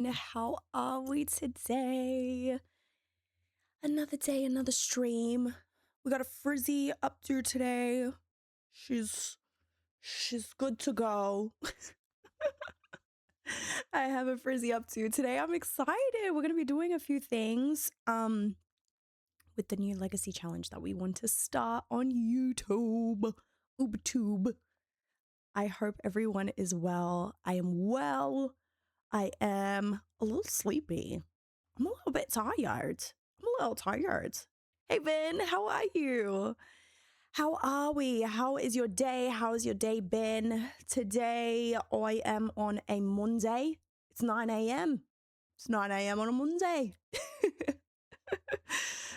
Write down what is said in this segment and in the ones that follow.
How are we today? Another day, another stream. We got a Frizzy up to today. She's good to go. I have a Frizzy up to today. I'm excited. We're gonna be doing a few things with the new legacy challenge that we want to start on YouTube. OobTube. I hope everyone is well. I am well. I am a little sleepy. I'm a little bit tired. Hey, Vin, how are you? How are we? How is your day? How has your day been? Today, I am on a Monday. It's 9 a.m. It's 9 a.m. on a Monday.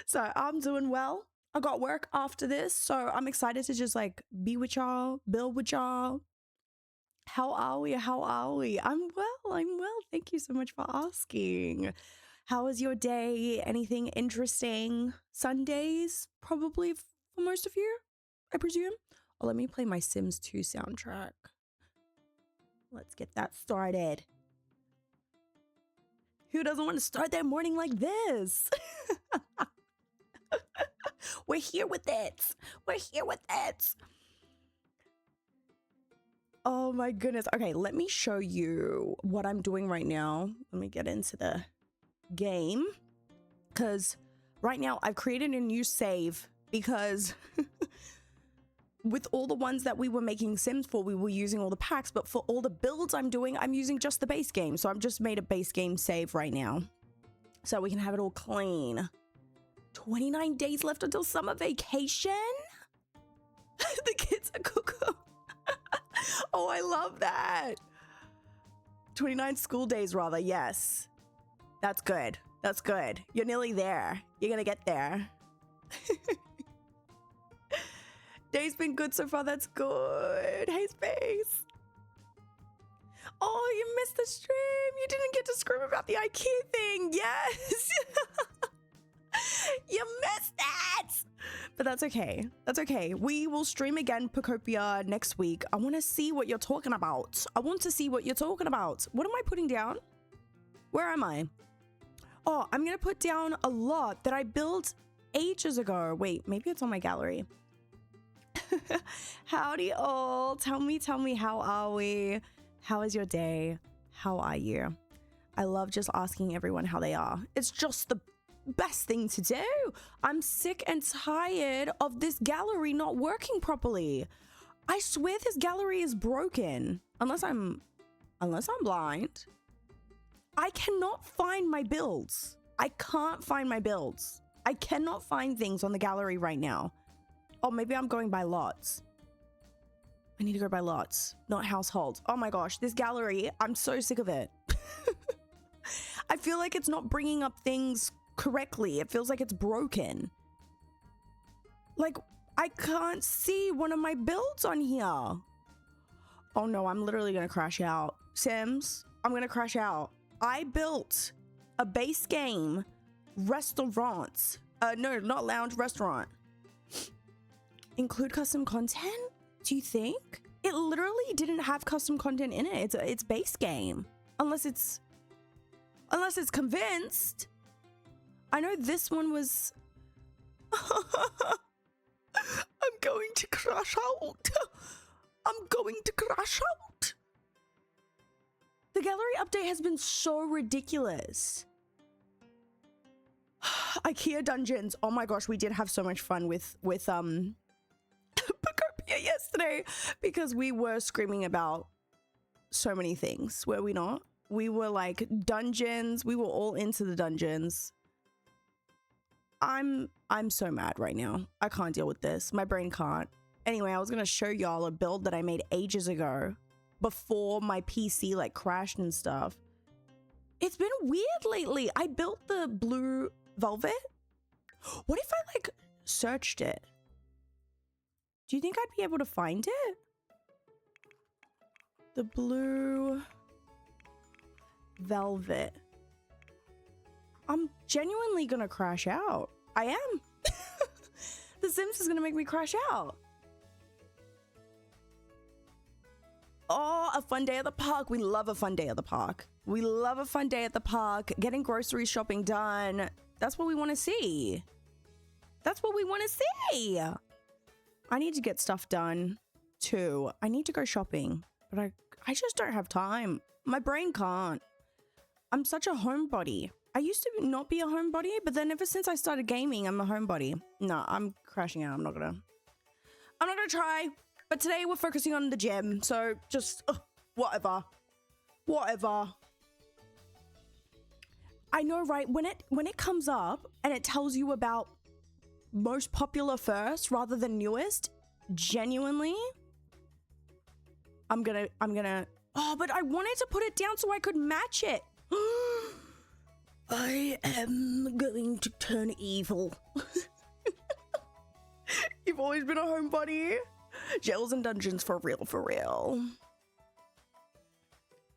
So I'm doing well. I got work after this, so I'm excited to just like be with y'all, build with y'all. How are we? I'm well. Thank you so much for asking. How was your day? Anything interesting? Sundays, probably for most of you, I presume. Oh, let me play my Sims 2 soundtrack. Let's get that started. Who doesn't want to start their morning like this? We're here with it. Oh my goodness. Okay, let me show you what I'm doing right now. Let me get into the game. Because right now I've created a new save because with all the ones that we were making Sims for, we were using all the packs. But for all the builds I'm doing, I'm using just the base game. So I've just made a base game save right now so we can have it all clean. 29 days left until summer vacation. The kids are cuckoo. Oh, I love that. 29 school days, rather. Yes. That's good. That's good. You're nearly there. You're going to get there. Day's been good so far. That's good. Hey, Space. Oh, you missed the stream. You didn't get to scream about the IQ thing. Yes. You missed that. But that's okay. That's okay. We will stream again, Pocopia, next week. I want to see what you're talking about. What am I putting down? Where am I? Oh, I'm going to put down a lot that I built ages ago. Wait, maybe it's on my gallery. Howdy all. Tell me, how are we? How is your day? How are you? I love just asking everyone how they are. It's just the best thing to do. I'm sick and tired of this gallery not working properly. I swear this gallery is broken. Unless I'm blind. I cannot find my builds. I can't find my builds. I cannot find things on the gallery right now. Oh, maybe I'm going by lots. I need to go by lots, not households. Oh my gosh, this gallery, I'm so sick of it. I feel like it's not bringing up things correctly. It feels like it's broken. Like, I can't see one of my builds on here. Oh no, I'm literally gonna crash out. Sims, I'm gonna crash out. I built a base game restaurant. No, not lounge, restaurant. Include custom content? Do you think? It literally didn't have custom content in it. It's base game. Unless it's convinced. I know this one was... I'm going to crash out. The gallery update has been so ridiculous. IKEA dungeons. Oh my gosh, we did have so much fun with Pocopia yesterday because we were screaming about so many things, were we not? We were like dungeons. We were all into the dungeons. I'm so mad right now. I can't deal with this. My brain can't. Anyway, I was going to show y'all a build that I made ages ago before my PC like crashed and stuff. It's been weird lately. I built the blue velvet. What if I like searched it? Do you think I'd be able to find it? The blue velvet. I'm genuinely gonna crash out. I am. The Sims is gonna make me crash out. Oh, a fun day at the park. We love a fun day at the park. We love a fun day at the park, getting grocery shopping done. That's what we want to see. That's what we want to see. I need to get stuff done too. I need to go shopping, but I just don't have time. My brain can't. I'm such a homebody. I used to not be a homebody, but then ever since I started gaming, I'm a homebody. No, I'm crashing out. I'm not gonna try. But today we're focusing on the gym, so just whatever. I know, right? When it comes up and it tells you about most popular first rather than newest, genuinely, I'm gonna. Oh, but I wanted to put it down so I could match it. I am going to turn evil. You've always been a homebody. Jails and dungeons for real.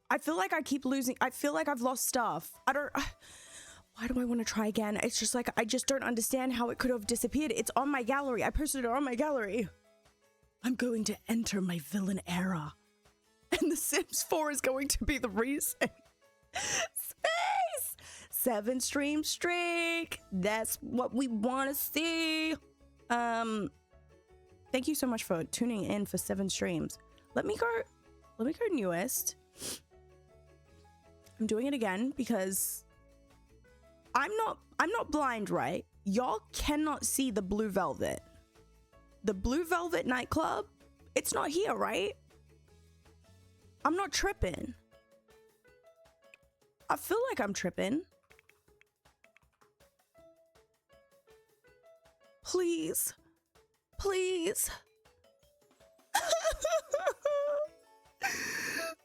I feel like I keep losing. I feel like I've lost stuff. Why do I want to try again? It's just like, I just don't understand how it could have disappeared. It's on my gallery. I posted it on my gallery. I'm going to enter my villain era. And The Sims 4 is going to be the reason. Space! 7 stream streak. That's what we want to see. Thank you so much for tuning in for 7 streams. Let me go newest. I'm doing it again because I'm not blind, right? Y'all cannot see the Blue Velvet. The Blue Velvet nightclub, it's not here, right? I'm not tripping. I feel like I'm tripping. Please. Please.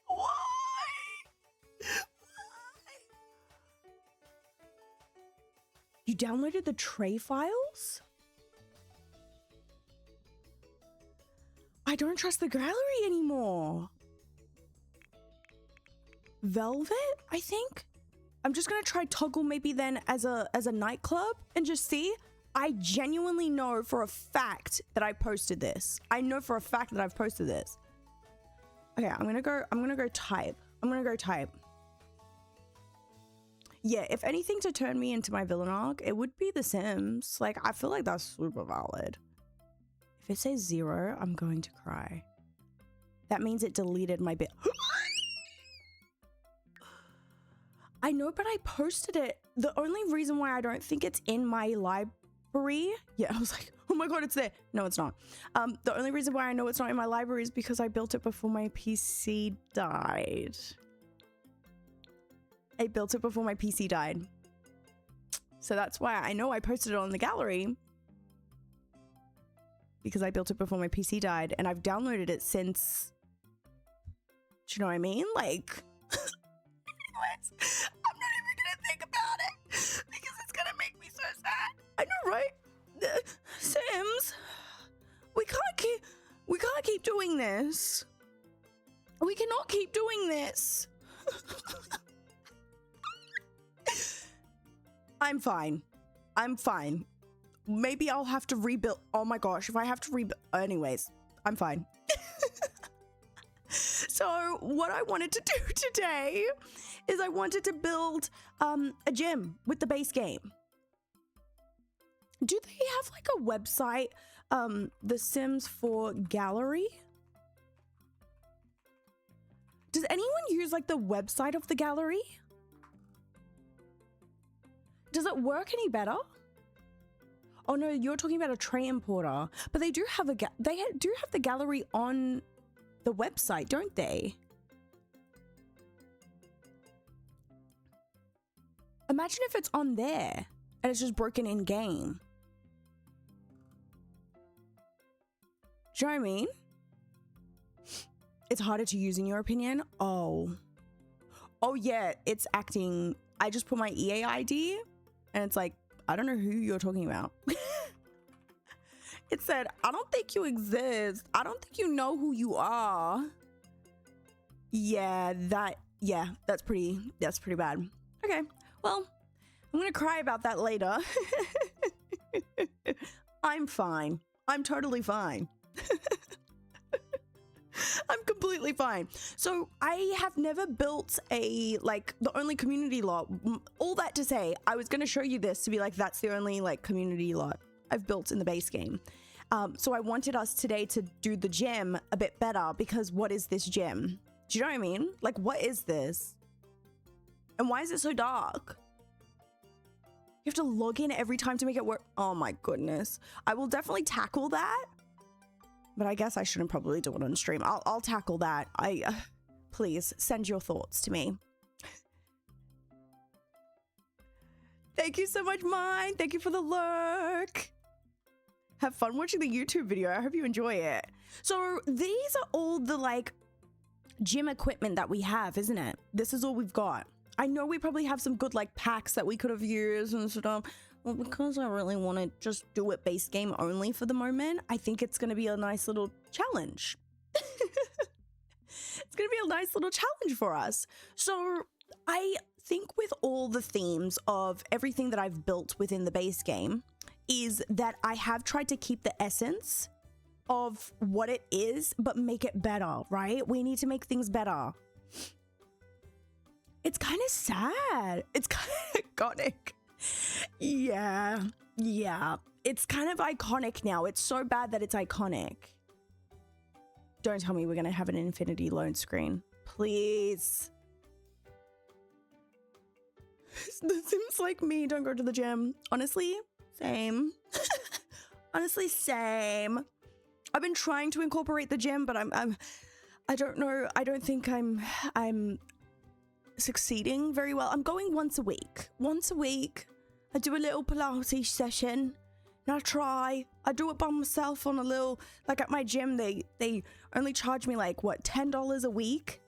Why? You downloaded the tray files? I don't trust the gallery anymore. Velvet, I think? I'm just gonna try Toggle maybe then as a nightclub and just see. I genuinely know for a fact that I posted this. I know for a fact that I've posted this. Okay, I'm gonna go type. Yeah, if anything to turn me into my villain arc, it would be The Sims. Like, I feel like that's super valid. If it says 0, I'm going to cry. That means it deleted my bit. I know, but I posted it. The only reason why I don't think it's in my library, yeah, I was like, oh my god, it's there. No, it's not. The only reason why I know it's not in my library is because I built it before my PC died. I built it before my PC died. So that's why I know I posted it on the gallery. Because I built it before my PC died, and I've downloaded it since. Do you know what I mean? Like, anyways, I'm not even gonna think about it because it's gonna make me so sad. I know, right? Sims, we can't keep doing this. We cannot keep doing this. I'm fine. Maybe I'll have to rebuild. Oh my gosh, if I have to rebuild. Anyways, I'm fine. So what I wanted to do today is I wanted to build a gym with the base game. Do they have like a website, The Sims 4 Gallery? Does anyone use like the website of the gallery? Does it work any better? Oh no, you're talking about a tray importer, but they do have do have the gallery on the website, don't they? Imagine if it's on there and it's just broken in game. Do you know what I mean? It's harder to use in your opinion? Oh yeah, it's acting. I just put my EA ID and it's like, I don't know who you're talking about. It said, I don't think you exist. I don't think you know who you are. Yeah, that's pretty bad. Okay, well, I'm gonna cry about that later. I'm fine. I'm totally fine. I'm completely fine. So I have never built a, like, the only community lot. All that to say, I was going to show you this to be like, that's the only, like, community lot I've built in the base game. So I wanted us today to do the gym a bit better, because what is this gym? Do you know what I mean? Like, what is this? And why is it so dark? You have to log in every time to make it work. Oh my goodness. I will definitely tackle that. But I guess I shouldn't probably do it on stream. I'll tackle that. Please send your thoughts to me. Thank you so much, Mine. Thank you for the lurk. Have fun watching the YouTube video. I hope you enjoy it. So these are all the, like, gym equipment that we have, isn't it? This is all we've got. I know we probably have some good, like, packs that we could have used and stuff. Well, because I really want to just do it base game only for the moment, I think it's going to be a nice little challenge. It's going to be a nice little challenge for us. So I think with all the themes of everything that I've built within the base game is that I have tried to keep the essence of what it is, but make it better, right? We need to make things better. It's kind of sad. It's kind of iconic. Yeah. It's kind of iconic now. It's so bad that it's iconic. Don't tell me we're going to have an infinity load screen. Please. The Sims like me don't go to the gym. Honestly, same. Honestly, same. I've been trying to incorporate the gym, but I don't know. I don't think I'm succeeding very well. I'm going once a week. I do a little Pilates session, and I do it by myself on a little, like at my gym, they only charge me like, what, $10 a week?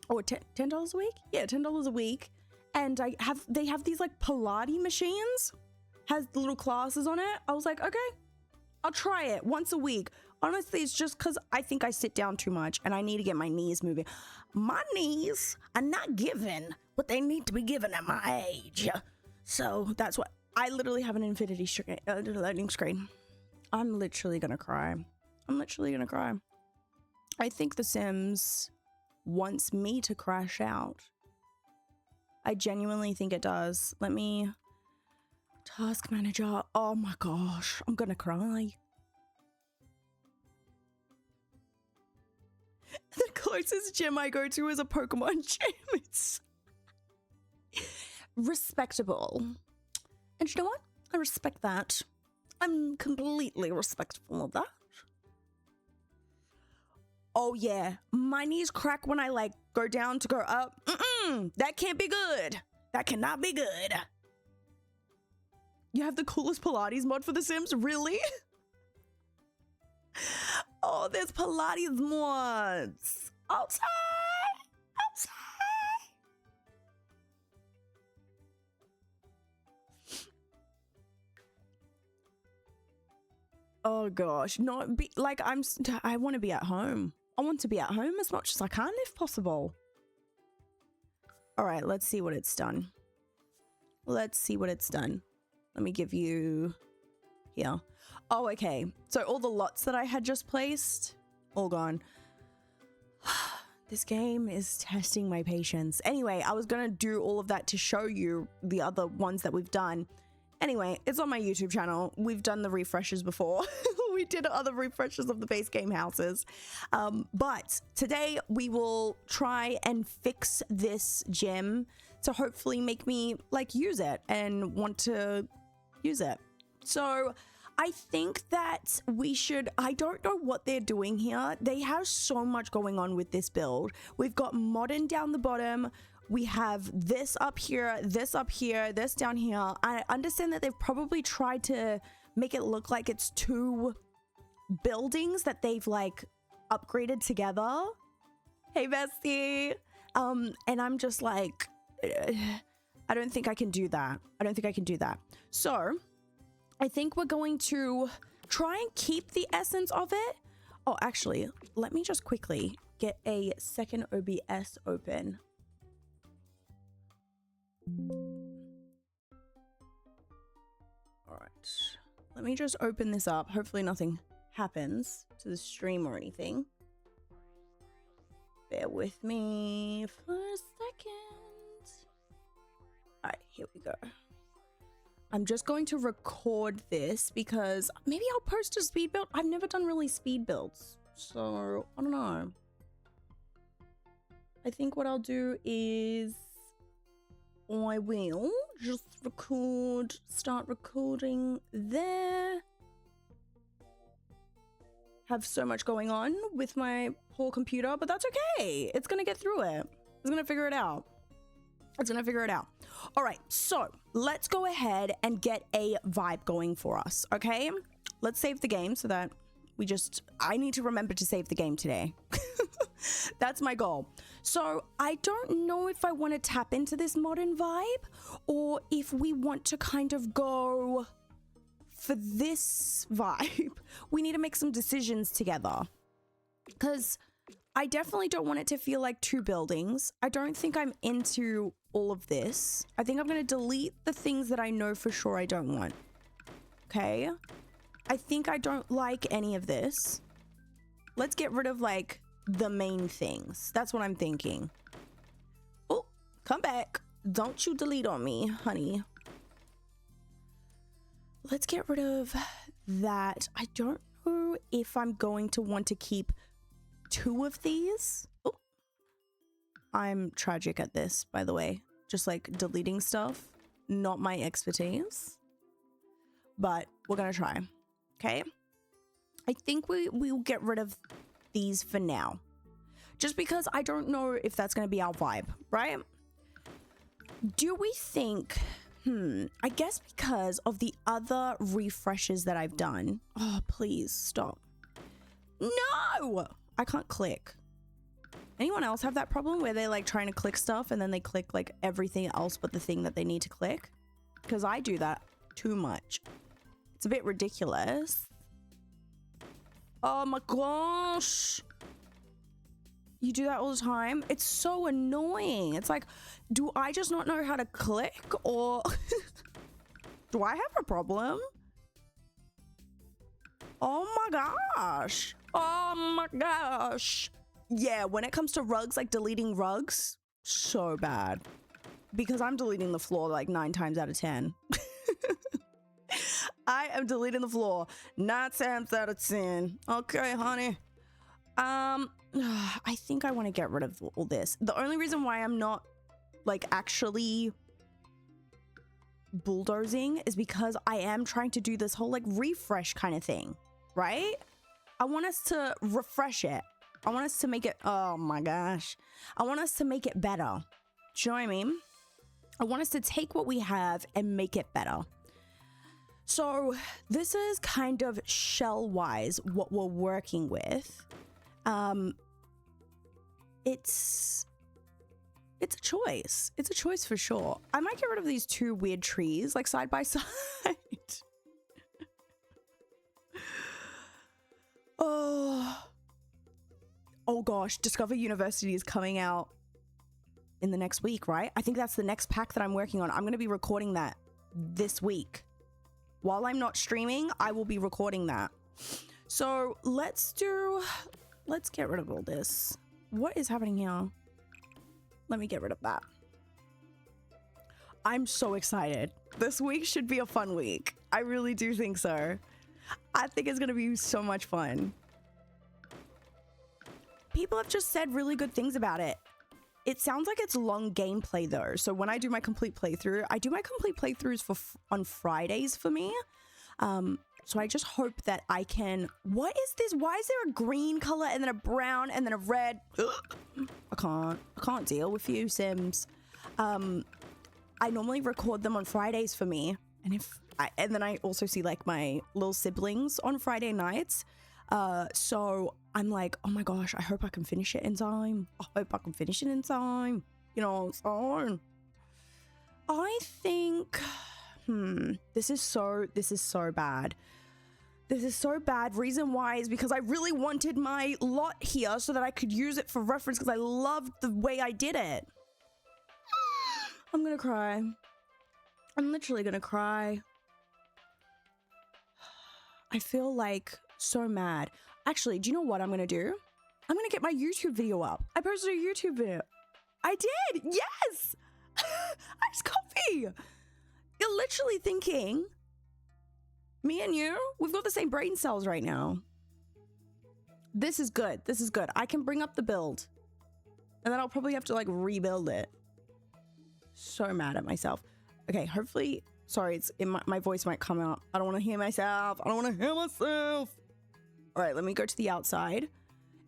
Or $10 a week? Yeah, $10 a week. And they have these like Pilates machines, has little classes on it. I was like, okay, I'll try it once a week. Honestly, it's just because I think I sit down too much and I need to get my knees moving. My knees are not given what they need to be given at my age. So that's what I literally have an infinity loading screen. I'm literally gonna cry. I think The Sims wants me to crash out. I genuinely think it does. Let me... Task manager. Oh my gosh, I'm gonna cry. The closest gym I go to is a Pokemon gym. It's respectable. And you know what? I respect that. I'm completely respectful of that. Oh yeah, my knees crack when I like go down to go up. That can't be good. That cannot be good. You have the coolest Pilates mod for The Sims? Really? Oh, there's Pilates mods. Outside. Oh gosh, I want to be at home. I want to be at home as much as I can if possible. All right, let's see what it's done. Let me give you here. Oh, okay. So all the lots that I had just placed, all gone. This game is testing my patience. Anyway, I was going to do all of that to show you the other ones that we've done. Anyway, it's on my YouTube channel. We've done the refreshes before. We did other refreshes of the base game houses. But today we will try and fix this gym to hopefully make me like use it and want to use it. So I think that we should, I don't know what they're doing here. They have so much going on with this build. We've got modern down the bottom. We have this up here, this up here, this down here. I understand that they've probably tried to make it look like it's two buildings that they've like upgraded together. Hey, bestie. And I'm just like, I don't think I can do that. So I think we're going to try and keep the essence of it. Oh, actually, let me just quickly get a second OBS open. All right, let me just open this up. Hopefully nothing happens to the stream or anything. with me for a second. All right, here we go. I'm just going to record this because maybe I'll post a speed build. I've never done really speed builds, so I don't know. I think what I'll do is I will just start recording there. Have so much going on with my poor computer, but that's okay. It's gonna get through it. It's gonna figure it out. It's gonna figure it out. All right, so let's go ahead and get a vibe going for us, okay? Let's save the game so that I need to remember to save the game today. That's my goal. So I don't know if I want to tap into this modern vibe or if we want to kind of go for this vibe. We need to make some decisions together because I definitely don't want it to feel like two buildings. I don't think I'm into all of this. I think I'm going to delete the things that I know for sure I don't want. Okay. I think I don't like any of this. Let's get rid of like the main things. That's what I'm thinking. Oh, come back. Don't you delete on me, honey. Let's get rid of that. I don't know if I'm going to want to keep two of these. Oh, I'm tragic at this, by the way. Just like deleting stuff. Not my expertise. But we're going to try. Okay. I think we'll get rid of these for now. Just because I don't know if that's going to be our vibe, right? Do we think... I guess because of the other refreshes that I've done. Oh, please stop. No! I can't click. Anyone else have that problem where they're like trying to click stuff and then they click like everything else but the thing that they need to click? Because I do that too much. It's a bit ridiculous. Oh my gosh. You do that all the time? It's so annoying. It's like, do I just not know how to click or do I have a problem? Oh my gosh. Oh my gosh. Yeah, when it comes to rugs, like deleting rugs, so bad. Because I'm deleting the floor like 9 times out of 10. I am deleting the floor 9 times out of 10. Okay, honey. I think I want to get rid of all this. The only reason why I'm not like actually bulldozing is because I am trying to do this whole like refresh kind of thing, right? I want us to refresh it. I want us to make it, oh my gosh. I want us to make it better. Do you know what I mean? I want us to take what we have and make it better. So this is kind of shell-wise what we're working with. It's a choice. It's a choice for sure. I might get rid of these 2 weird trees, like side by side. Oh gosh, Discover University is coming out in the next week, right? I think that's the next pack that I'm working on. I'm going to be recording that this week. While I'm not streaming, I will be recording that. So let's get rid of all this. What is happening here? Let me get rid of that. I'm so excited. This week should be a fun week. I really do think so. I think it's going to be so much fun. People have just said really good things about it. It sounds like it's long gameplay though. So when I do my complete playthrough, I do my complete playthroughs on Fridays for me. So I just hope that I can... What is this? Why is there a green color and then a brown and then a red? I can't deal with you, Sims. I normally record them on Fridays for me. And then I also see like my little siblings on Friday nights. So I'm like, oh my gosh, I hope I can finish it in time. I hope I can finish it in time. You know, so I think, this is so bad. This is so bad. Reason why is because I really wanted my lot here so that I could use it for reference because I loved the way I did it. I'm gonna cry. I'm literally gonna cry. I feel like so mad. Actually, do you know what I'm gonna do? I'm gonna get my YouTube video up. I posted a YouTube video. I did, yes! Iced coffee! You're literally thinking, me and you, we've got the same brain cells right now. This is good, this is good. I can bring up the build. And then I'll probably have to like rebuild it. So mad at myself. Okay, hopefully, sorry, my voice might come out. I don't wanna hear myself. I don't wanna hear myself. All right, let me go to the outside.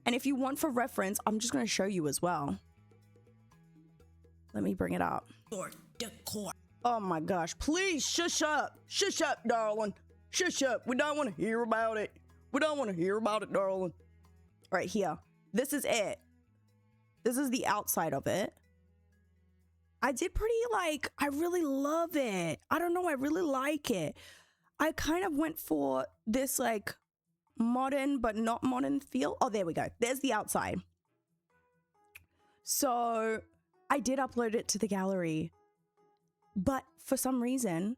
And if you want for reference, I'm just gonna show you as well. Let me bring it up. Oh my gosh, please shush up. Shush up, darling. Shush up. We don't want to hear about it. We don't want to hear about it, darling. Right here. This is it. This is the outside of it. I did pretty like, I really love it. I don't know, I really like it. I kind of went for this like modern but not modern feel. Oh, there we go. There's the outside. So I did upload it to the gallery, but for some reason,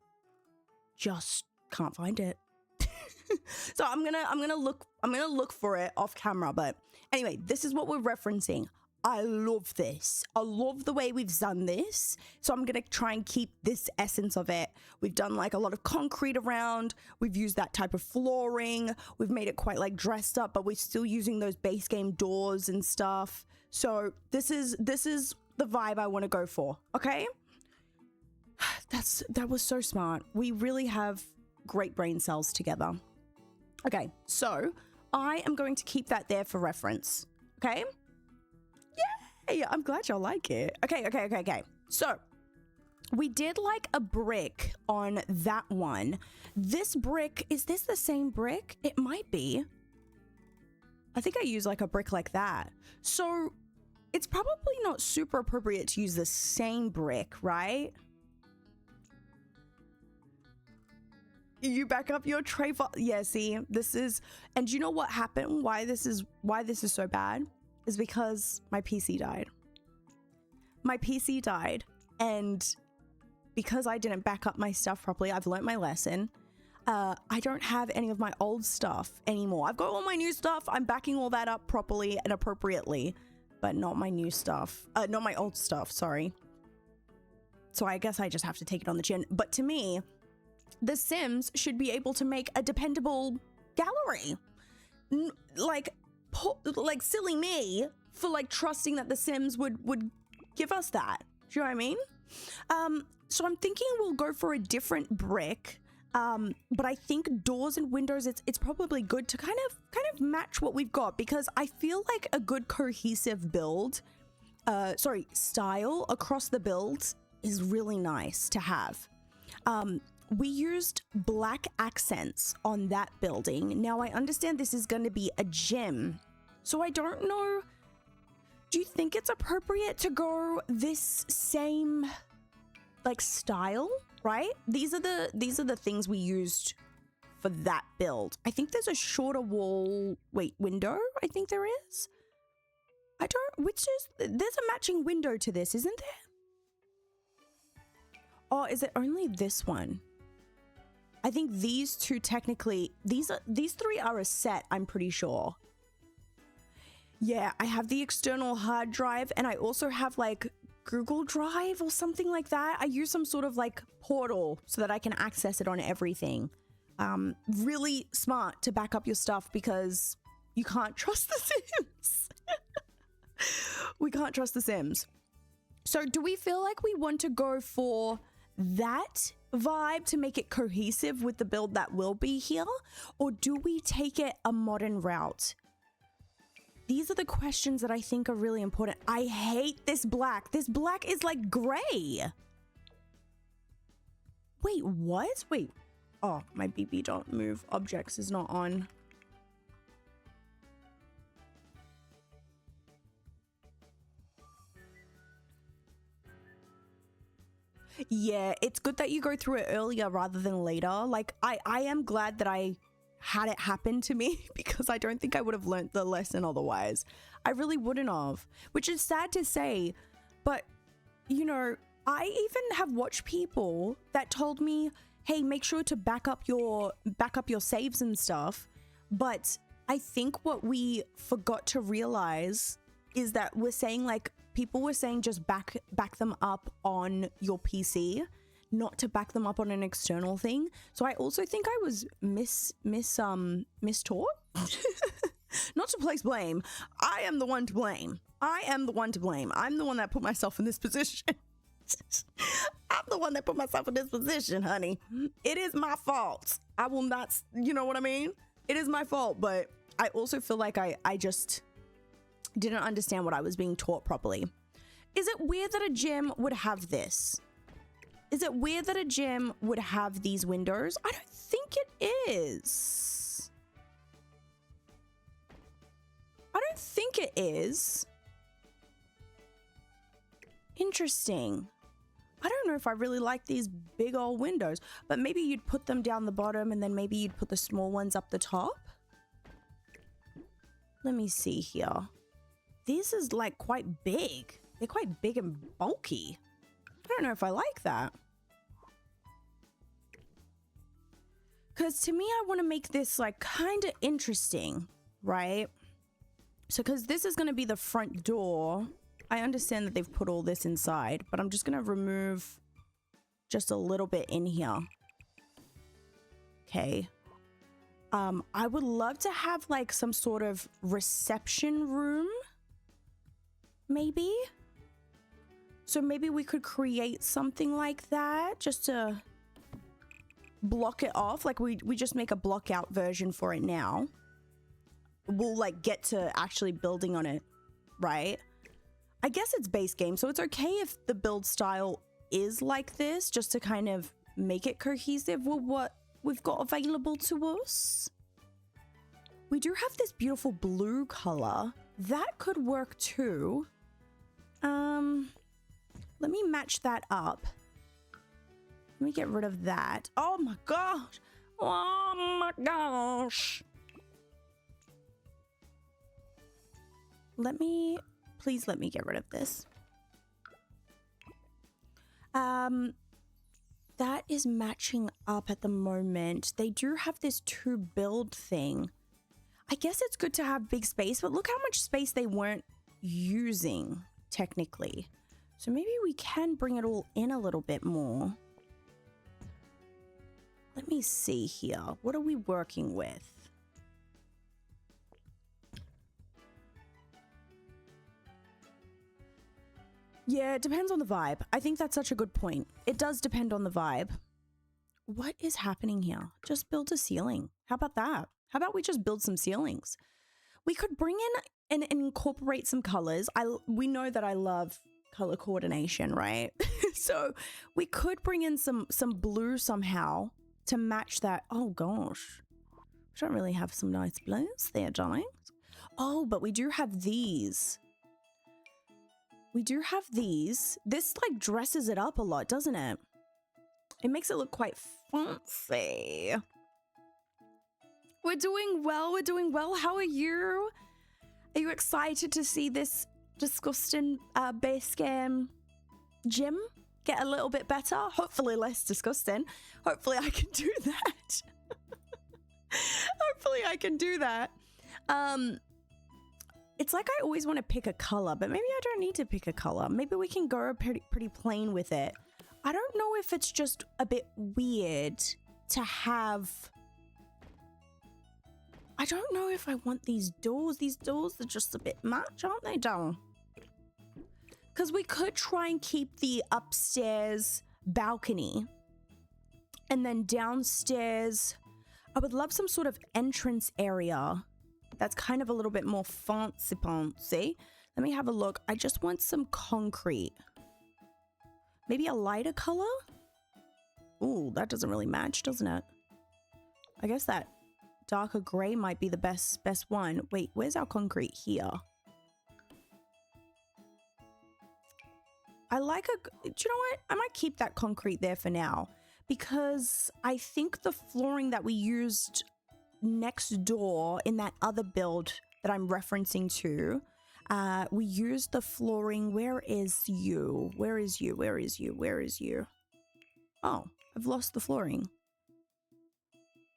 just can't find it. So I'm gonna look for it off camera. But anyway, this is what we're referencing. I love this. I love the way we've done this. So I'm gonna try and keep this essence of it. We've done like a lot of concrete around. We've used that type of flooring. We've made it quite like dressed up, but we're still using those base game doors and stuff. So this is the vibe I want to go for. Okay. That was so smart. We really have great brain cells together. Okay, so I am going to keep that there for reference. Okay. Yay! I'm glad y'all like it. Okay. So we did like a brick on that one. This brick, is this the same brick? It might be. I think I use like a brick like that. So it's probably not super appropriate to use the same brick, right? You back up your tray file. Yeah, see, this is, and do you know what happened? Why this is so bad is because my PC died. My PC died, and because I didn't back up my stuff properly, I've learnt my lesson. I don't have any of my old stuff anymore. I've got all my new stuff. I'm backing all that up properly and appropriately, but not my new stuff. Not my old stuff, sorry. So I guess I just have to take it on the chin. But to me, The Sims should be able to make a dependable gallery. Like silly me for like trusting that The Sims would give us that. Do you know what I mean? So I'm thinking we'll go for a different brick. But I think doors and windows, it's probably good to kind of match what we've got, because I feel like a good cohesive build, style across the builds is really nice to have. We used black accents on that building. Now I understand this is going to be a gym, so I don't know. Do you think it's appropriate to go this same like style? Right? These are the things we used for that build. I think there's a shorter wall, window, I think there is. There's a matching window to this, isn't there? Oh, is it only this one? I think these two technically, these three are a set, I'm pretty sure. Yeah, I have the external hard drive, and I also have like Google Drive or something like that. I use some sort of like portal so that I can access it on everything. Really smart to back up your stuff, because you can't trust the Sims. We can't trust the Sims. So do we feel like we want to go for that vibe to make it cohesive with the build that will be here? Or do we take it a modern route? These are the questions that I think are really important. I hate this black. This black is like gray. Wait, what? Wait. Oh, my BB don't move objects is not on. Yeah, it's good that you go through it earlier rather than later. Like, I am glad that I had it happen to me, because I don't think I would have learnt the lesson otherwise. I really wouldn't have, which is sad to say, but you know, I even have watched people that told me, hey, make sure to back up your saves and stuff, but I think what we forgot to realize is that we're saying, like, people were saying just back them up on your PC, not to back them up on an external thing. So I also think I was mistaught. Not to place blame. I am the one to blame. I'm the one that put myself in this position. I'm the one that put myself in this position, honey. It is my fault. I will not, you know what I mean? It is my fault, but I also feel like I just didn't understand what I was being taught properly. Is it weird that a gym would have this? Is it weird that a gym would have these windows? I don't think it is. I don't think it is. Interesting. I don't know if I really like these big old windows, but maybe you'd put them down the bottom and then maybe you'd put the small ones up the top. Let me see here. This is like quite big. They're quite big and bulky. I don't know if I like that. Because to me, I want to make this like kind of interesting, right? So because this is going to be the front door. I understand that they've put all this inside, but I'm just going to remove just a little bit in here. Okay. I would love to have like some sort of reception room. Maybe. So maybe we could create something like that just to block it off. Like we just make a block out version for it now. We'll like get to actually building on it, right? I guess it's base game, so it's okay if the build style is like this, just to kind of make it cohesive with what we've got available to us. We do have this beautiful blue color. That could work too. Let me match that up. Let me get rid of that. Oh my gosh. Oh my gosh. Please let me get rid of this. That is matching up at the moment. They do have this to build thing. I guess it's good to have big space, but look how much space they weren't using technically. So maybe we can bring it all in a little bit more. Let me see here. What are we working with? Yeah, it depends on the vibe. I think that's such a good point. It does depend on the vibe. What is happening here? Just build a ceiling. How about that? How about we just build some ceilings? We could bring in and incorporate some colors. We know that I love color coordination, right? So we could bring in some blue somehow to match that. Oh gosh. We don't really have some nice blues there, darling. Oh, but we do have these. We do have these. This like dresses it up a lot, doesn't it? It makes it look quite fancy. We're doing well. We're doing well. How are you? Are you excited to see this disgusting base game gym get a little bit better? Hopefully less disgusting. Hopefully I can do that. Hopefully I can do that. It's like I always want to pick a color, but maybe I don't need to pick a color. Maybe we can go pretty plain with it. I don't know if it's just a bit weird to have... I don't know if I want these doors. These doors are just a bit much, aren't they, darling? Because we could try and keep the upstairs balcony. And then downstairs, I would love some sort of entrance area that's kind of a little bit more fancy. Let me have a look. I just want some concrete. Maybe a lighter color? Ooh, that doesn't really match, doesn't it? I guess that darker gray might be the best one. Wait, where's our concrete? Here. I like do you know what? I might keep that concrete there for now because I think the flooring that we used next door in that other build that I'm referencing to, we used the flooring. Where is you? Where is you? Where is you? Where is you? Oh, I've lost the flooring.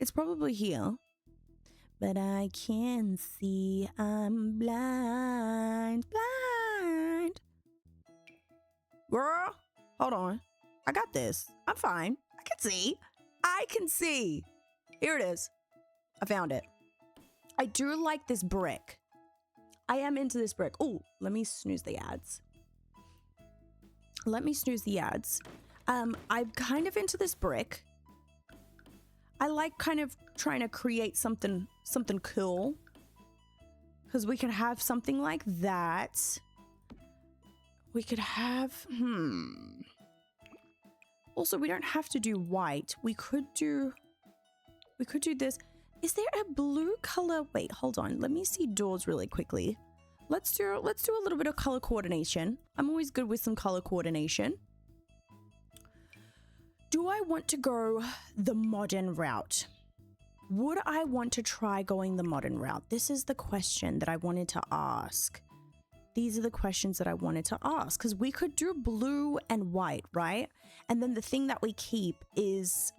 It's probably here. but I can see. I'm blind, blind. Girl, hold on. I got this. I'm fine. I can see. I can see. Here it is. I found it. I do like this brick. I am into this brick. Oh, let me snooze the ads. Let me snooze the ads. I'm kind of into this brick. I like kind of trying to create something cool. Because we could have something like that. We could have, Also, we don't have to do white. We could do this. Is there a blue color? Wait, hold on. Let me see doors really quickly. Let's do a little bit of color coordination. I'm always good with some color coordination. Do I want to go the modern route? Would I want to try going the modern route? This is the question that I wanted to ask. These are the questions that I wanted to ask, because we could do blue and white, right? And then the thing that we keep is,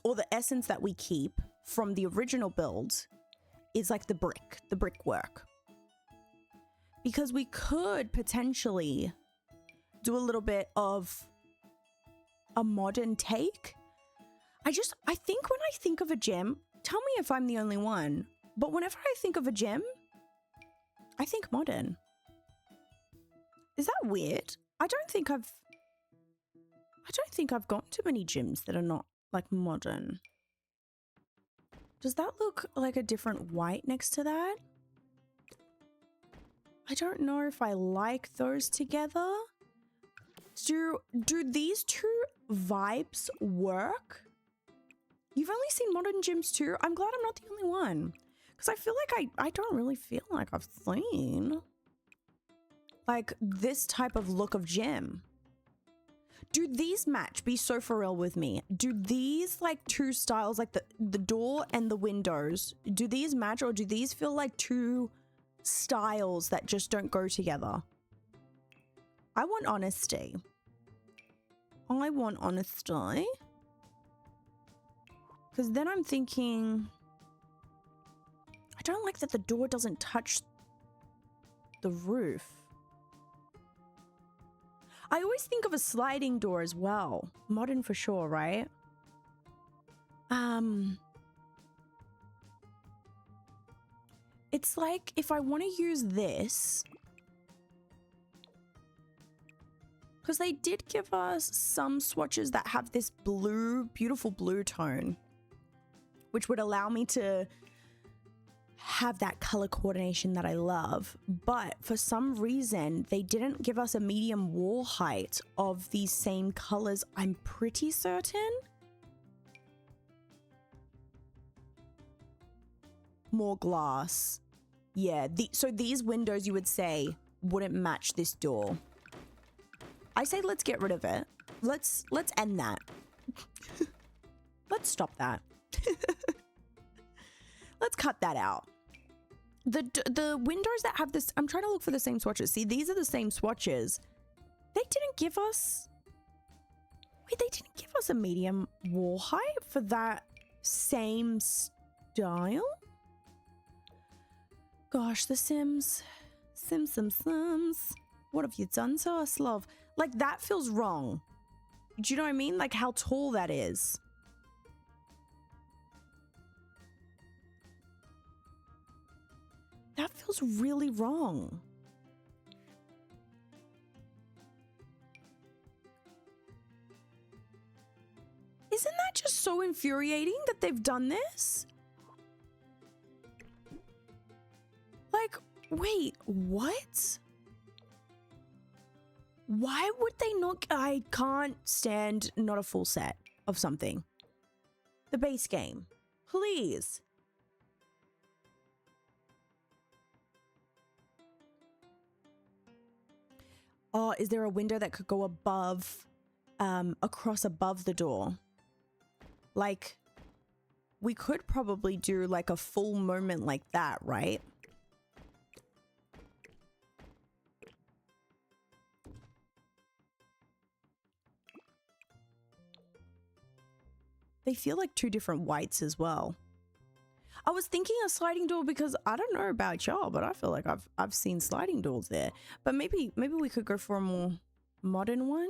or the essence that we keep from the original build is like the brickwork. Because we could potentially do a little bit of a modern take. I think when I think of a gem, tell me if I'm the only one, but whenever I think of a gem, I think modern. Is that weird? I don't think I've gone to many gyms that are not like modern. Does that look like a different white next to that? I don't know if I like those together. Do these two vibes work? You've only seen modern gyms too? I'm glad I'm not the only one. Because I feel like I don't really feel like I've seen like this type of look of gym. Do these match? Be so for real with me. Do these like two styles, like the door and the windows, do these match, or do these feel like two styles that just don't go together? I want honesty. I want honesty. Because then I'm thinking, I don't like that the door doesn't touch the roof. I always think of a sliding door as well. Modern for sure, right? It's like if I want to use this, because they did give us some swatches that have this blue, beautiful blue tone, which would allow me to have that color coordination that I love. But for some reason, they didn't give us a medium wall height of these same colors, I'm pretty certain. More glass. Yeah, so these windows, you would say, wouldn't match this door. I say let's get rid of it. Let's end that. Let's stop that. Let's cut that out. The windows that have this, I'm trying to look for the same swatches. See, these are the same swatches. They didn't give us, wait, they didn't give us a medium wall height for that same style? Gosh, the Sims. Sims. What have you done to us, love? Like, that feels wrong. Do you know what I mean? Like, how tall that is. That feels really wrong. Isn't that just so infuriating that they've done this? Like, wait, what? Why would they not? I can't stand not a full set of something. The base game. Please. Oh, is there a window that could go above, across above the door? Like, we could probably do like a full moment like that, right? They feel like two different whites as well. I was thinking a sliding door because I don't know about y'all, but I feel like I've seen sliding doors there. But maybe we could go for a more modern one.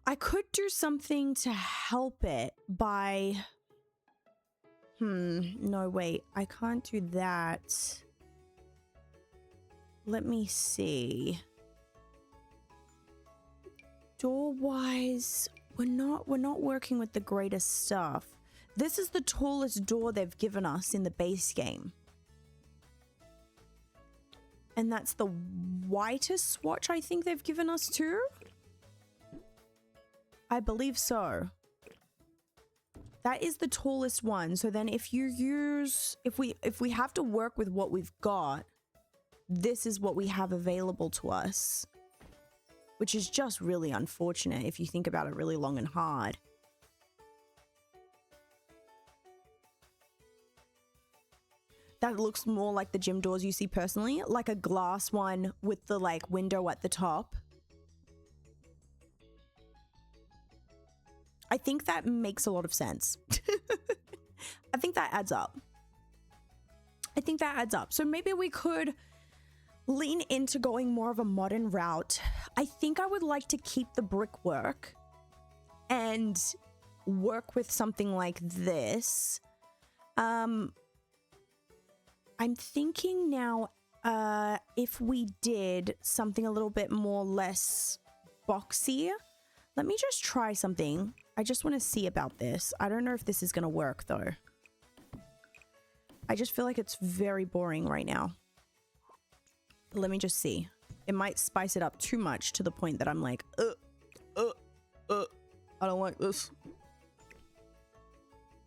I could do something to help it by... no, wait. I can't do that. Let me see. Door-wise, we're not working with the greatest stuff. This is the tallest door they've given us in the base game. And that's the whitest swatch I think they've given us too. I believe so. That is the tallest one. So then if you use, if we have to work with what we've got, this is what we have available to us. Which is just really unfortunate if you think about it really long and hard. That looks more like the gym doors you see personally, like a glass one with the like window at the top. I think that makes a lot of sense. I think that adds up. So maybe we could lean into going more of a modern route. I think I would like to keep the brickwork and work with something like this. I'm thinking now if we did something a little bit more less boxy. Let me just try something. I just want to see about this. I don't know if this is going to work though. I just feel like it's very boring right now. Let me just see. It might spice it up too much to the point that I'm like, I don't like this.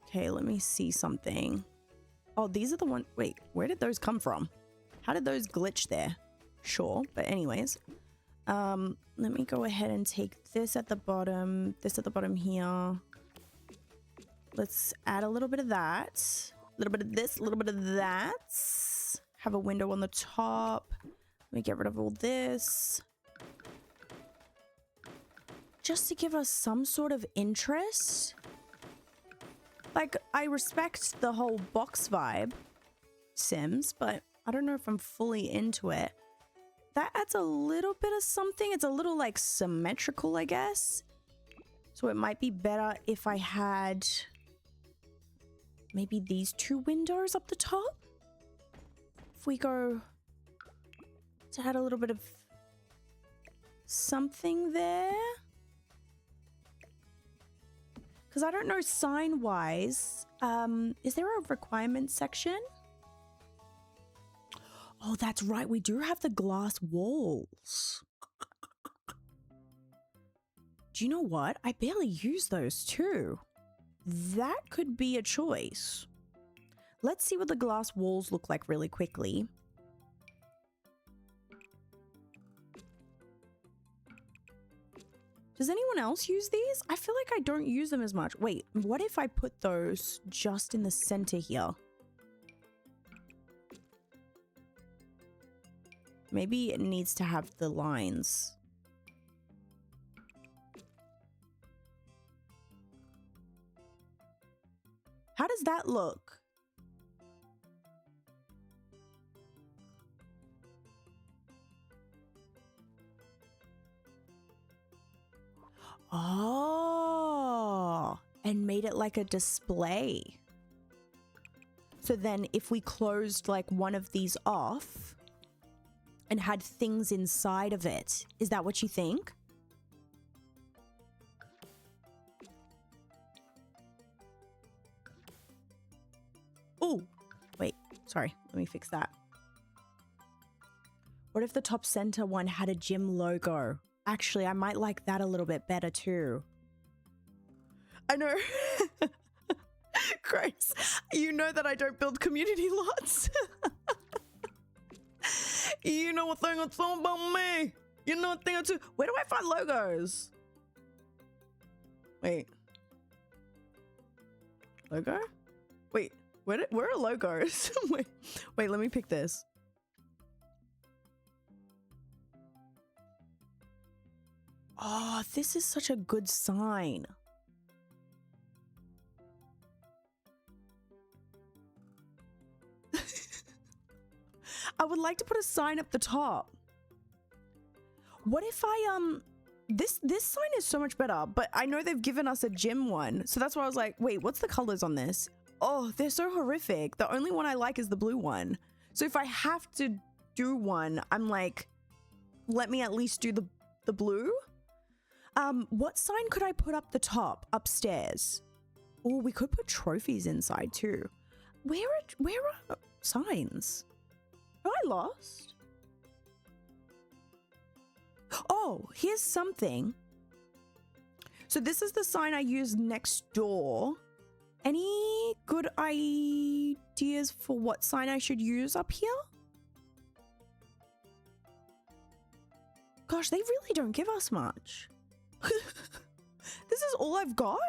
Okay, let me see something. Oh, these are the ones. Wait, where did those come from? How did those glitch there? Sure, but anyways. Let me go ahead and take this at the bottom, this at the bottom here. Let's add a little bit of that. A little bit of this, a little bit of that. Have a window on the top. Let me get rid of all this. Just to give us some sort of interest. Like, I respect the whole box vibe, Sims, but I don't know if I'm fully into it. That adds a little bit of something. It's a little, like, symmetrical, I guess. So it might be better if I had maybe these two windows up the top. If we go to add a little bit of something there. Because I don't know sign-wise. Is there a requirement section? Oh, that's right. We do have the glass walls. Do you know what? I barely use those too. That could be a choice. Let's see what the glass walls look like really quickly. Does anyone else use these? I feel like I don't use them as much. Wait, what if I put those just in the center here? Maybe it needs to have the lines. How does that look? Oh, and made it like a display. So then if we closed like one of these off and had things inside of it, is that what you think? Oh, wait, sorry, let me fix that. What if the top center one had a gym logo? Actually, I might like that a little bit better too. I know. Grace, you know that I don't build community lots. You know a thing or two about me. You know a thing or two. Where do I find logos? Wait. Logo? Wait, where are logos? wait, let me pick this. Oh, this is such a good sign. I would like to put a sign up the top. What if I, this sign is so much better, but I know they've given us a gym one. So that's why I was like, wait, what's the colors on this? Oh, they're so horrific. The only one I like is the blue one. So if I have to do one, I'm like, let me at least do the blue. What sign could I put up the top upstairs? Oh, we could put trophies inside too. Where are signs? Am I lost? Oh, here's something. So this is the sign I use next door. Any good ideas for what sign I should use up here? Gosh, they really don't give us much. This is all I've got?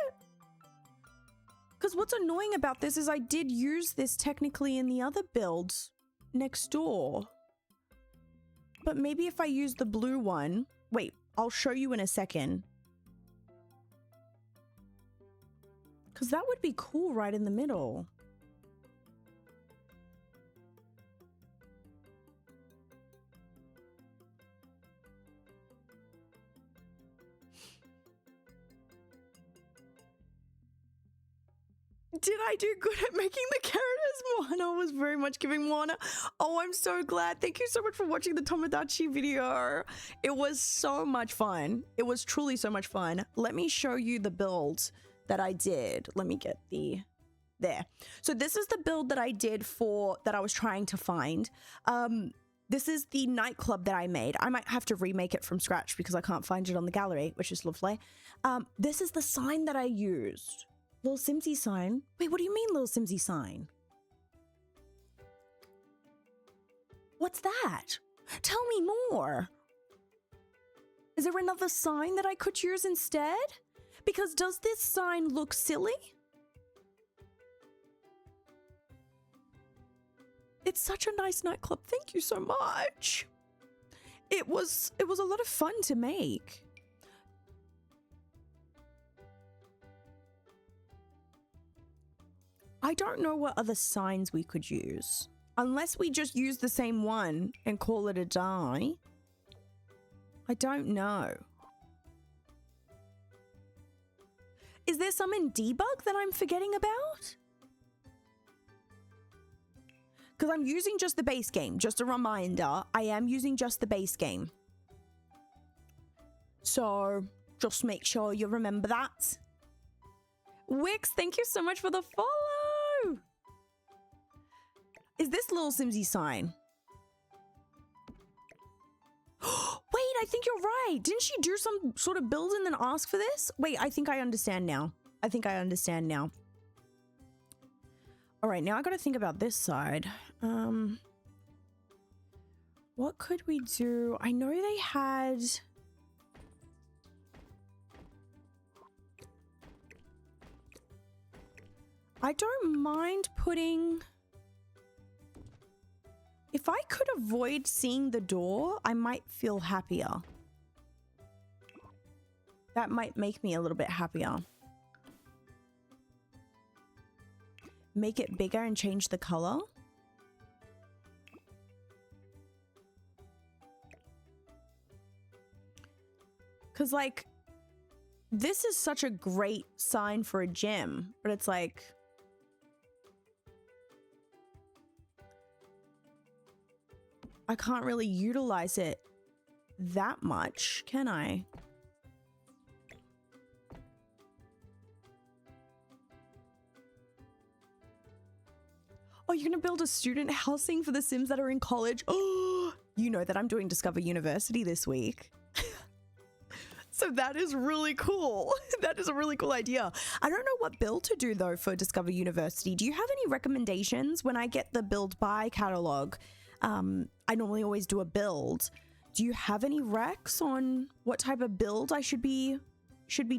Because what's annoying about this is I did use this technically in the other build next door. But maybe if I use the blue one... Wait, I'll show you in a second. Because that would be cool right in the middle. Did I do good at making the characters? Moana was very much giving Moana. Oh, I'm so glad. Thank you so much for watching the Tomodachi video. It was so much fun. It was truly so much fun. Let me show you the build that I did. Let me get there. So this is the build that I did that I was trying to find. This is the nightclub that I made. I might have to remake it from scratch because I can't find it on the gallery, which is lovely. This is the sign that I used. Little Simsy sign. Wait, what do you mean little Simsy sign? What's that? Tell me more. Is there another sign that I could use instead? Because does this sign look silly? It's such a nice nightclub. Thank you so much. It was a lot of fun to make. I don't know what other signs we could use. Unless we just use the same one and call it a die. I don't know. Is there some in debug that I'm forgetting about? Because I'm using just the base game. Just a reminder, I am using just the base game. So just make sure you remember that. Wix, thank you so much for the follow. Is this little Simsy sign? Wait, I think you're right. Didn't she do some sort of build and then ask for this? Wait, I think I understand now. All right, now I got to think about this side. What could we do? I know they had... I don't mind putting... If I could avoid seeing the door, I might feel happier. That might make me a little bit happier. Make it bigger and change the color. Because, like, this is such a great sign for a gym, but it's like... I can't really utilize it that much, can I? Oh, you're gonna build a student housing for the Sims that are in college? Oh, you know that I'm doing Discover University this week. So that is really cool. That is a really cool idea. I don't know what build to do though for Discover University. Do you have any recommendations when I get the build by catalog? I normally always do a build. Do you have any recs on what type of build I should be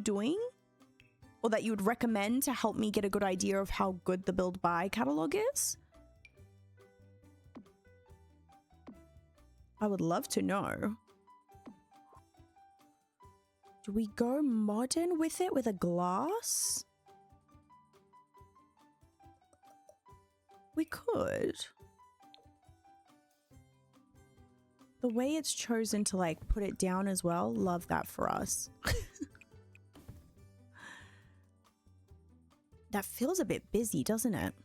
doing? Or that you would recommend to help me get a good idea of how good the build by catalog is? I would love to know. Do we go modern with it with a glass? We could. the way it's chosen to like put it down as well, love that for us. That feels a bit busy, doesn't it?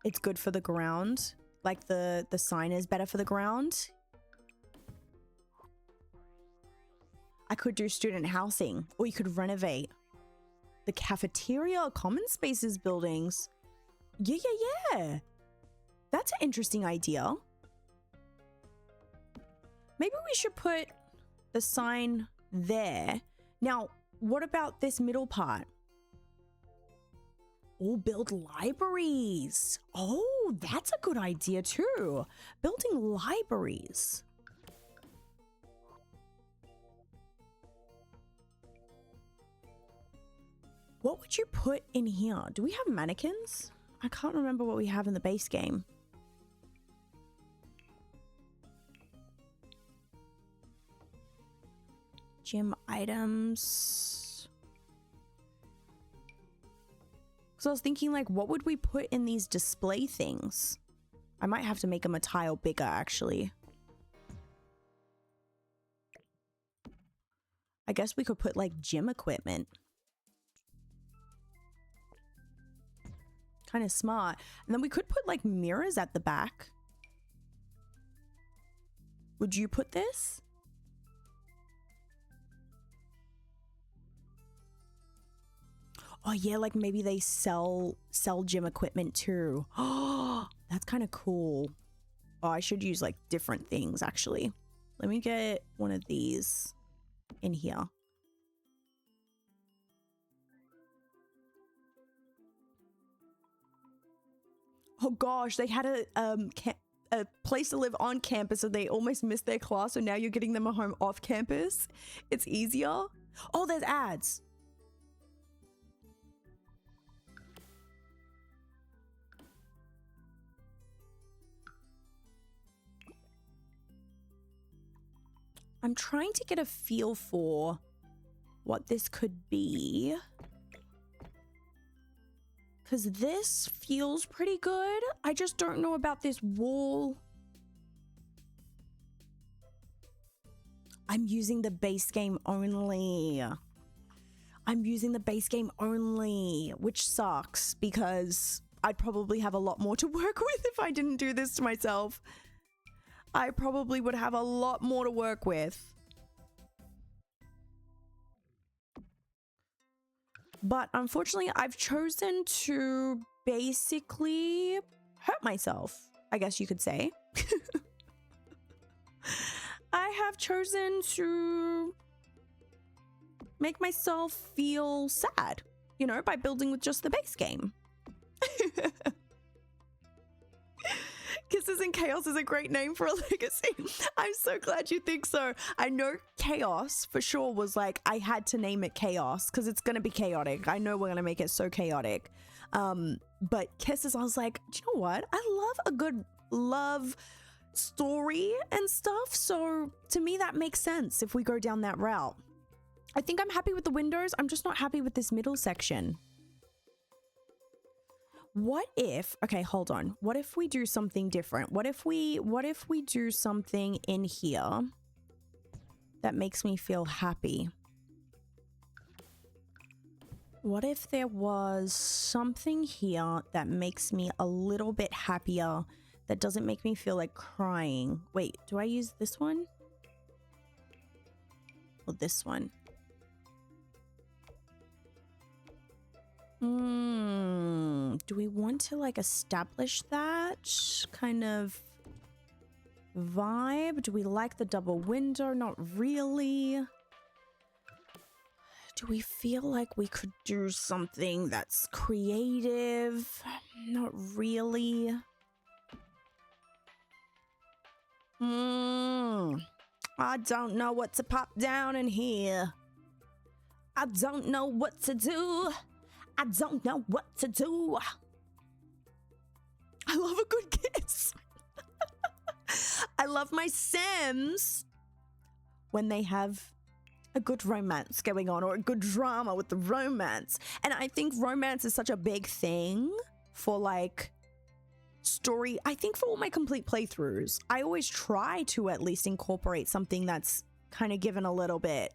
It's good for the ground. Like the sign is better for the ground. I could do student housing, or you could renovate the cafeteria, common spaces buildings. Yeah. That's an interesting idea. Maybe we should put the sign there. Now, what about this middle part? Oh, build libraries. Oh, that's a good idea too. Building libraries. What would you put in here? Do we have mannequins? I can't remember what we have in the base game. Gym items. Because I was thinking, like, what would we put in these display things? I might have to make them a tile bigger, actually. I guess we could put, like, gym equipment. Kind of smart. And then we could put, like, mirrors at the back. Would you put this? Oh yeah, like maybe they sell gym equipment too. Oh, that's kind of cool. Oh, I should use like different things actually. Let me get one of these in here. Oh gosh, they had a place to live on campus and they almost missed their class, so now you're getting them a home off campus. It's easier. Oh, there's ads. I'm trying to get a feel for what this could be. Because this feels pretty good. I just don't know about this wall. I'm using the base game only. I'm using the base game only, which sucks because I'd probably have a lot more to work with if I didn't do this to myself. I probably would have a lot more to work with. But unfortunately, I've chosen to basically hurt myself, I guess you could say. I have chosen to make myself feel sad, you know, by building with just the base game. Kisses and Chaos is a great name for a legacy. I'm so glad you think so. I know Chaos for sure was like, I had to name it Chaos because it's going to be chaotic. I know we're going to make it so chaotic. But Kisses, I was like, do you know what? I love a good love story and stuff. So to me, that makes sense if we go down that route. I think I'm happy with the windows. I'm just not happy with this middle section. What if, okay, hold on. What if we do something different? What if we do something in here that makes me feel happy? What if there was something here that makes me a little bit happier, that doesn't make me feel like crying? Wait, do I use this one? Or this one? Do we want to like establish that kind of vibe? Do we like the double window? Not really. Do we feel like we could do something that's creative? Not really. I don't know what to pop down in here. I don't know what to do. I don't know what to do. I love a good kiss. I love my Sims when they have a good romance going on, or a good drama with the romance. And I think romance is such a big thing for like story. I think for all my complete playthroughs, I always try to at least incorporate something that's kind of given a little bit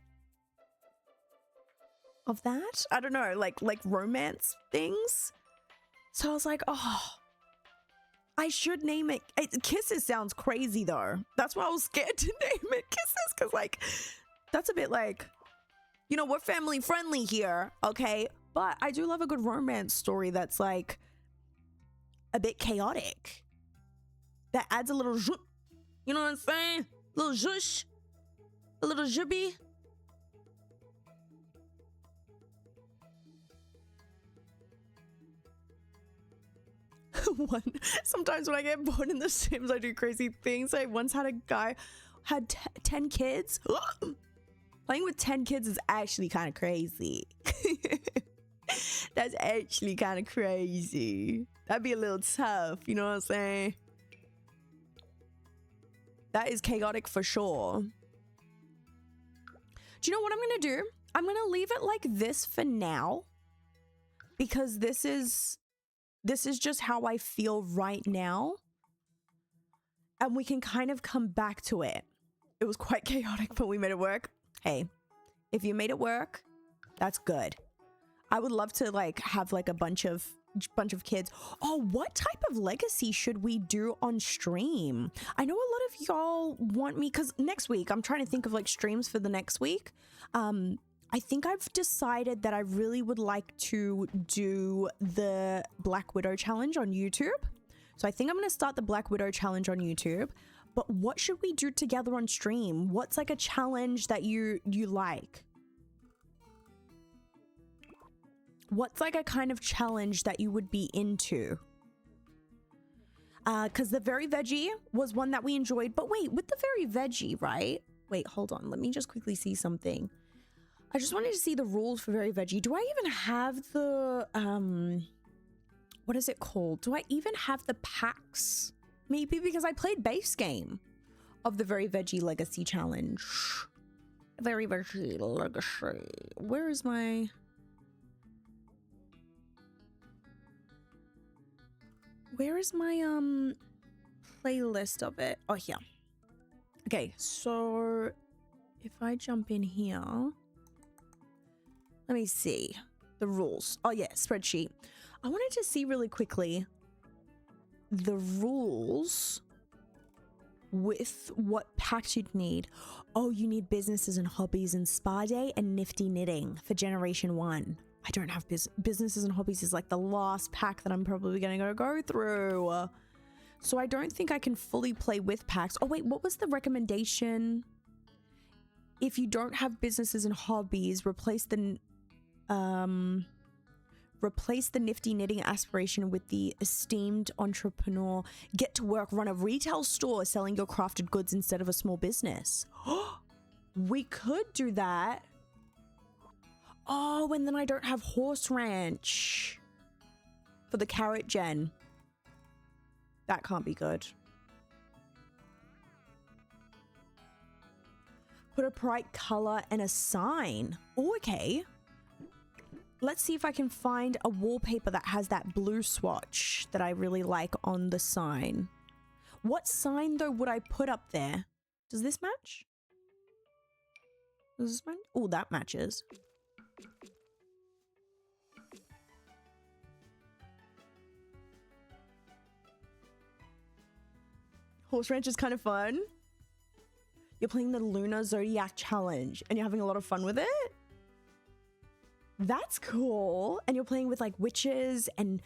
of that. I don't know, like romance things. So I was like, oh, I should name it. Kisses sounds crazy though. That's why I was scared to name it Kisses, because like that's a bit like, you know, we're family friendly here, okay? But I do love a good romance story that's like a bit chaotic, that adds a little zhoop, you know what I'm saying? A little zhush, a little zhubby. Sometimes when I get bored in The Sims, I do crazy things. I once had a guy had 10 kids. Playing with 10 kids is actually kind of crazy. That's actually kind of crazy. That'd be a little tough, you know what I'm saying? That is chaotic for sure. Do you know what I'm gonna do? I'm gonna leave it like this for now, because this is just how I feel right now. And we can kind of come back to it. It was quite chaotic, but we made it work. Hey, if you made it work, that's good. I would love to like have like a bunch of kids. Oh, what type of legacy should we do on stream? I know a lot of y'all want me, because next week, I'm trying to think of like streams for the next week. I think I've decided that I really would like to do the Black Widow challenge on YouTube. So I think I'm going to start the Black Widow challenge on YouTube. But what should we do together on stream? What's like a challenge that you like? What's like a kind of challenge that you would be into? Because the Very Veggie was one that we enjoyed. But wait, with the Very Veggie, right? Wait, hold on. Let me just quickly see something. I just wanted to see the rules for Very Veggie. Do I even have the, what is it called? Do I even have the packs? Maybe, because I played base game of the Very Veggie Legacy Challenge. Very Veggie Legacy. Where is my... Where is my, playlist of it? Oh, here. Okay, so if I jump in here... Let me see the rules. Oh yeah, spreadsheet. I wanted to see really quickly the rules with what packs you'd need. Oh, you need businesses and hobbies and spa day and nifty knitting for generation 1. I don't have businesses and hobbies is like the last pack that I'm probably gonna go through. So I don't think I can fully play with packs. Oh wait, what was the recommendation? If you don't have businesses and hobbies, replace the nifty knitting aspiration with the esteemed entrepreneur. Get to work, run a retail store selling your crafted goods instead of a small business. We could do that. Oh, and then I don't have horse ranch for the carrot gen. That can't be good. Put a bright color and a sign. Oh, okay. Let's see if I can find a wallpaper that has that blue swatch that I really like on the sign. What sign though would I put up there? Does this match? Does this match? Oh, that matches. Horse ranch is kind of fun. You're playing the Lunar Zodiac Challenge and you're having a lot of fun with it? That's cool. And you're playing with like witches and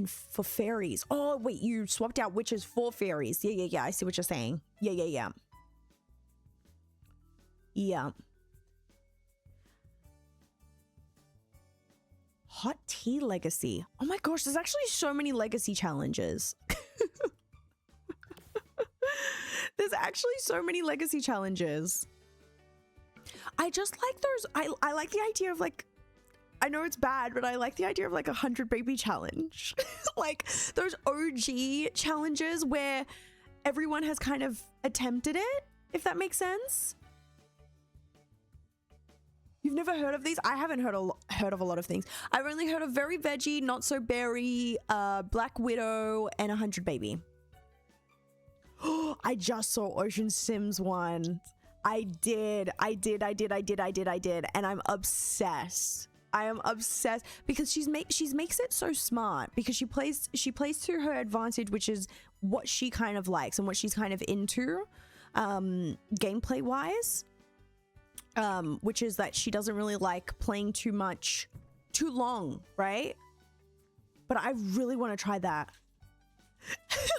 for fairies. Oh, wait, you swapped out witches for fairies. Yeah. I see what you're saying. Yeah. Yeah. Hot tea legacy. Oh my gosh, there's actually so many legacy challenges. There's actually so many legacy challenges. I just like those. I like the idea of like, I know it's bad, but I like the idea of like 100 baby challenge. Like those OG challenges where everyone has kind of attempted it, if that makes sense. You've never heard of these? I haven't heard of a lot of things. I've only heard of Very Veggie, Not So Berry, Black Widow, and 100 Baby. I just saw Ocean Sims 1. I did. And I'm obsessed. I am obsessed because she makes it so smart because she plays to her advantage, which is what she kind of likes and what she's kind of into, gameplay wise. Which is that she doesn't really like playing too long, right? But I really want to try that.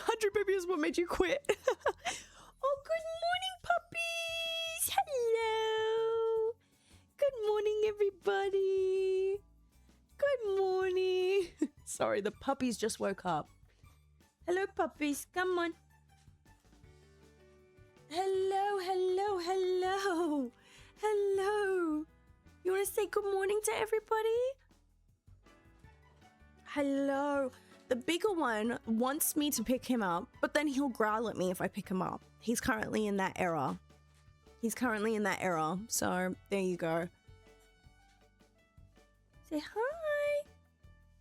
100 Baby is what made you quit. Oh, good morning, puppies. Hello. Good morning, everybody. Good morning. Sorry, the puppies just woke up. Hello, puppies. Come on. Hello, hello, hello. Hello. You want to say good morning to everybody? Hello. The bigger one wants me to pick him up, but then he'll growl at me if I pick him up. He's currently in that era. So there you go. Say hi.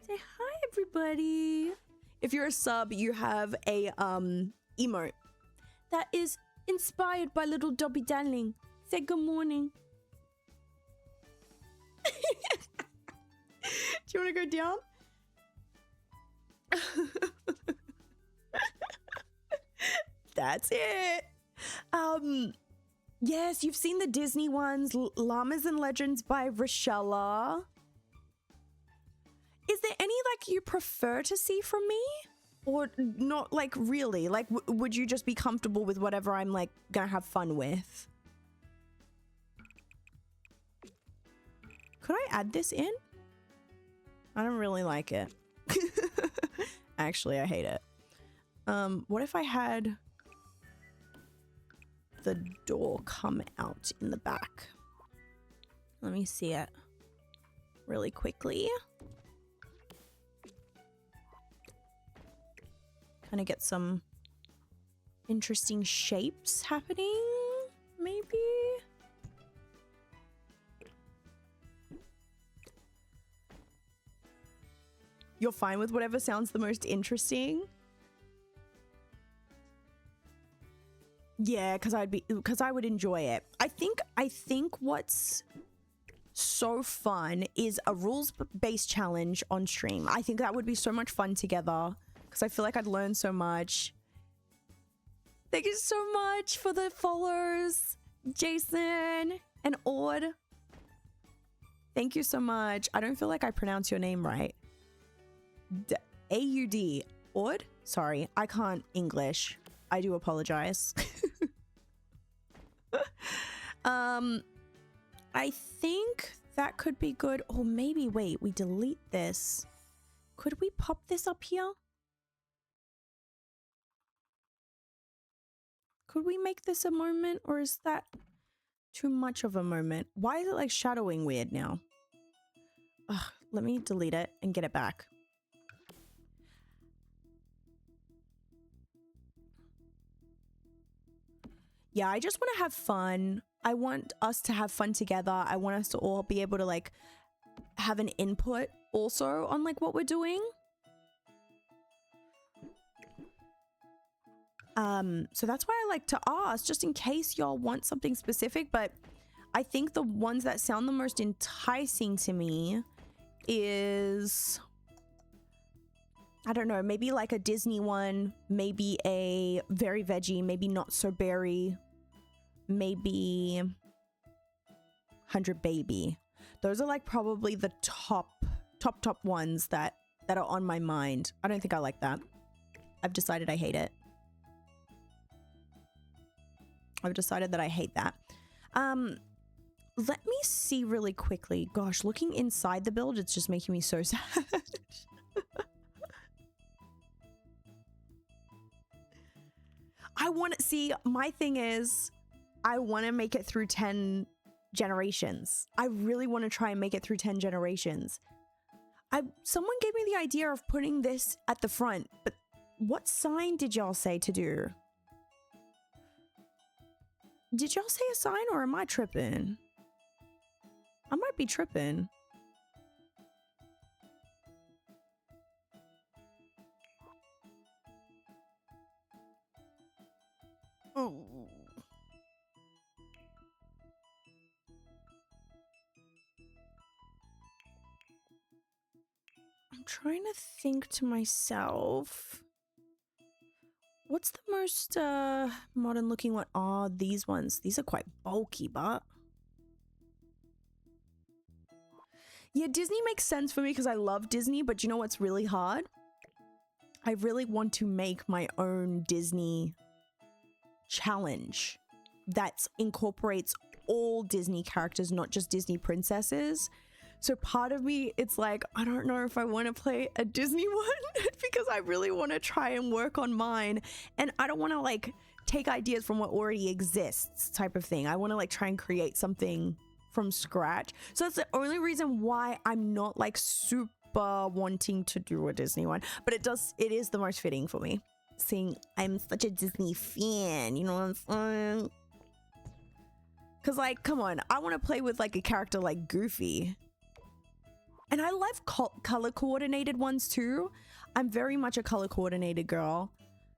Say hi, everybody. If you're a sub, you have a emote that is inspired by little Dobby Darling. Say good morning. Do you want to go down? That's it. Yes, you've seen the Disney ones, Llamas and Legends by Rochella. Is there any like you prefer to see from me? Or not like really? Like would you just be comfortable with whatever I'm like gonna have fun with? Could I add this in? I don't really like it. Actually, I hate it. What if I had the door come out in the back? Let me see it really quickly. Kind of get some interesting shapes happening, maybe? You're fine with whatever sounds the most interesting? Yeah, because I would enjoy it. I think what's so fun is a rules-based challenge on stream. I think that would be so much fun together because I feel like I'd learn so much. Thank you so much for the follows, Jason and Ord. Thank you so much. I don't feel like I pronounced your name right. A-U-D. Ord? Sorry, I can't English. I do apologize. I think that could be good. Or maybe, wait, we delete this. Could we pop this up here? Could we make this a moment, or is that too much of a moment? Why is it like shadowing weird now? Ugh, let me delete it and get it back. Yeah, I just want to have fun. I want us to have fun together. I want us to all be able to like have an input also on like what we're doing. So that's why I like to ask, just in case y'all want something specific, but I think the ones that sound the most enticing to me is, I don't know, maybe like a Disney one, maybe a Very Veggie, maybe Not So Berry, maybe 100 Baby. Those are like probably the top ones that are on my mind. I don't think I like that. I've decided I hate it. I've decided that I hate that. Let me see really quickly. Gosh, looking inside the build, it's just making me so sad. I want to see, my thing is, I want to make it through 10 generations. I really want to try and make it through 10 generations. Someone gave me the idea of putting this at the front, but what sign did y'all say to do? Did y'all say a sign or am I tripping? I might be tripping. Oh. I'm trying to think to myself, what's the most modern looking one? Oh, these ones. These are quite bulky, but yeah, Disney makes sense for me because I love Disney, but you know what's really hard? I really want to make my own Disney challenge that incorporates all Disney characters, not just Disney princesses. So part of me, it's like, I don't know if I want to play a Disney one because I really want to try and work on mine. And I don't want to like take ideas from what already exists type of thing. I want to like try and create something from scratch. So that's the only reason why I'm not like super wanting to do a Disney one, but it is the most fitting for me. Seeing I'm such a Disney fan, you know what I'm saying? Because like, come on, I want to play with like a character like Goofy. And I love color coordinated ones too. I'm very much a color coordinated girl.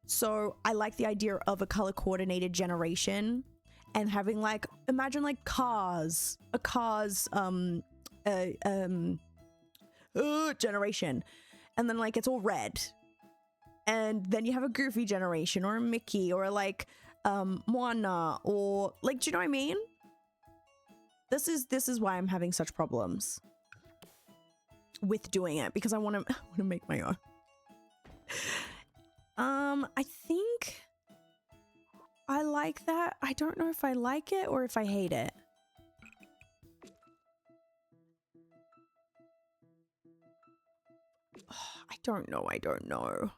So I like the idea of a color coordinated generation and having like, imagine like Cars, a Cars generation. And then like it's all red. And then you have a Goofy generation or a Mickey or like Moana or like, do you know what I mean? This is why I'm having such problems with doing it, because I want to make my own. I think I like that. I don't know if I like it or if I hate it. Oh, I don't know.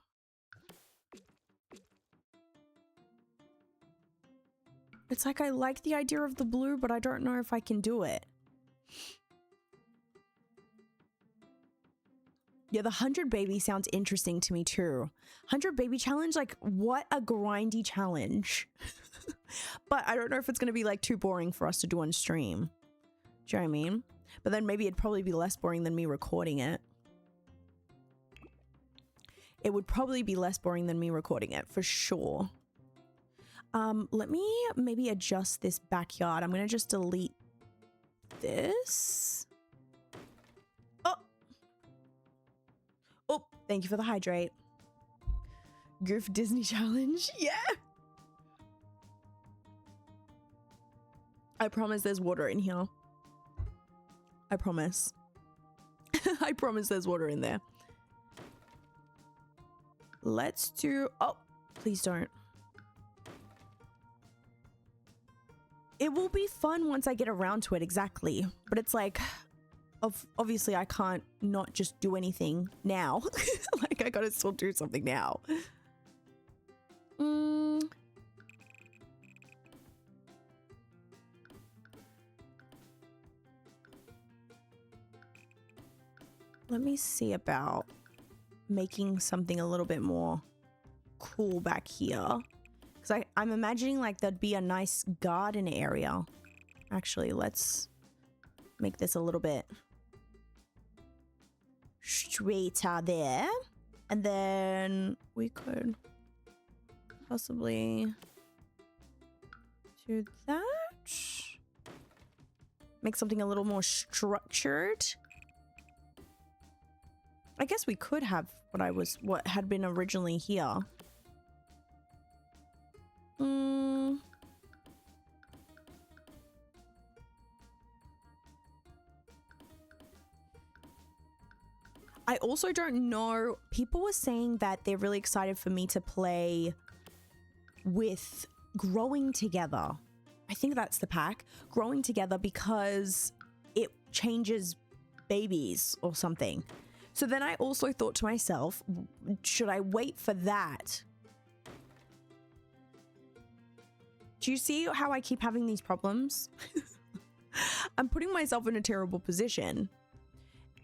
It's like I like the idea of the blue, but I don't know if I can do it. Yeah, the 100 baby sounds interesting to me too. 100 baby challenge, like what a grindy challenge. But I don't know if it's going to be like too boring for us to do on stream. Do you know what I mean? But then maybe it'd probably be less boring than me recording it. It would probably be less boring than me recording it for sure. Let me maybe adjust this backyard. I'm going to just delete this. Oh, thank you for the hydrate. Goof Disney challenge. Yeah. I promise there's water in here. I promise. I promise there's water in there. Let's do... Oh, please don't. It will be fun once I get around to it, exactly. But it's like... Obviously, I can't not just do anything now. Like, I gotta still do something now. Let me see about making something a little bit more cool back here. Because I'm imagining, like, there'd be a nice garden area. Actually, let's make this a little bit... straighter there, and then we could possibly do that, make something a little more structured. I guess we could have what had been originally here. I also don't know. People were saying that they're really excited for me to play with Growing Together. I think that's the pack. Growing Together, because it changes babies or something. So then I also thought to myself, should I wait for that? Do you see how I keep having these problems? I'm putting myself in a terrible position.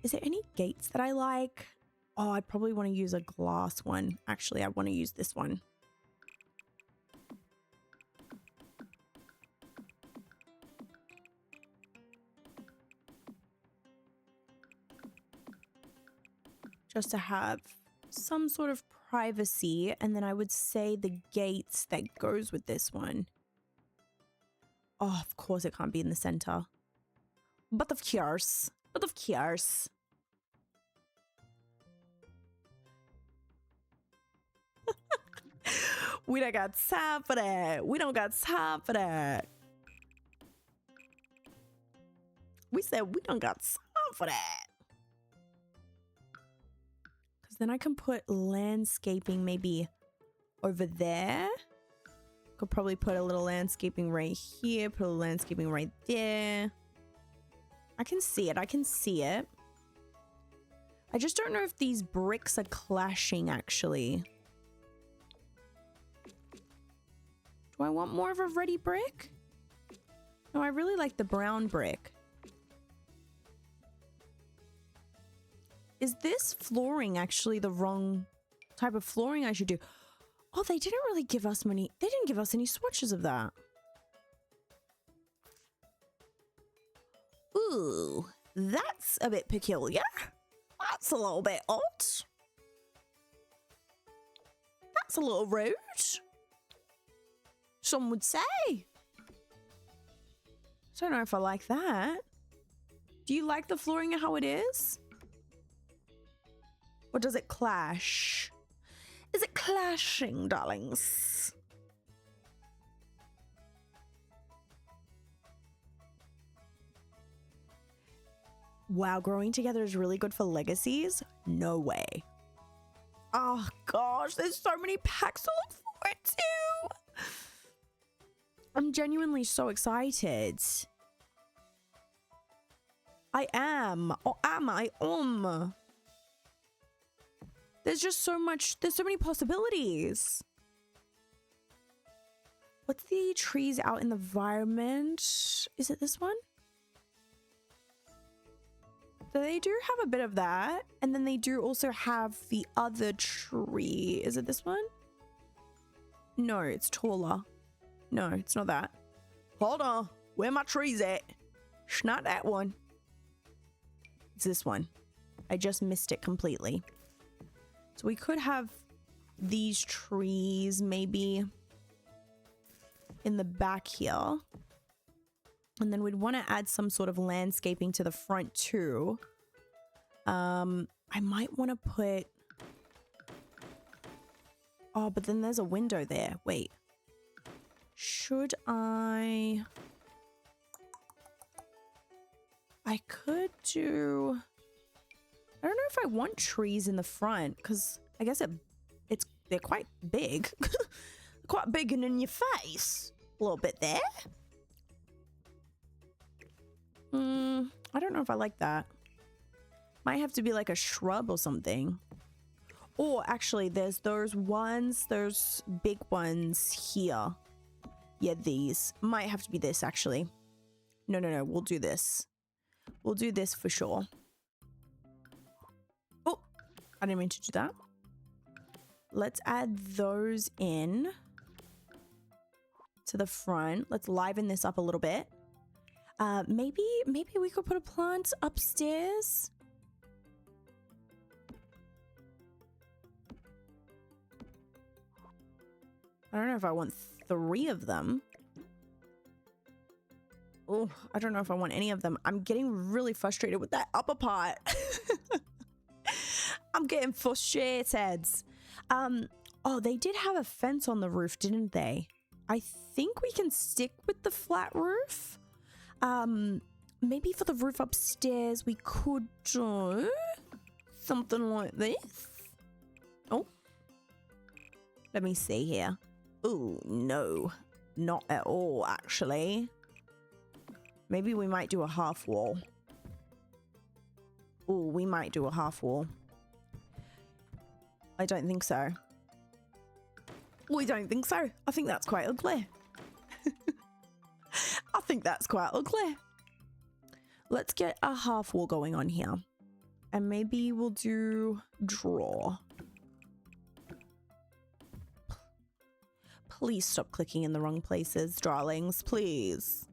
Is there any gates that I like? Oh, I probably want to use a glass one. Actually, I want to use this one. just to have some sort of privacy. And then I would say the gates that goes with this one. Oh, of course it can't be in the center. But of course. But of course. We don't got time for that. We don't got time for that. We said we don't got time for that. Because then I can put landscaping maybe over there. Could probably put a little landscaping right here. Put a little landscaping right there. I can see it. I can see it. I just don't know if these bricks are clashing actually. Do I want more of a ready brick? No, I really like the brown brick. Is this flooring actually the wrong type of flooring I should do? Oh, they didn't really give us money. They didn't give us any swatches of that. Ooh, that's a bit peculiar. That's a little bit odd. That's a little rude. Some would say. I don't know if I like that. Do you like the flooring how it is? Or does it clash? Is it clashing, darlings? Wow, growing together is really good for legacies? No way. Oh gosh, there's so many packs to look forward to. I'm genuinely so excited. I am. Or am I? There's just so much. There's so many possibilities. What's the trees out in the environment? Is it this one? So they do have a bit of that. And then they do also have the other tree. Is it this one? No, it's taller. No, it's not that. Hold on. Where my trees at? It's not that one. It's this one. I just missed it completely. So we could have these trees maybe in the back here. And then we'd want to add some sort of landscaping to the front too. I might want to put... Oh, but then there's a window there. Wait. Should I could do... I don't know if I want trees in the front because I guess they're quite big. Quite big and in your face. A little bit there. I don't know if I like that. Might have to be like a shrub or something. Or actually there's those big ones here. Yeah, these. Might have to be this actually. No, we'll do this. We'll do this for sure. Oh, I didn't mean to do that. Let's add those in to the front. Let's liven this up a little bit. Maybe we could put a plant upstairs. I don't know if I want 3 of them. Oh, I don't know if I want any of them. I'm getting really frustrated with that upper part. I'm getting frustrated. Oh, they did have a fence on the roof, didn't they? I think we can stick with the flat roof. Maybe for the roof upstairs, we could do something like this. Oh, let me see here. Oh, no, not at all, actually. Maybe we might do a half wall. Oh, we might do a half wall. I don't think so. We don't think so. I think that's quite ugly. I think that's quite ugly. Let's get a half wall going on here. And maybe we'll do draw. Please stop clicking in the wrong places, darlings, please.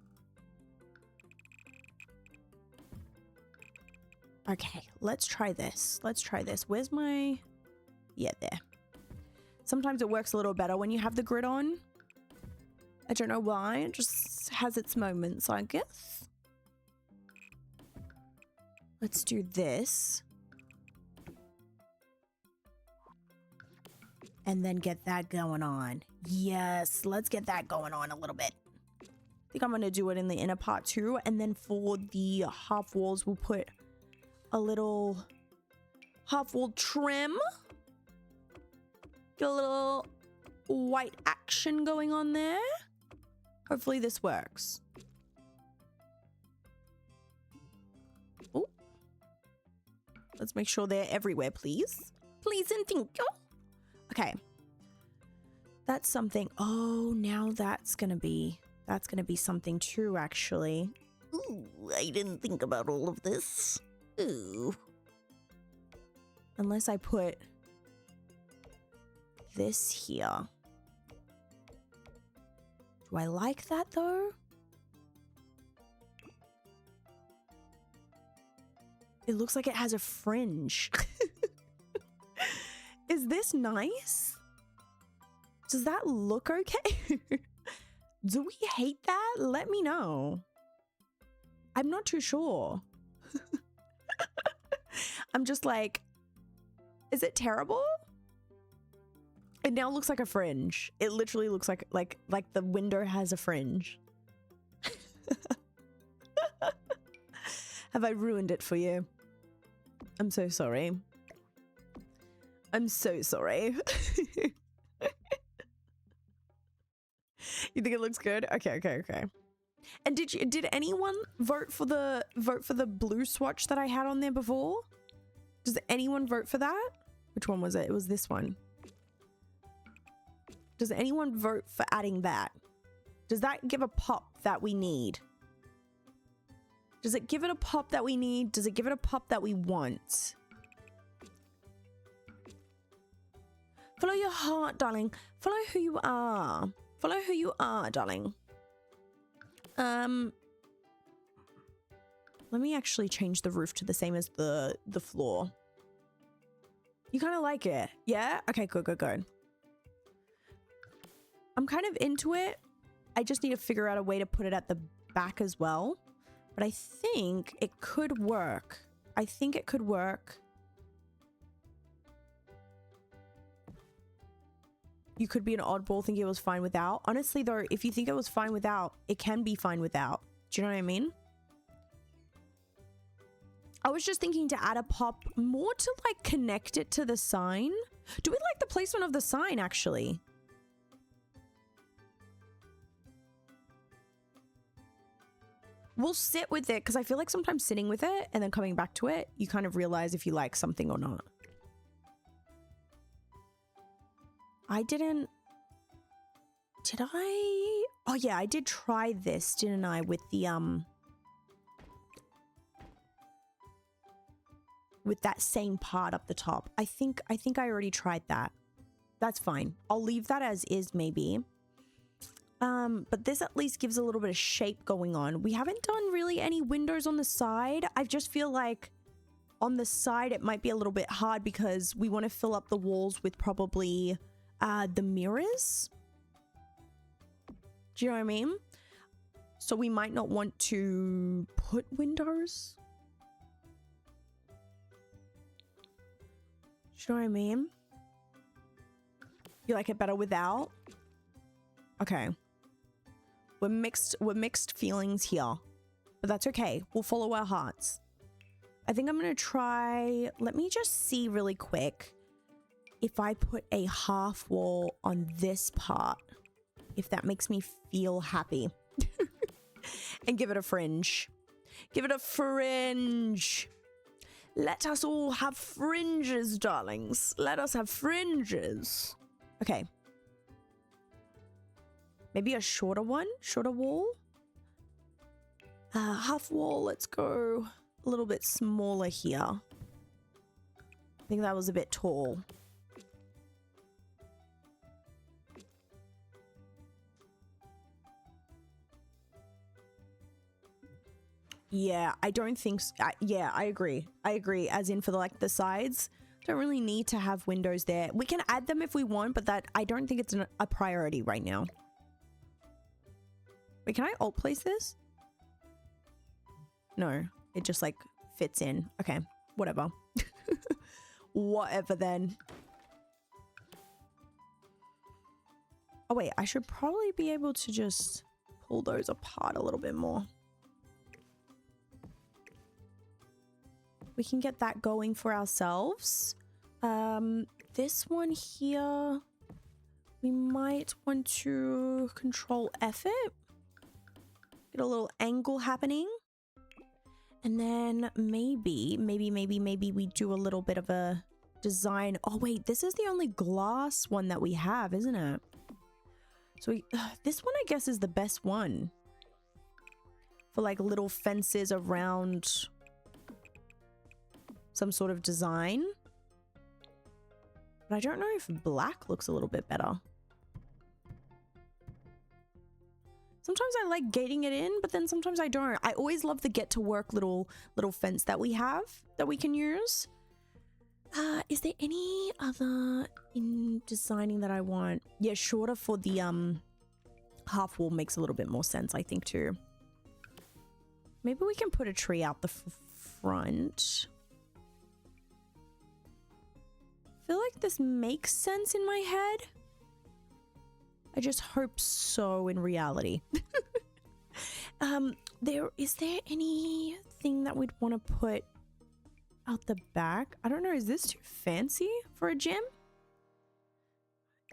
Okay, let's try this. Let's try this. Where's my... Yeah, there. Sometimes it works a little better when you have the grid on. I don't know why. It just has its moments, I guess. Let's do this. And then get that going on. Yes, let's get that going on a little bit. I think I'm going to do it in the inner part too. And then for the half walls, we'll put a little half wall trim. Get a little white action going on there. Hopefully this works. Oh. Let's make sure they're everywhere, please. Please and thank you. Okay. That's something. Oh, now that's gonna be something too, actually. Ooh, I didn't think about all of this. Ooh. Unless I put this here. Do I like that though? It looks like it has a fringe. Is this nice? Does that look okay? Do we hate that? Let me know. I'm not too sure. I'm just like, is it terrible? It now looks like a fringe. It literally looks like the window has a fringe. Have I ruined it for you? I'm so sorry. I'm so sorry. You think it looks good? Okay. And did anyone vote for the blue swatch that I had on there before? Does anyone vote for that? Which one was it? It was this one. Does anyone vote for adding that? Does that give a pop that we need? Does it give it a pop that we need? Does it give it a pop that we want? Follow your heart, darling. Follow who you are. Follow who you are, darling. Let me actually change the roof to the same as the floor. You kind of like it? Yeah? Okay, good. I'm kind of into it. I just need to figure out a way to put it at the back as well. But I think it could work. You could be an oddball thinking it was fine without. Honestly, though, if you think it was fine without, it can be fine without. Do you know what I mean? I was just thinking to add a pop more to like connect it to the sign. Do we like the placement of the sign actually? We'll sit with it because I feel like sometimes sitting with it and then coming back to it, you kind of realize if you like something or not. Did I? Oh yeah, I did try this, didn't I? With the, with that same part up the top. I think I already tried that. That's fine. I'll leave that as is maybe. But this at least gives a little bit of shape going on. We haven't done really any windows on the side. I just feel like on the side it might be a little bit hard because we want to fill up the walls with probably the mirrors. Do you know what I mean? So we might not want to put windows. Do you know what I mean? You like it better without? Okay. We're mixed feelings here. But that's okay. We'll follow our hearts. I think I'm gonna try, let me just see really quick if I put a half wall on this part, if that makes me feel happy. And give it a fringe. Give it a fringe. Let us all have fringes, darlings. Let us have fringes. Okay. Maybe a shorter one? Shorter wall? Half wall. Let's go a little bit smaller here. I think that was a bit tall. Yeah, I don't think so. Yeah, I agree. I agree. As in for the, like the sides, don't really need to have windows there. We can add them if we want, but that I don't think it's a priority right now. Wait, can I alt place this? No, it just like fits in. Okay, whatever. Whatever then. Oh wait, I should probably be able to just pull those apart a little bit more. We can get that going for ourselves. This one here, we might want to control F it. Get a little angle happening. And then maybe we do a little bit of a design. Oh wait, this is the only glass one that we have, isn't it? So this one I guess is the best one. For like little fences around some sort of design. But I don't know if black looks a little bit better. Sometimes I like gating it in, but then sometimes I don't. I always love the get to work little fence that we have that we can use. Is there any other in designing that I want? Yeah, shorter for the half wall makes a little bit more sense, I think too. Maybe we can put a tree out the front. I feel like this makes sense in my head. I just hope so in reality. Is there anything that we'd want to put out the back? I don't know. Is this too fancy for a gym?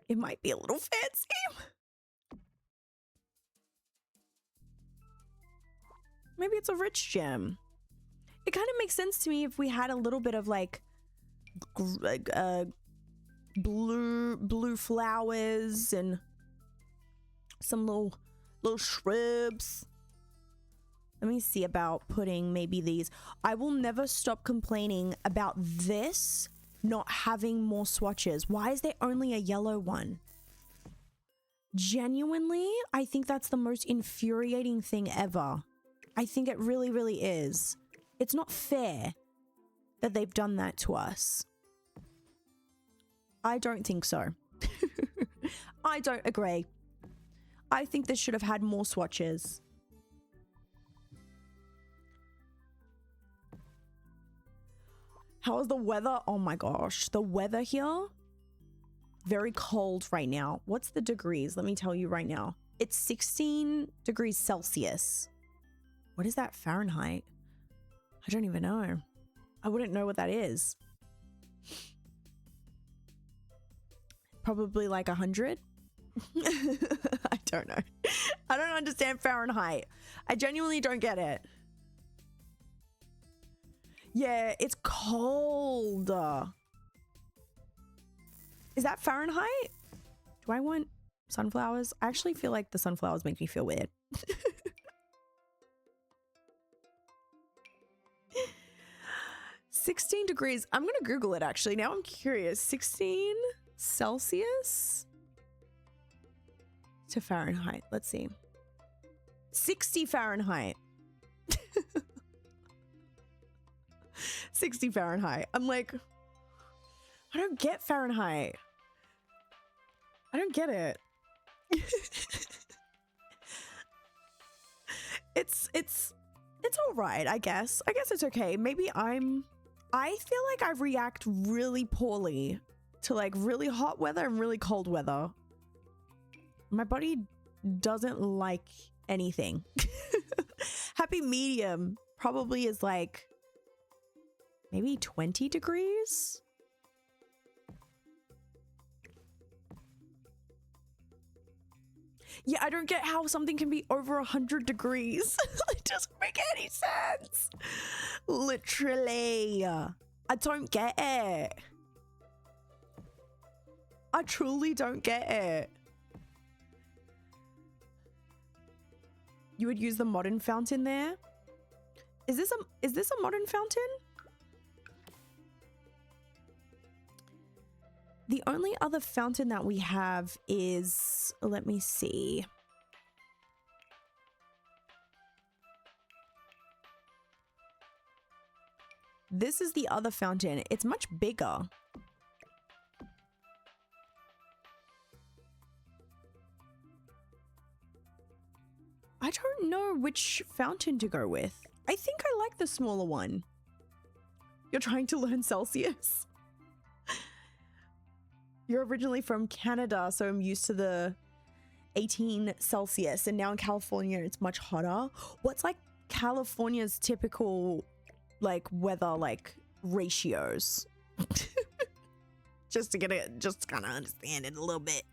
It might be a little fancy. Maybe it's a rich gem. It kind of makes sense to me if we had a little bit of like blue flowers and some little shrubs. Let me see about putting maybe these. I will never stop complaining about this not having more swatches. Why is there only a yellow one? Genuinely, I think that's the most infuriating thing ever. I think it really, really is. It's not fair that they've done that to us. I don't think so. I don't agree. I think this should have had more swatches. How is the weather? Oh my gosh. The weather here, very cold right now. What's the degrees? Let me tell you right now. It's 16 degrees Celsius. What is that Fahrenheit? I don't even know. I wouldn't know what that is. Probably like 100. I don't know. I don't understand Fahrenheit. I genuinely don't get it. Yeah, it's cold. Is that Fahrenheit? Do I want sunflowers? I actually feel like the sunflowers make me feel weird. 16 degrees. I'm gonna Google it actually. Now I'm curious. 16 Celsius to Fahrenheit. Let's see. 60 Fahrenheit. 60 Fahrenheit. I'm like, I don't get Fahrenheit. I don't get it. It's all right, I guess. I guess it's okay. Maybe I feel like I react really poorly to like really hot weather and really cold weather. My body doesn't like anything. Happy medium probably is like maybe 20 degrees. Yeah, I don't get how something can be over 100 degrees. It doesn't make any sense. Literally. I don't get it. I truly don't get it. You would use the modern fountain there? Is this a modern fountain? The only other fountain that we have is, let me see. This is the other fountain. It's much bigger. I don't know which fountain to go with. I think I like the smaller one. You're trying to learn Celsius? You're originally from Canada, so I'm used to the 18 Celsius, and now in California it's much hotter. What's like California's typical like weather like ratios? Just to get it, just kind of understand it a little bit.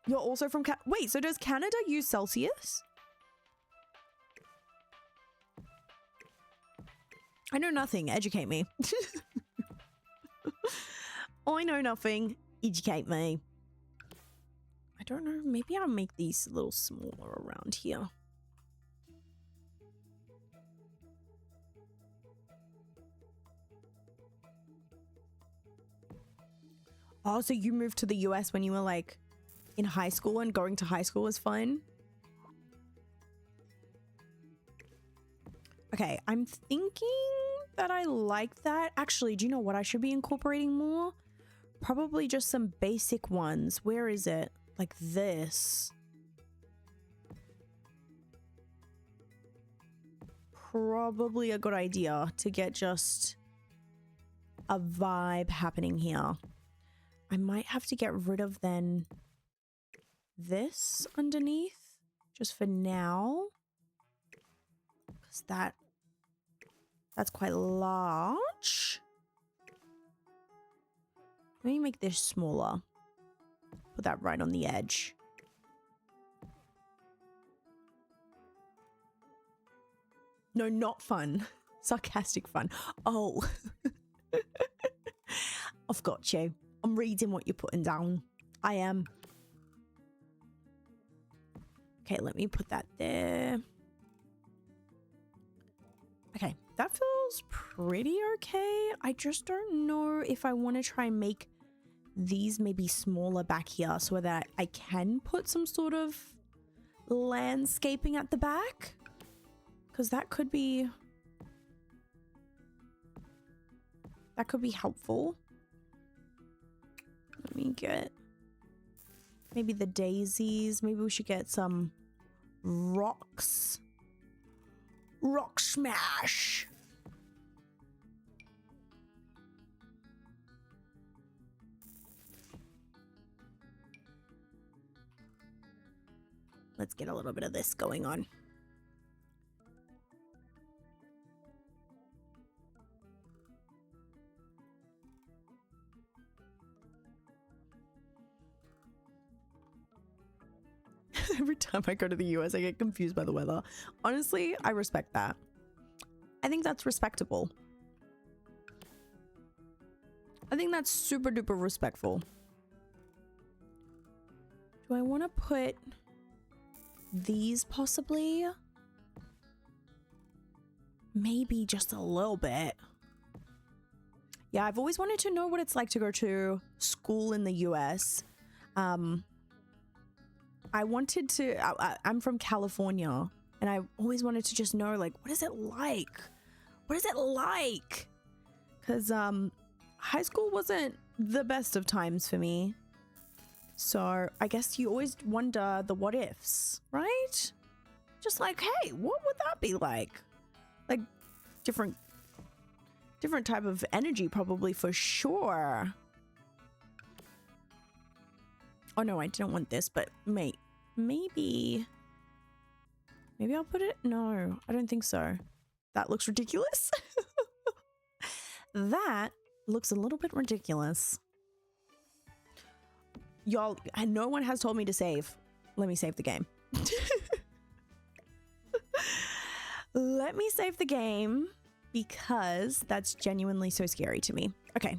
You're also from wait, so does Canada use Celsius? I know nothing. Educate me. I know nothing. Educate me. I don't know. Maybe I'll make these a little smaller around here. Oh, so you moved to the US when you were like in high school, and going to high school was fun? Okay, I'm thinking that I like that. Actually, do you know what I should be incorporating more? Probably just some basic ones. Where is it? Like this. Probably a good idea to get just a vibe happening here. I might have to get rid of then this underneath just for now, because that's quite large. Let me make this smaller. Put that right on the edge. No, not fun. Sarcastic fun. Oh. I've got you. I'm reading what you're putting down. I am. Okay, let me put that there. Okay, that feels pretty okay. I just don't know if I want to try and make these maybe smaller back here so that I can put some sort of landscaping at the back, because that could be helpful. Let me get maybe the daisies. Maybe we should get some rocks. Rock smash. Let's get a little bit of this going on. Every time I go to the US, I get confused by the weather. Honestly, I respect that. I think that's respectable. I think that's super duper respectful. Do I want to put these possibly? Maybe just a little bit. Yeah, I've always wanted to know what it's like to go to school in the US. I wanted to, I'm from California, and I always wanted to just know, like, what is it like? What is it like? Because high school wasn't the best of times for me. So I guess you always wonder the what ifs, right? Just like, hey, what would that be like? Like different type of energy probably, for sure. Oh no, I didn't want this, but mate, maybe I'll put it. No, I don't think so. That looks ridiculous. That looks a little bit ridiculous. Y'all, and no one has told me to save. Let me save the game. Let me save the game, because that's genuinely so scary to me. Okay,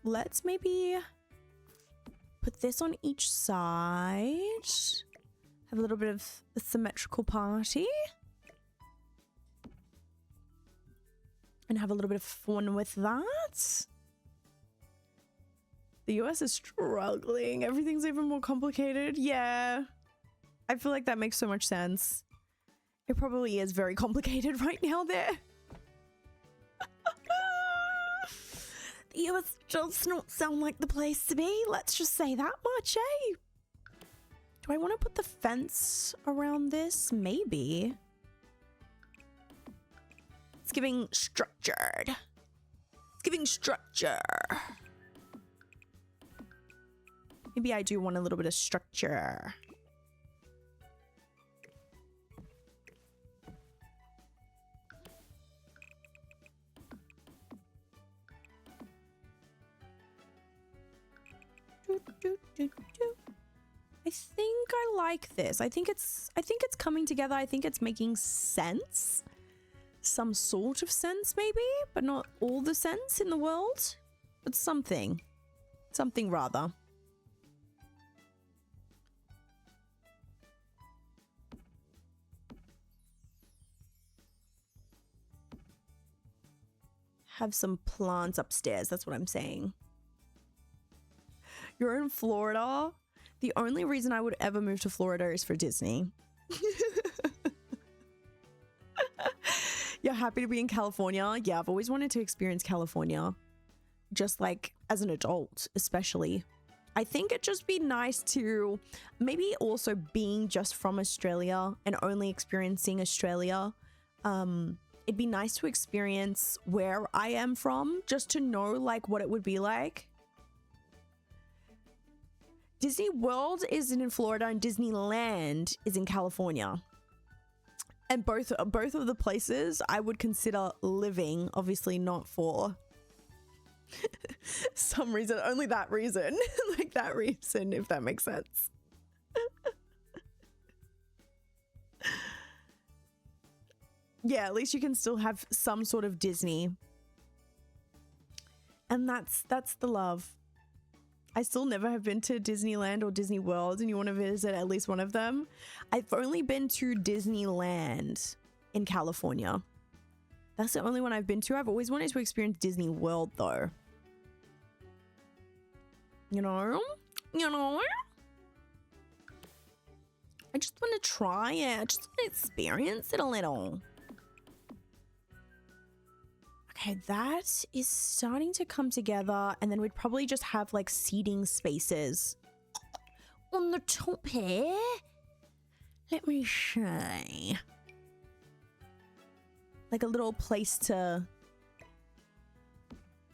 let's maybe put this on each side. Have a little bit of a symmetrical party. And have a little bit of fun with that. The US is struggling. Everything's even more complicated. Yeah. I feel like that makes so much sense. It probably is very complicated right now there. The US does not sound like the place to be. Let's just say that much, eh? Do I want to put the fence around this? Maybe. It's giving structured. It's giving structure. Maybe I do want a little bit of structure. I think I like this. I think it's coming together. I think it's making sense. Some sort of sense maybe, but not all the sense in the world, but something. Something rather. Have some plants upstairs, that's what I'm saying. You're in Florida? The only reason I would ever move to Florida is for Disney. You're happy to be in California? Yeah, I've always wanted to experience California. Just like as an adult, especially. I think it'd just be nice to maybe also being just from Australia and only experiencing Australia. It'd be nice to experience where I am from, just to know like what it would be like. Disney World is in Florida and Disneyland is in California. And both of the places I would consider living, obviously not for some reason, only that reason. Like that reason, if that makes sense. Yeah, at least you can still have some sort of Disney. And that's the love. I still never have been to Disneyland or Disney World, and you want to visit at least one of them. I've only been to Disneyland in California. That's the only one I've been to. I've always wanted to experience Disney World though. You know? I just want to try it. I just want to experience it a little. Okay, that is starting to come together, and then we'd probably just have like seating spaces on the top here. Let me see. Like a little place to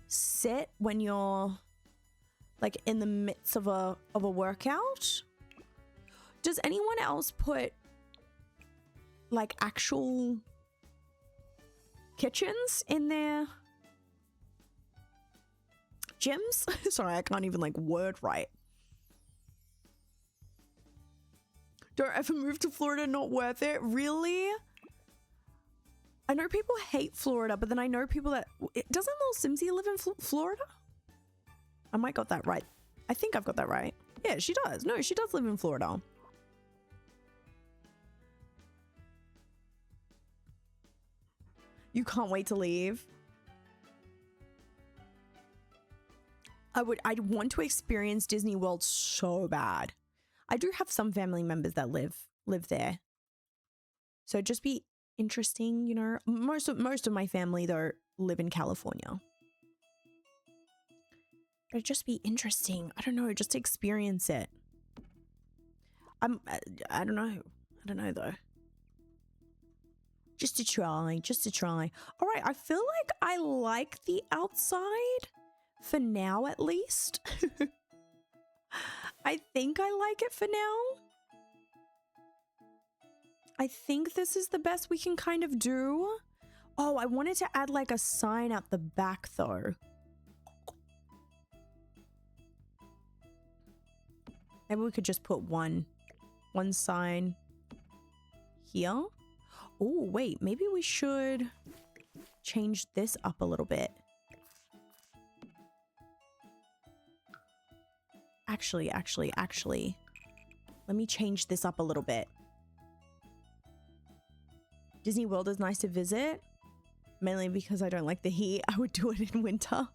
sit when you're like in the midst of a workout. Does anyone else put like actual kitchens in their gyms? Sorry, I can't even like word right. Don't ever move to Florida, not worth it. Really? I know people hate Florida, but then I know people that... Doesn't Little Simsy live in Florida? I might got that right. I think I've got that right. Yeah, she does. No, she does live in Florida. You can't wait to leave. I'd want to experience Disney World so bad. I do have some family members that live there. So it'd just be interesting, you know. Most of my family though live in California. But it'd just be interesting. I don't know, just to experience it. I don't know though. Just to try. All right, I feel like I like the outside for now, at least. I think I like it for now. I think this is the best we can kind of do. Oh, I wanted to add like a sign at the back though. Maybe we could just put one sign here. Oh, wait, maybe we should change this up a little bit. Actually, let me change this up a little bit. Disney World is nice to visit, mainly because I don't like the heat. I would do it in winter.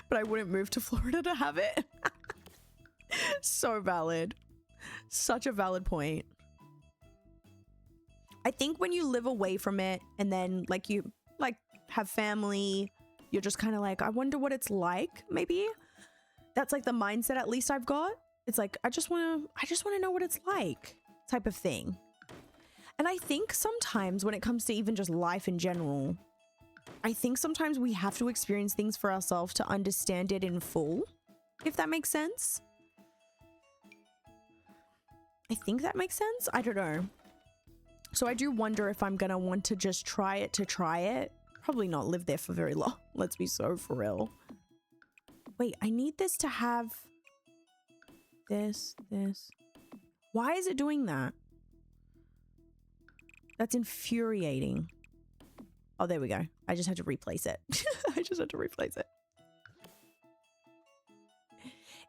But I wouldn't move to Florida to have it. So valid. Such a valid point. I think when you live away from it and then like you like have family, you're just kind of like, I wonder what it's like. Maybe that's like the mindset at least I've got. It's like, I just want to know what it's like type of thing. And I think sometimes when it comes to even just life in general, I think sometimes we have to experience things for ourselves to understand it in full, if that makes sense. I think that makes sense. I don't know. So I do wonder if I'm going to want to just try it. Probably not live there for very long. Let's be so for real. Wait, I need this to have this. Why is it doing that? That's infuriating. Oh, there we go. I just had to replace it.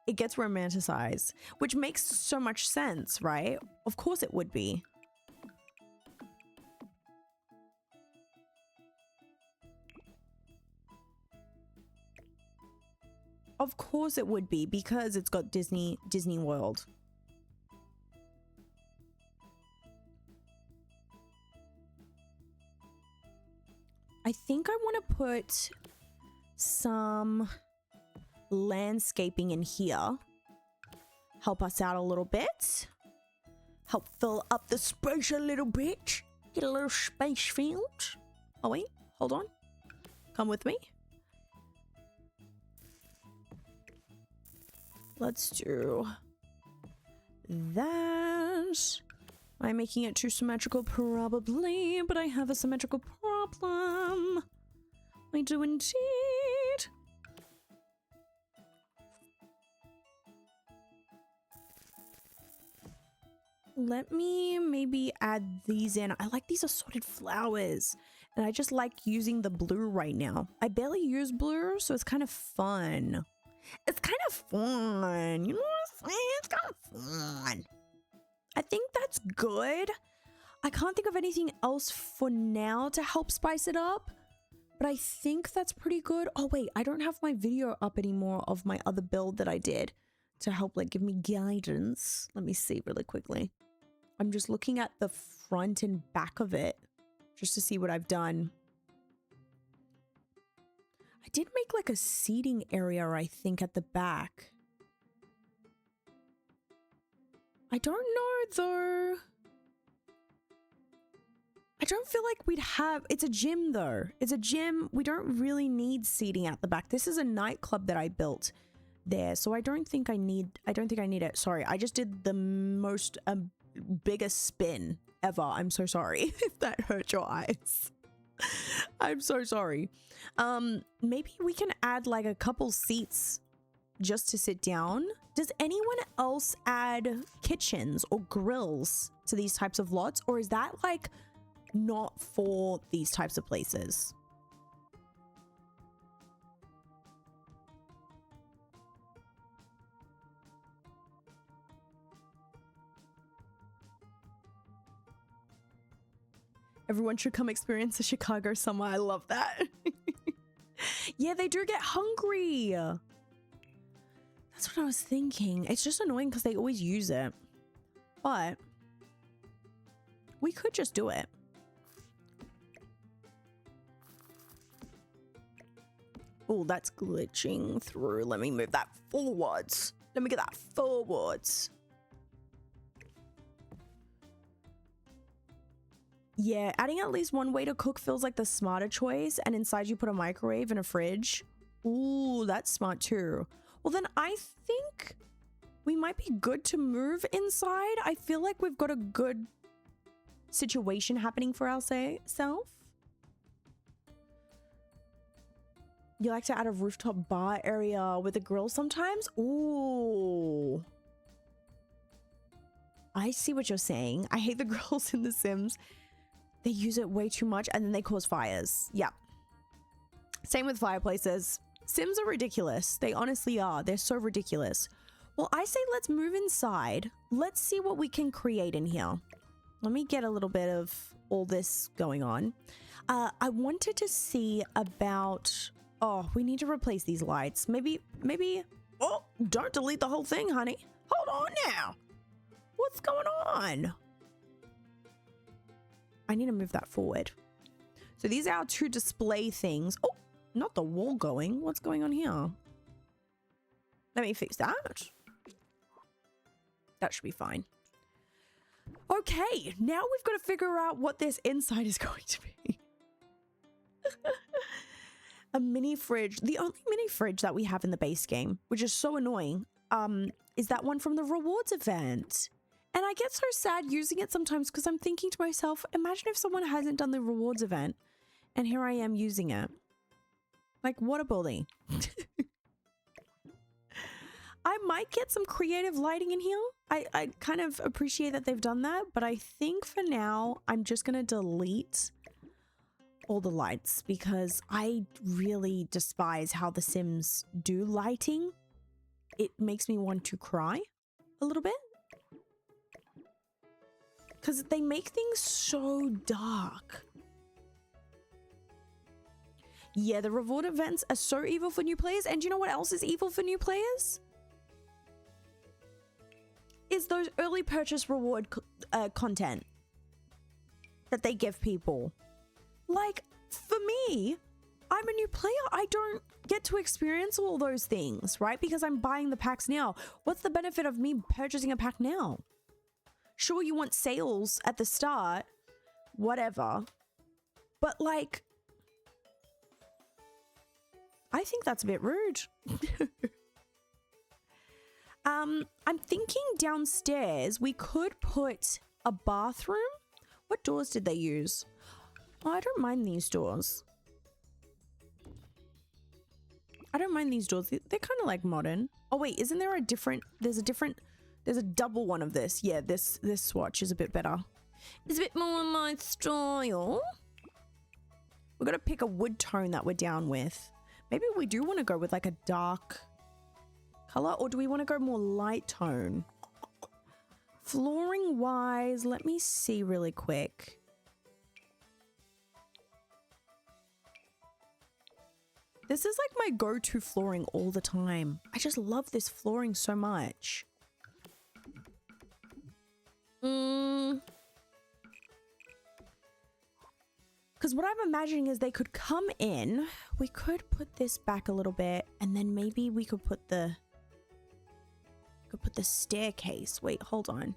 It gets romanticized, which makes so much sense, right? Of course it would be. Of course it would be, because it's got Disney World. I think I want to put some landscaping in here. Help us out a little bit. Help fill up the space a little bit. Get a little space filled. Oh wait, hold on. Come with me. Let's do that. Am I making it too symmetrical? Probably, but I have a symmetrical problem. I do indeed. Let me maybe add these in. I like these assorted flowers, and I just like using the blue right now. I barely use blue, so it's kind of fun. It's kind of fun. You know what I'm saying? It's kind of fun. I think that's good. I can't think of anything else for now to help spice it up, but I think that's pretty good. Oh wait, I don't have my video up anymore of my other build that I did to help like give me guidance. Let me see really quickly. I'm just looking at the front and back of it just to see what I've done. I did make like a seating area, I think, at the back. I don't know though. I don't feel like we'd have, it's a gym though. It's a gym. We don't really need seating at the back. This is a nightclub that I built there. So I don't think I need it. Sorry. I just did the most biggest spin ever. I'm so sorry if that hurt your eyes. I'm so sorry. Maybe we can add like a couple seats just to sit down. Does anyone else add kitchens or grills to these types of lots, or is that like not for these types of places? Everyone should come experience the Chicago summer. I love that. Yeah, they do get hungry. That's what I was thinking. It's just annoying because they always use it. But we could just do it. Oh, that's glitching through. Let me move that forwards. Let me get that forwards. Yeah, adding at least one way to cook feels like the smarter choice, and inside you put a microwave and a fridge. Ooh, that's smart too. Well, then I think we might be good to move inside. I feel like we've got a good situation happening for ourselves. You like to add a rooftop bar area with a grill sometimes? Ooh. I see what you're saying. I hate the grills in The Sims. They use it way too much and then they cause fires. Yeah. Same with fireplaces. Sims are ridiculous. They honestly are. They're so ridiculous. Well, I say let's move inside. Let's see what we can create in here. Let me get a little bit of all this going on. I wanted to see about... Oh, we need to replace these lights. Maybe... Oh, don't delete the whole thing, honey. Hold on now. what's going on? I need to move that forward. So these are our two display things. Oh, not the wall going. What's going on here? Let me fix that. That should be fine. Okay, now we've got to figure out what this inside is going to be. A mini fridge. The only mini fridge that we have in the base game, which is so annoying, is that one from the rewards event. And I get so sad using it sometimes because I'm thinking to myself, imagine if someone hasn't done the rewards event and here I am using it. Like, what a bully. I might get some creative lighting in here. I kind of appreciate that they've done that, but I think for now, I'm just going to delete all the lights because I really despise how the Sims do lighting. It makes me want to cry a little bit. Because they make things so dark. Yeah, the reward events are so evil for new players. And do you know what else is evil for new players? Is those early purchase reward content that they give people. Like, for me, I'm a new player. I don't get to experience all those things, right? Because I'm buying the packs now. What's the benefit of me purchasing a pack now? Sure, you want sales at the start, whatever. But like, I think that's a bit rude. I'm thinking downstairs we could put a bathroom. What doors did they use? Oh, I don't mind these doors. I don't mind these doors. They're kind of like modern. Oh wait, isn't there a different, there's a double one of this. Yeah, this swatch is a bit better. It's a bit more my style. We're gonna pick a wood tone that we're down with. Maybe we do want to go with like a dark color, or do we want to go more light tone? Flooring wise, let me see really quick. This is like my go-to flooring all the time. I just love this flooring so much. Because what I'm imagining is they could come in, we could put this back a little bit, and then maybe we could put the staircase. Wait, hold on.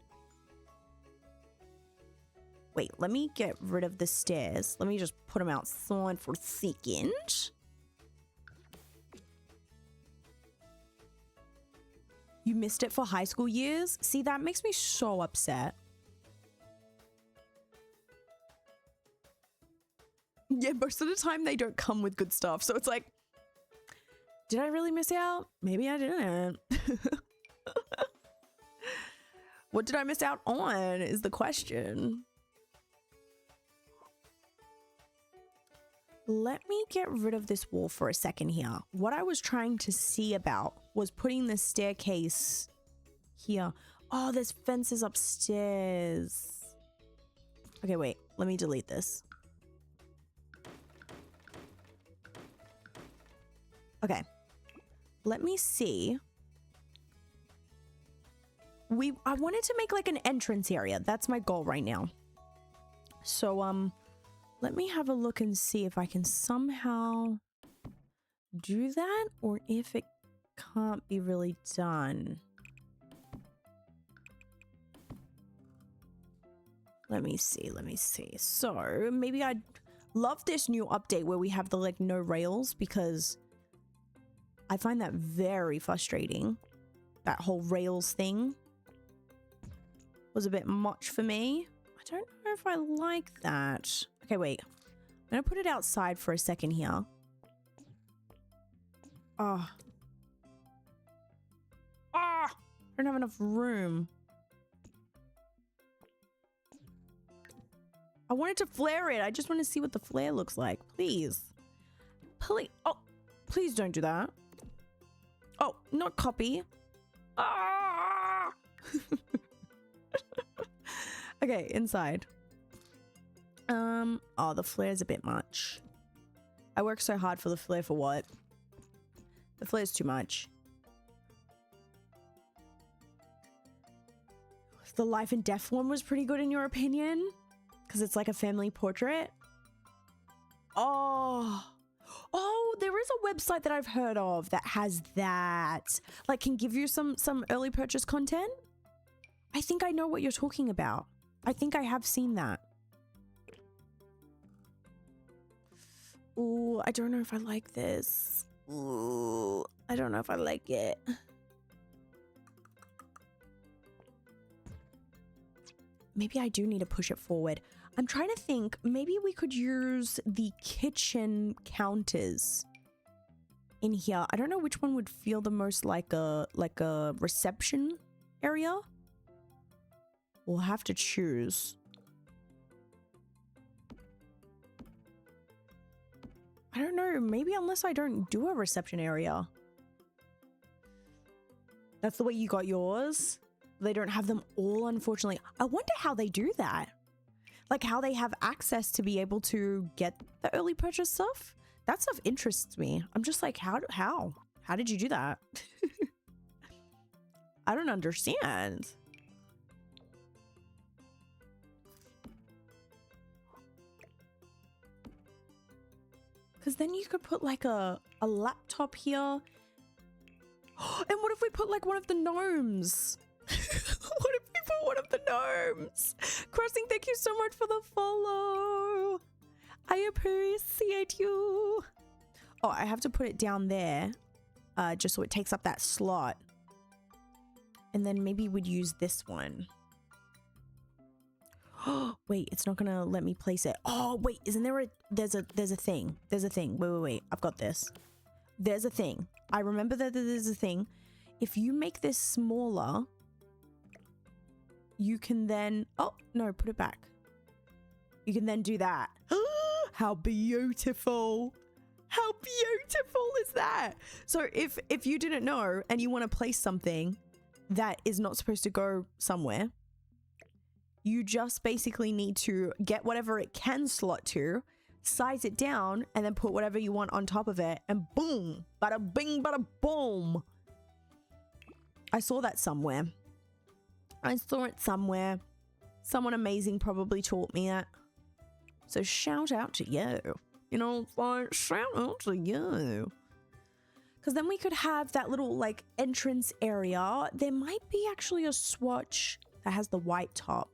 Wait, let me get rid of the stairs. Let me just put them outside for a second. You missed it for high school years? See, that makes me so upset. Yeah, most of the time they don't come with good stuff. So it's like, did I really miss out? Maybe I didn't. What did I miss out on is the question. Let me get rid of this wall for a second here. What I was trying to see about was putting the staircase here. Oh, there's fences upstairs. Okay, wait. Let me delete this. Okay. Let me see. I wanted to make like an entrance area. That's my goal right now. So, let me have a look and see if I can somehow do that or if it can't be really done. Let me see. So maybe I'd love this new update where we have the like no rails, because I find that very frustrating. That whole rails thing was a bit much for me. I don't know if I like that. Okay, wait. I'm gonna put it outside for a second here. Oh. Ah! I don't have enough room. I wanted to flare it. I just want to see what the flare looks like. Please. Please. Oh, please don't do that. Oh, not copy. Ah! Okay, inside. Oh, the flare's a bit much. I work so hard for the flare for what? The flare's too much. The life and death one was pretty good in your opinion? Because it's like a family portrait. Oh, there is a website that I've heard of that has that. Like, can give you some early purchase content. I think I know what you're talking about. I think I have seen that. Ooh, I don't know if I like this. Ooh, I don't know if I like it. Maybe I do need to push it forward. I'm trying to think, maybe we could use the kitchen counters in here. I don't know which one would feel the most like a reception area. We'll have to choose. I don't know, maybe unless I don't do a reception area. That's the way you got yours? They don't have them all, unfortunately. I wonder how they do that. Like how they have access to be able to get the early purchase stuff. That stuff interests me. I'm just like, how did you do that? I don't understand. Because then you could put like a laptop here. And what if we put like one of the gnomes? What if we put one of the gnomes? Crossing, thank you so much for the follow. I appreciate you. Oh, I have to put it down there just so it takes up that slot. And then maybe we'd use this one. Oh, wait, it's not gonna let me place it. Oh, wait, isn't there there's a thing. There's a thing. Wait. I've got this. There's a thing. I remember that there's a thing. If you make this smaller, you can then, oh, no, put it back. You can then do that. How beautiful. How beautiful is that? So if you didn't know and you want to place something that is not supposed to go somewhere, you just basically need to get whatever it can slot to, size it down, and then put whatever you want on top of it, and boom, bada bing, bada boom. I saw that somewhere. I saw it somewhere. Someone amazing probably taught me it. So shout out to you. You know, like, shout out to you. Because then we could have that little like entrance area. There might be actually a swatch that has the white top.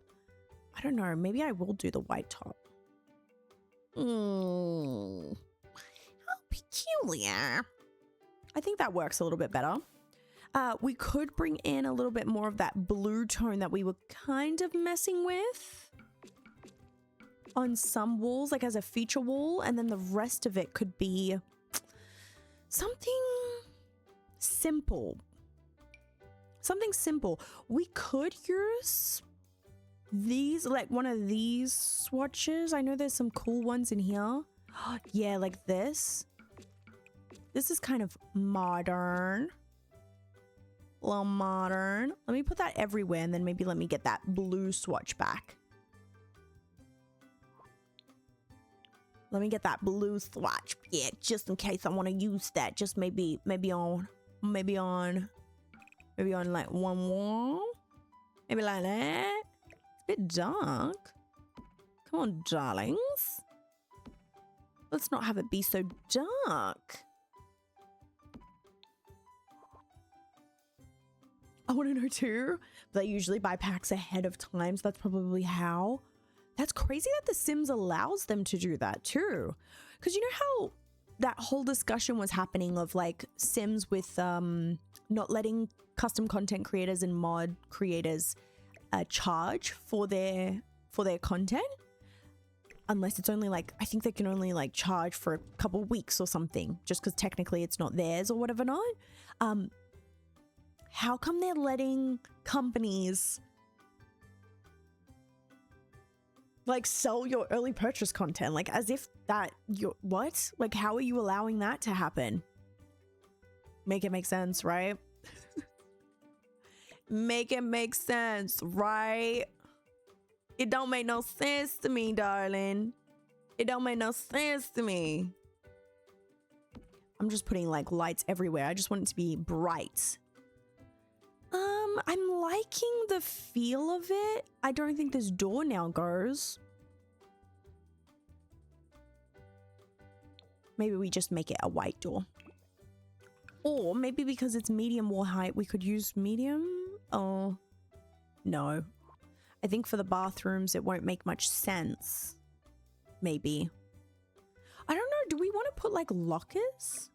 I don't know. Maybe I will do the white top. How peculiar. I think that works a little bit better. We could bring in a little bit more of that blue tone that we were kind of messing with on some walls, like as a feature wall, and then the rest of it could be something simple. Something simple. We could use these, like one of these swatches. I know there's some cool ones in here. Yeah, like this. This is kind of modern. A little modern. Let me put that everywhere, and then maybe let me get that blue swatch back. Let me get that blue swatch. Yeah, just in case I want to use that. Just maybe on like one wall. Maybe like that. It's a bit dark. Come on, darlings. Let's not have it be so dark. I want to know too. They usually buy packs ahead of time, so that's probably how. That's crazy that The Sims allows them to do that too. Because you know how that whole discussion was happening of like Sims with not letting custom content creators and mod creators charge for their content, unless it's only like, I think they can only like charge for a couple weeks or something, just because technically it's not theirs or whatever. Not how come they're letting companies like sell your early purchase content, like as if that you're what? Like, how are you allowing that to happen? Make it make sense, right? Make it make sense, right? It don't make no sense to me, darling. It don't make no sense to me. I'm just putting like lights everywhere. I just want it to be bright. I'm liking the feel of it. I don't think this door now goes. Maybe we just make it a white door. Or maybe because it's medium wall height, we could use medium. Oh, no. I think for the bathrooms, it won't make much sense. Maybe. I don't know. Do we want to put like lockers?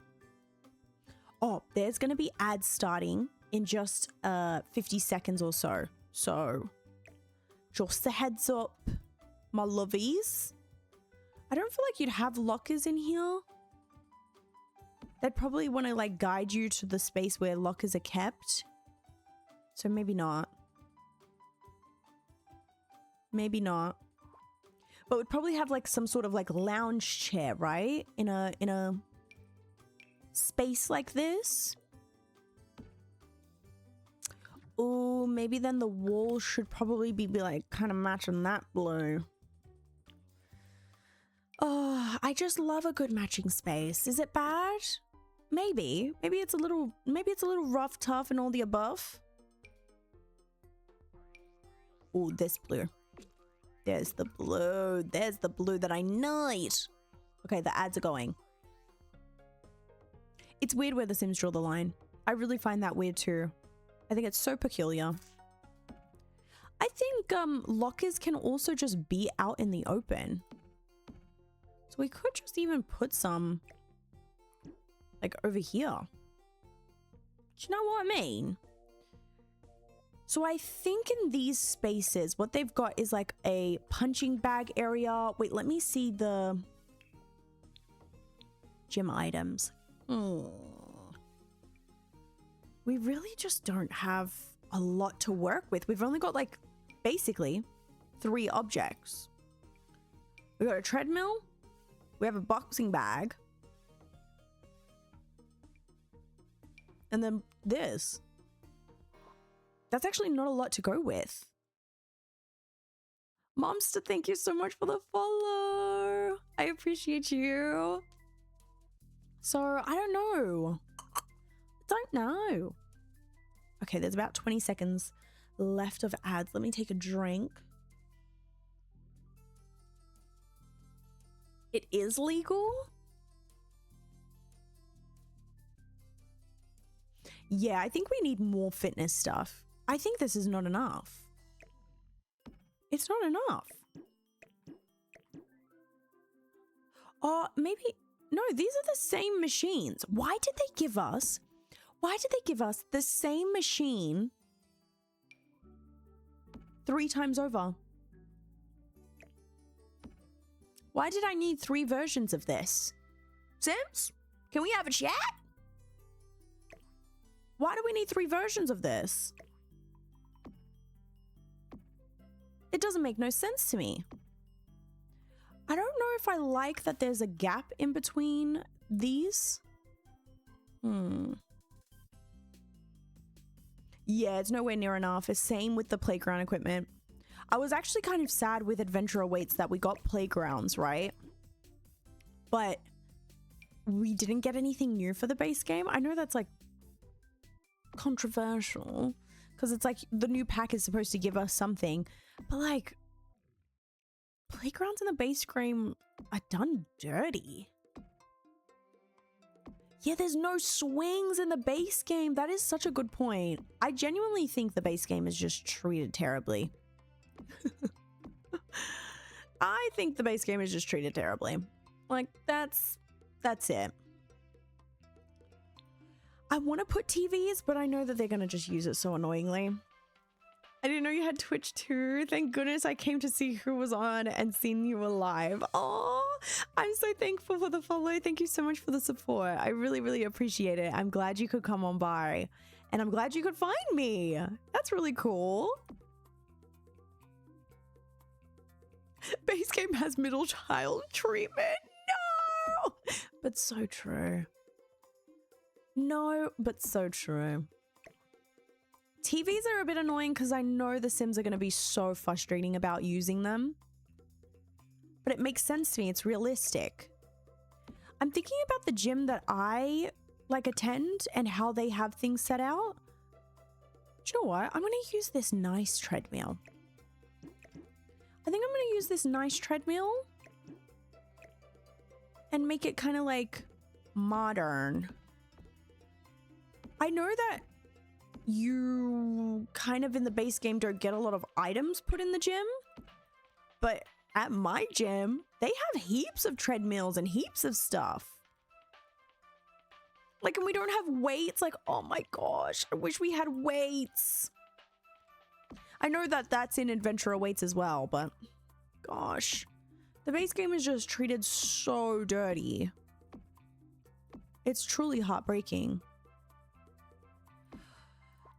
Oh, there's going to be ads starting in just 50 seconds or so. So just a heads up, my lovies. I don't feel like you'd have lockers in here. They'd probably want to like guide you to the space where lockers are kept. So maybe not. Maybe not. But we'd probably have like some sort of like lounge chair, right? In a space like this. Oh, maybe then the wall should probably be like kind of matching that blue. Oh, I just love a good matching space. Is it bad? Maybe. Maybe it's a little rough, tough, and all the above. Oh, this blue. There's the blue. There's the blue that I need. Okay, the ads are going. It's weird where the Sims draw the line. I really find that weird too. I think it's so peculiar. I think lockers can also just be out in the open. So we could just even put some like over here. Do you know what I mean? So I think in these spaces, what they've got is like a punching bag area. Wait, let me see the gym items. We really just don't have a lot to work with. We've only got like basically 3 objects. We got a treadmill. We have a boxing bag. And then this. That's actually not a lot to go with. Momster, thank you so much for the follow. I appreciate you. So, I don't know. Okay, there's about 20 seconds left of ads. Let me take a drink. It is legal? Yeah, I think we need more fitness stuff. I think this is not enough. It's not enough. Oh, maybe... No, these are the same machines. Why did they give us the same machine 3 times over? Why did I need 3 versions of this? Sims, can we have a chat? Why do we need 3 versions of this? It doesn't make no sense to me. I don't know if I like that there's a gap in between these. Yeah, it's nowhere near enough. It's same with the playground equipment. I was actually kind of sad with Adventure Awaits that we got playgrounds, right? But we didn't get anything new for the base game. I know that's like controversial because it's like the new pack is supposed to give us something, but like playgrounds in the base game are done dirty. Yeah, there's no swings in the base game. That is such a good point. I genuinely think the base game is just treated terribly. I think the base game is just treated terribly. Like, that's it. I want to put TVs, but I know that they're going to just use it so annoyingly. I didn't know you had Twitch too. Thank goodness I came to see who was on and seen you were live. Oh, I'm so thankful for the follow. Thank you so much for the support. I really, really appreciate it. I'm glad you could come on by. And I'm glad you could find me. That's really cool. Base game has middle child treatment. No! But so true. No, but so true. TVs are a bit annoying because I know the Sims are going to be so frustrating about using them. But it makes sense to me. It's realistic. I'm thinking about the gym that I like attend and how they have things set out. you know what? I'm going to use this nice treadmill. I think I'm going to use this nice treadmill and make it kind of like modern. I know that you kind of in the base game don't get a lot of items put in the gym, but at my gym, they have heaps of treadmills and heaps of stuff. Like, and we don't have weights. Like, oh my gosh, I wish we had weights. I know that that's in Adventure Awaits as well, but gosh, the base game is just treated so dirty. It's truly heartbreaking.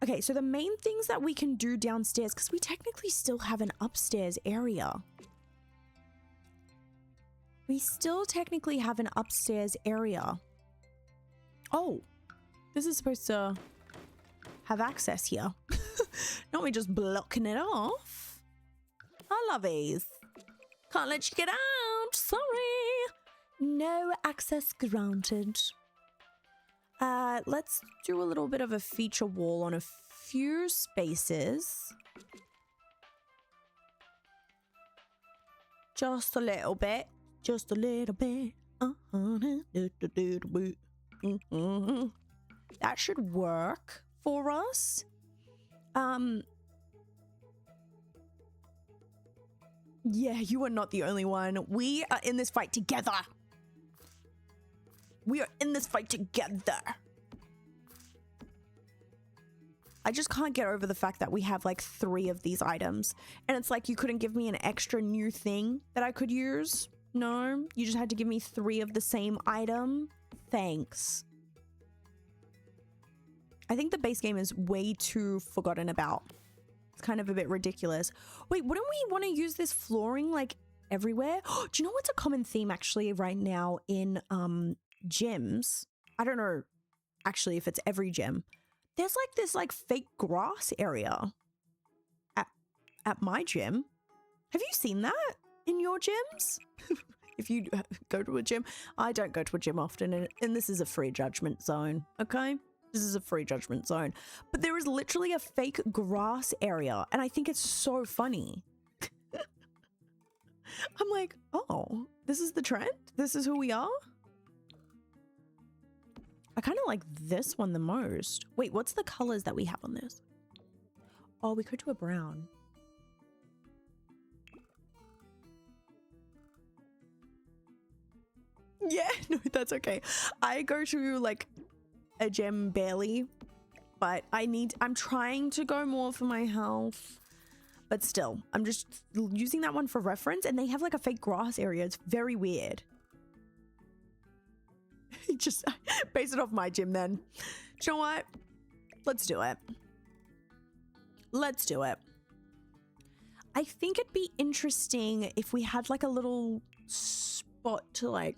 Okay, so the main things that we can do downstairs, because we technically still have an upstairs area. We still technically have an upstairs area. Oh, this is supposed to have access here. Not me just blocking it off. I love these. Can't let you get out. Sorry. No access granted. Let's do a little bit of a feature wall on a few spaces. Just a little bit. Just a little bit. That should work for us. Yeah, you are not the only one. We are in this fight together. We are in this fight together. I just can't get over the fact that we have like 3 of these items. And it's like you couldn't give me an extra new thing that I could use. No, you just had to give me 3 of the same item. Thanks. I think the base game is way too forgotten about. It's kind of a bit ridiculous. Wait, wouldn't we want to use this flooring like everywhere? Do you know what's a common theme actually right now in gyms? I don't know actually if it's every gym. There's like this like fake grass area at my gym. Have you seen that in your gyms? If you go to a gym, I don't go to a gym often, and this is a free judgment zone, okay? This is a free judgment zone. But there is literally a fake grass area, and I think it's so funny. I'm like, oh, this is the trend? This is who we are? I kind of like this one the most. Wait, what's the colors that we have on this? Oh, we could do a brown. Yeah, no, that's okay. I go to like a gym barely, but I'm trying to go more for my health. But still, I'm just using that one for reference, and they have like a fake grass area. It's very weird. Just base it off my gym then. Do you know what? Let's do it. Let's do it. I think it'd be interesting if we had like a little spot to like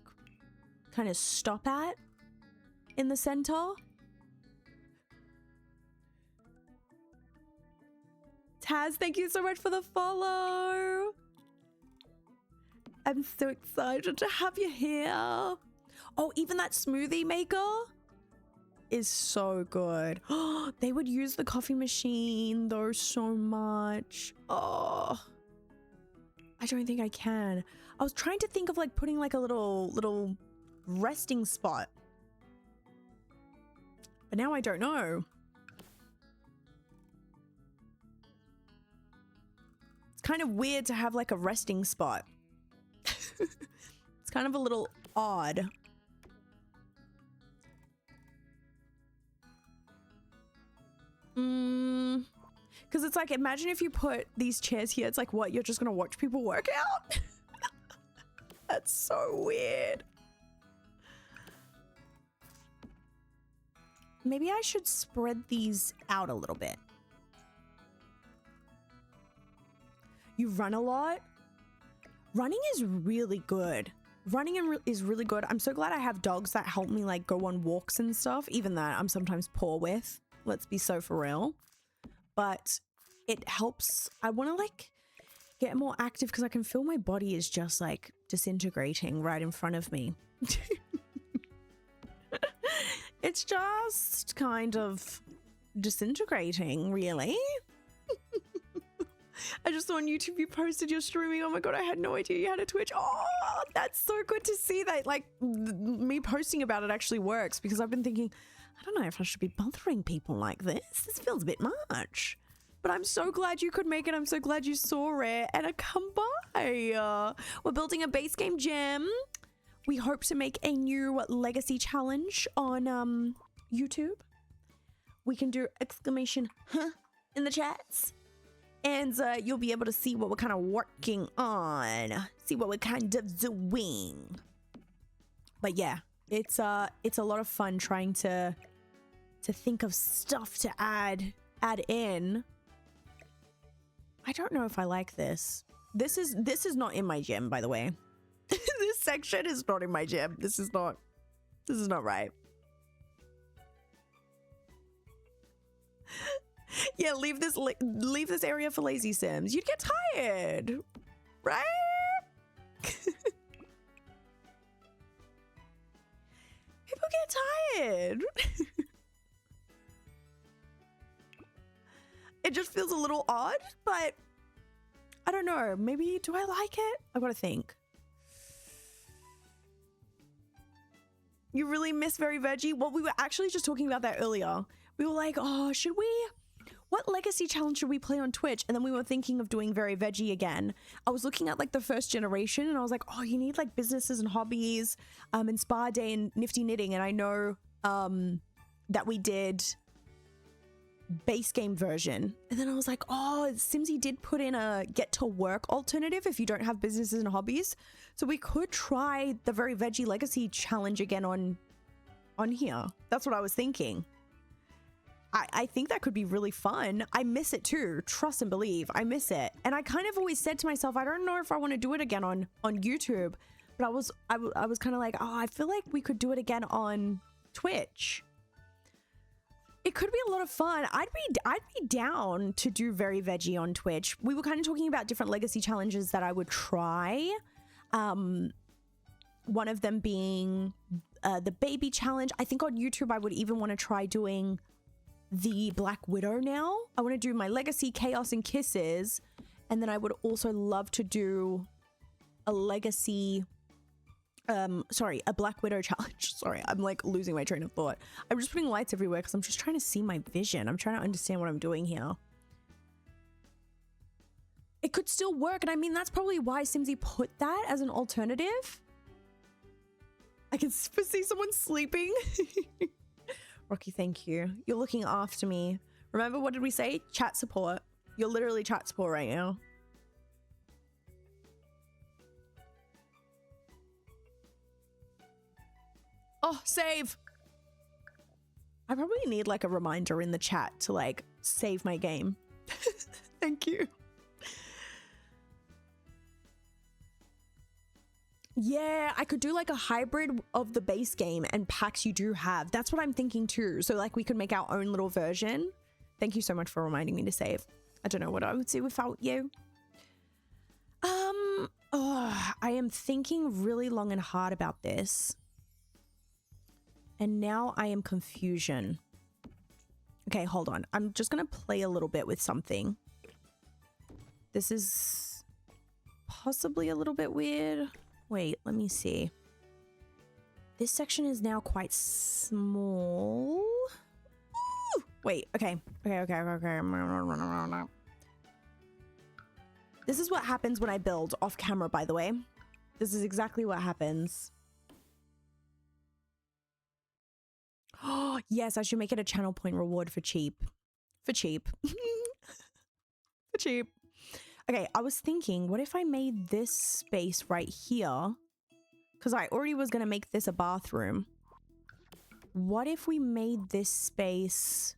kind of stop at in the center. Taz, thank you so much for the follow. I'm so excited to have you here. Oh, even that smoothie maker is so good. Oh, they would use the coffee machine though so much. Oh, I don't think I can. I was trying to think of like putting like a little resting spot, but now I don't know. It's kind of weird to have like a resting spot. It's kind of a little odd. Because it's like, imagine if you put these chairs here, it's like, what, you're just gonna watch people work out? That's so weird. Maybe I should spread these out a little bit. You run a lot? Running is really good. Running is really good. I'm so glad I have dogs that help me like go on walks and stuff. Even that I'm sometimes poor with. Let's be so for real. But it helps. I want to like get more active because I can feel my body is just like disintegrating right in front of me. It's just kind of disintegrating, really. I just saw on YouTube you posted you're streaming. Oh my god, I had no idea you had a Twitch. Oh, that's so good to see that, like, me posting about it actually works, because I've been thinking, I don't know if I should be bothering people like this. This feels a bit much. But I'm so glad you could make it. I'm so glad you saw it and have come by. We're building a base game gem. We hope to make a new legacy challenge on YouTube. We can do exclamation huh in the chats. And you'll be able to see what we're kind of working on. See what we're kind of doing. But yeah, it's a lot of fun trying to think of stuff to add in. I don't know if I like this. This is not in my gym, by the way. This section is not in my gym. This is not right. Yeah, leave this area for lazy sims. You'd get tired, right? People get tired. It just feels a little odd, but I don't know. Maybe, do I like it? I've got to think. You really miss Very Veggie? Well, we were actually just talking about that earlier. We were like, oh, what legacy challenge should we play on Twitch? And then we were thinking of doing Very Veggie again. I was looking at like the first generation and I was like, oh, you need like businesses and hobbies and spa day and nifty knitting. And I know that we did base game version. And then I was like, oh, Simsy did put in a get to work alternative if you don't have businesses and hobbies. So we could try the Very Veggie legacy challenge again on here. That's what I was thinking. I think that could be really fun. I miss it too. Trust and believe. I miss it. And I kind of always said to myself, I don't know if I want to do it again on YouTube. But I was kind of like, oh, I feel like we could do it again on Twitch. It could be a lot of fun. I'd be down to do Very Veggie on Twitch. We were kind of talking about different legacy challenges that I would try. One of them being the baby challenge. I think on YouTube I would even want to try doing the Black Widow now. I want to do my legacy, chaos, and kisses. And then I would also love to do a legacy, a Black Widow challenge. Sorry, I'm like losing my train of thought. I'm just putting lights everywhere because I'm just trying to see my vision. I'm trying to understand what I'm doing here. It could still work. And I mean, that's probably why Simsy put that as an alternative. I can foresee someone sleeping. Rocky, thank you. You're looking after me. Remember, what did we say? Chat support. You're literally chat support right now. Oh, save. I probably need like a reminder in the chat to like save my game. Thank you. Yeah, I could do like a hybrid of the base game and packs you do have. That's what I'm thinking too. So like we could make our own little version. Thank you so much for reminding me to save. I don't know what I would do without you. I am thinking really long and hard about this. And now I am confusion. Okay, hold on. I'm just going to play a little bit with something. This is possibly a little bit weird. Wait, let me see. This section is now quite small. Ooh! Wait, okay. Okay. This is what happens when I build off camera, by the way. This is exactly what happens. Oh, yes, I should make it a channel point reward for cheap. For cheap. For cheap. Okay, I was thinking, what if I made this space right here? Because I already was going to make this a bathroom. What if we made this space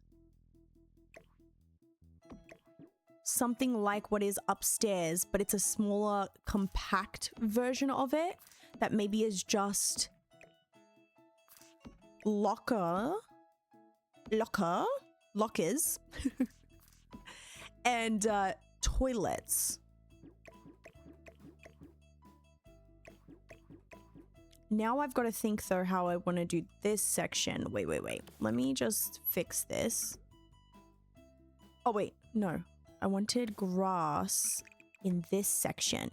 something like what is upstairs, but it's a smaller, compact version of it that maybe is just lockers, and toilets. Now I've got to think though how I want to do this section. Wait. Let me just fix this. Oh, wait. No. I wanted grass in this section.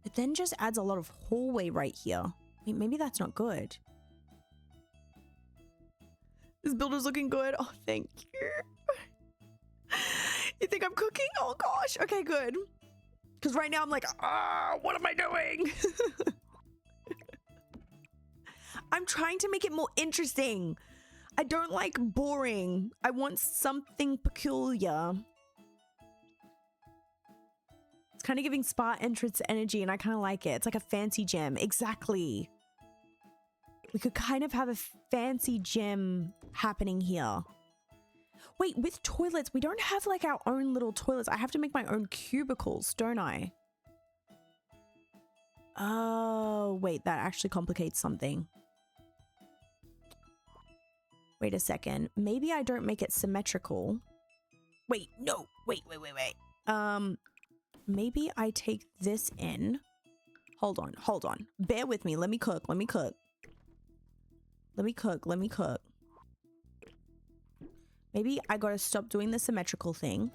It then just adds a lot of hallway right here. Wait, maybe that's not good. This builder's looking good. Oh, thank you. You think I'm cooking? Oh, gosh. Okay, good. Because right now I'm like, what am I doing? I'm trying to make it more interesting. I don't like boring. I want something peculiar. It's kind of giving spa entrance energy and I kind of like it. It's like a fancy gym. Exactly. We could kind of have a fancy gym happening here. Wait, with toilets, we don't have like our own little toilets. I have to make my own cubicles, don't I? Oh, wait, that actually complicates something. Wait a second. Maybe I don't make it symmetrical. Wait, no. Wait. Maybe I take this in. Hold on. Bear with me. Let me cook. Maybe I gotta stop doing the symmetrical thing.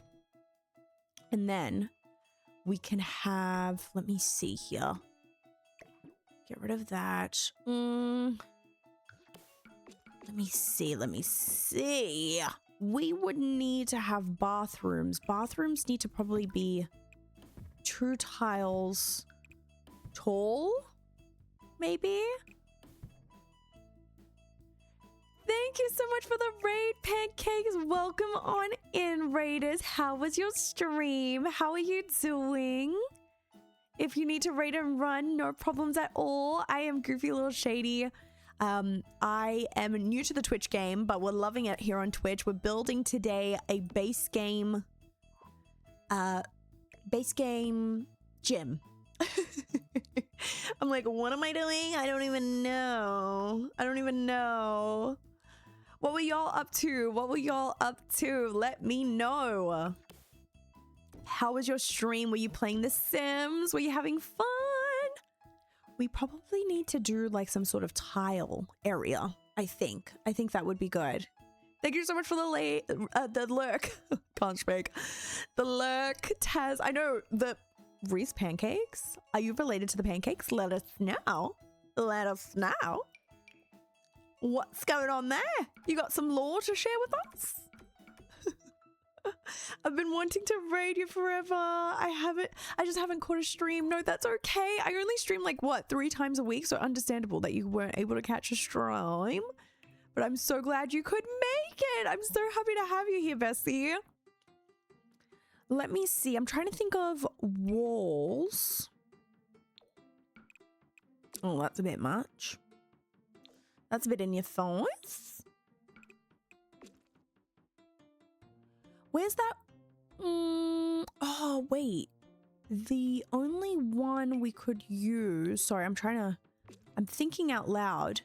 And then we can have, let me see here. Get rid of that. Let me see. We would need to have bathrooms. Bathrooms need to probably be 2 tiles tall, maybe? Thank you so much for the raid, Pancakes. Welcome on in, Raiders. How was your stream? How are you doing? If you need to raid and run, no problems at all. I am GoofyLilshady. I am new to the Twitch game, but we're loving it here on Twitch. We're building today a base game gym. I'm like, what am I doing? I don't even know. What were y'all up to? Let me know. How was your stream? Were you playing The Sims? Were you having fun? We probably need to do like some sort of tile area. I think that would be good. Thank you so much for the lurk. Can't speak. The lurk, Taz. I know the Reese pancakes. Are you related to the pancakes? Let us know. What's going on there? You got some lore to share with us? I've been wanting to raid you forever. I just haven't caught a stream. No, that's okay. I only stream like, what, 3 times a week? So understandable that you weren't able to catch a stream. But I'm so glad you could make it. I'm so happy to have you here, Bessie. Let me see. I'm trying to think of walls. Oh, that's a bit much. That's a bit in your face. Where's that? Oh, wait. The only one we could use... Sorry, I'm thinking out loud.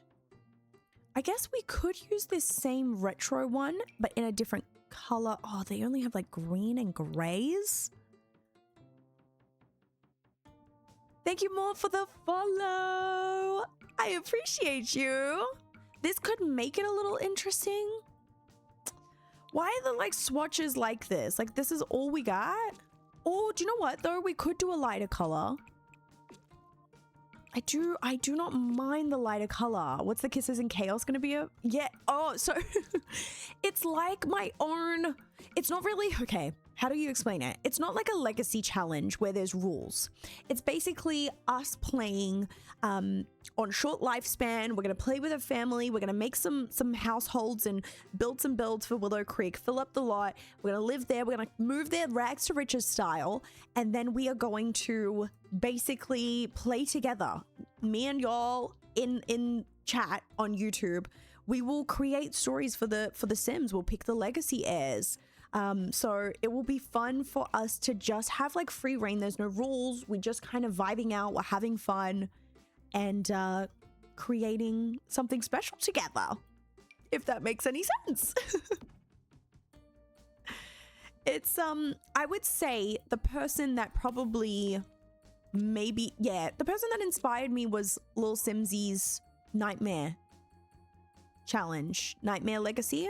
I guess we could use this same retro one, but in a different color. Oh, they only have like green and grays. Thank you more for the follow. I appreciate you. This could make it a little interesting. Why are the like swatches like this? Like this is all we got? Oh, do you know what though? We could do a lighter color. I do not mind the lighter color. What's the Kisses and Chaos gonna be? Yeah. Oh, so it's like my own. It's not really okay. How do you explain it? It's not like a legacy challenge where there's rules. It's basically us playing on short lifespan. We're gonna play with a family. We're gonna make some households and build some builds for Willow Creek. Fill up the lot. We're gonna live there. We're gonna move there rags to riches style, and then we are going to basically play together. Me and y'all in chat on YouTube. We will create stories for the Sims. We'll pick the legacy heirs. So it will be fun for us to just have like free reign. There's no rules. We just kind of vibing out. We're having fun and creating something special together, if that makes any sense. It's, I would say the person that probably the person that inspired me was Lil Simsy's Nightmare. challenge, Nightmare Legacy.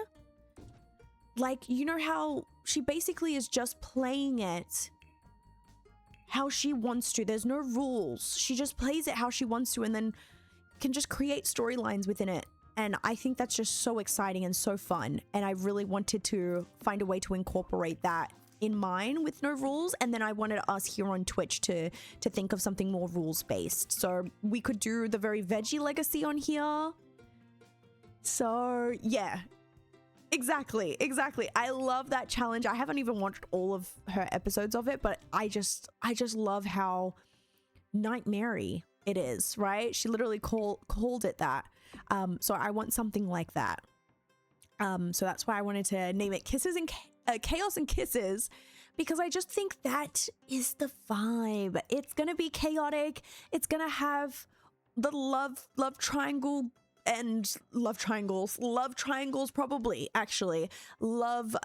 Like, you know how she basically is just playing it how she wants to. There's no rules. She just plays it how she wants to and then can just create storylines within it. And I think that's just so exciting and so fun. And I really wanted to find a way to incorporate that in mine with no rules. And then I wanted us here on Twitch to think of something more rules based. So we could do the Very Veggie Legacy on here. So yeah, exactly. I love that challenge. I haven't even watched all of her episodes of it, but I just love how nightmare-y it is, right? She literally called it that. So I want something like that. So that's why I wanted to name it Kisses and Chaos and Kisses, because I just think that is the vibe. It's gonna be chaotic. It's gonna have the love triangle and love triangles probably, actually. Love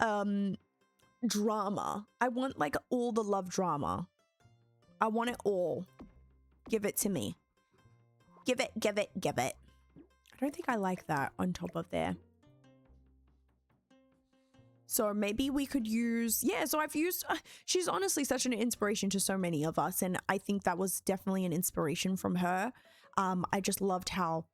drama. I want like all the love drama. I want it all. Give it to me. Give it. I don't think I like that on top of there. So maybe we could use, yeah, so I've used, she's honestly such an inspiration to so many of us. And I think that was definitely an inspiration from her. I just loved how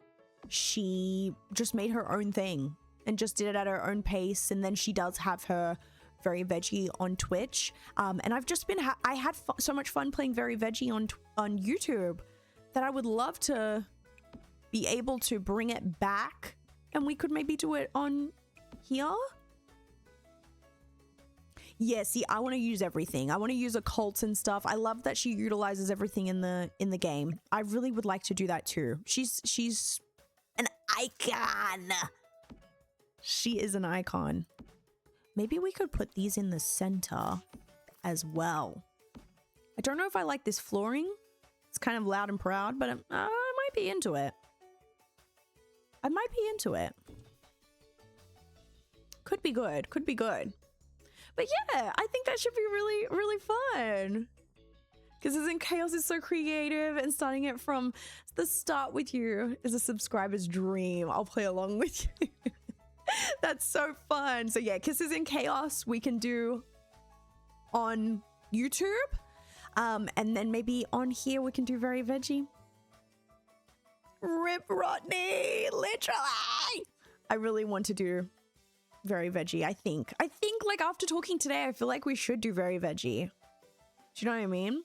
she just made her own thing and just did it at her own pace. And then she does have her Very Veggie on Twitch. And I've just been, I had so much fun playing Very Veggie on YouTube that I would love to be able to bring it back. And we could maybe do it on here. Yeah, see, I want to use everything. I want to use occults and stuff. I love that she utilizes everything in the game. I really would like to do that too. She's an icon. She is an icon. Maybe we could put these in the center as well. I don't know if I like this flooring. It's kind of loud and proud, but I might be into it. I might be into it. Could be good. Could be good. But yeah, I think that should be really, really fun. Because Isn't Chaos is so creative, and starting it from the start with you is a subscriber's dream. I'll play along with you. That's so fun. So yeah, Kisses in Chaos we can do on YouTube. And then maybe on here we can do Very Veggie. Rip Rodney, literally. I really want to do Very Veggie. I think like after talking today, I feel like we should do Very Veggie. Do you know what I mean?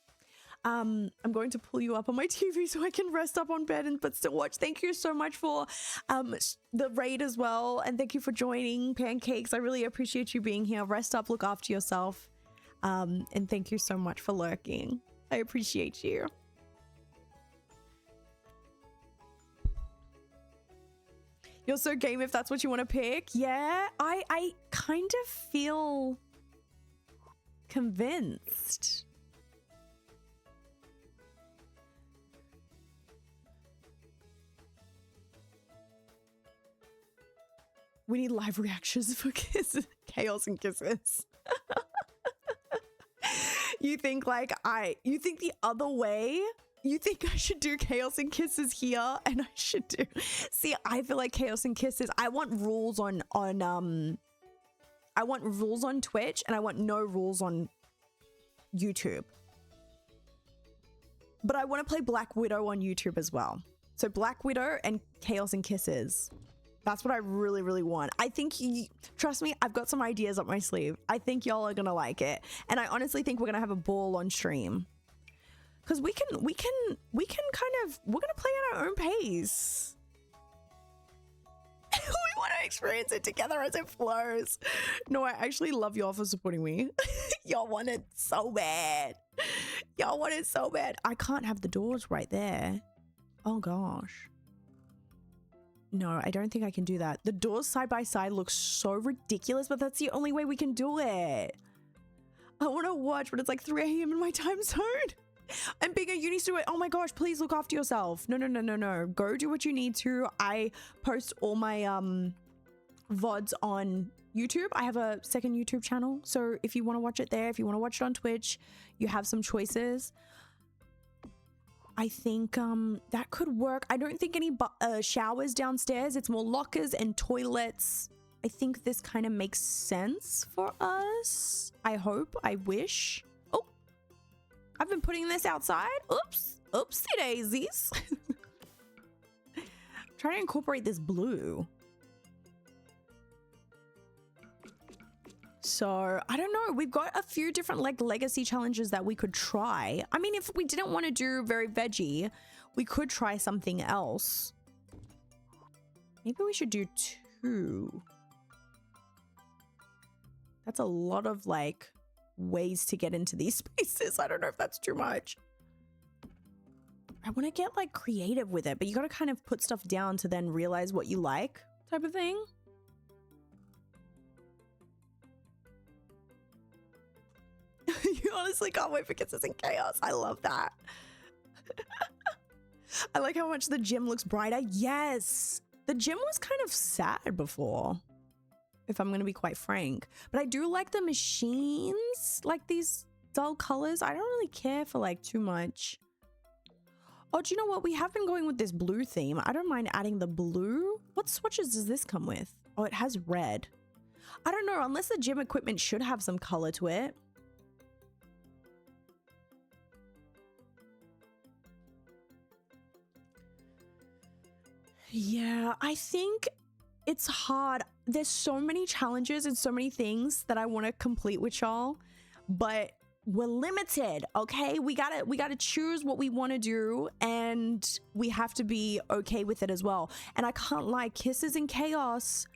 I'm going to pull you up on my TV so I can rest up on bed but still watch. Thank you so much for the raid as well, and thank you for joining, Pancakes. I really appreciate you being here. Rest up, look after yourself, and thank you so much for lurking. I appreciate you. You're so game if that's what you want to pick. Yeah, I kind of feel convinced. We need live reactions for Chaos and Kisses. You think like you think the other way? You think I should do Chaos and Kisses here, and I should do... See, I feel like Chaos and Kisses, I want rules on I want rules on Twitch, and I want no rules on YouTube. But I want to play Black Widow on YouTube as well. So Black Widow and Chaos and Kisses. That's what I really, really want. I think, trust me, I've got some ideas up my sleeve. I think y'all are gonna like it. And I honestly think we're gonna have a ball on stream. Because we can kind of, we're going to play at our own pace. We want to experience it together as it flows. No, I actually love y'all for supporting me. Y'all want it so bad. Y'all want it so bad. I can't have the doors right there. Oh gosh. No, I don't think I can do that. The doors side by side look so ridiculous, but that's the only way we can do it. I want to watch, but it's like 3 a.m. in my time zone. And being a uni student, oh my gosh, please look after yourself. No. Go do what you need to. I post all my VODs on YouTube. I have a second YouTube channel. So if you want to watch it there, if you want to watch it on Twitch, you have some choices. I think that could work. I don't think any showers downstairs. It's more lockers and toilets. I think this kind of makes sense for us. I hope. I wish. Oh, I've been putting this outside. Oops. Oopsie daisies. Trying to incorporate this blue. So I don't know. We've got a few different like legacy challenges that we could try. I mean, if we didn't want to do very veggie, we could try something else. Maybe we should do 2. That's a lot of like ways to get into these spaces. I don't know if that's too much. I want to get like creative with it, but you got to kind of put stuff down to then realize what you like type of thing. You honestly can't wait for Kisses and Chaos. I love that. I like how much the gym looks brighter. Yes. The gym was kind of sad before, if I'm going to be quite frank. But I do like the machines, like these dull colors. I don't really care for like too much. Oh, do you know what? We have been going with this blue theme. I don't mind adding the blue. What swatches does this come with? Oh, it has red. I don't know, unless the gym equipment should have some color to it. Yeah, I think it's hard. There's so many challenges and so many things that I want to complete with y'all, but we're limited, okay? We gotta choose what we want to do, and we have to be okay with it as well. And I can't lie, Kisses and Chaos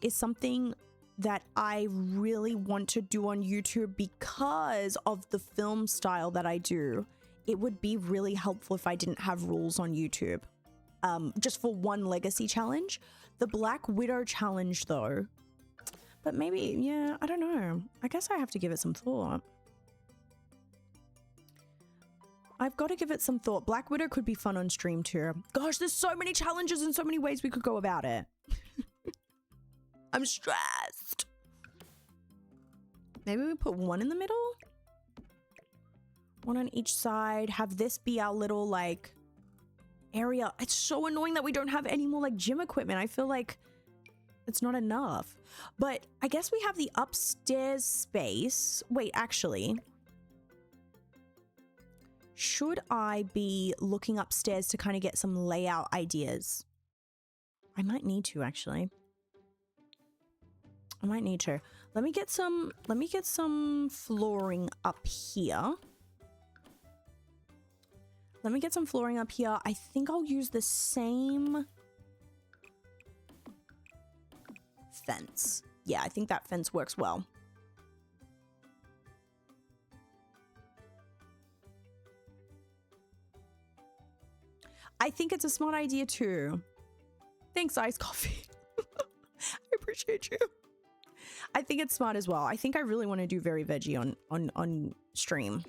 is something that I really want to do on YouTube because of the film style that I do. It would be really helpful if I didn't have rules on YouTube. Just for one legacy challenge. The Black Widow challenge though. But maybe, yeah, I don't know. I guess I have to give it some thought. I've got to give it some thought. Black Widow could be fun on stream too. Gosh, there's so many challenges and so many ways we could go about it. I'm stressed. Maybe we put one in the middle? One on each side. Have this be our little like area. It's so annoying that we don't have any more like gym equipment. I feel like it's not enough. But I guess we have the upstairs space. Wait, actually, should I be looking upstairs to kind of get some layout ideas? I might need to actually. I might need to. Let me get some flooring up here. Let me get some flooring up here. I think I'll use the same fence. Yeah, I think that fence works well. I think it's a smart idea too. Thanks, Iced Coffee. I appreciate you. I think it's smart as well. I think I really want to do very veggie on stream.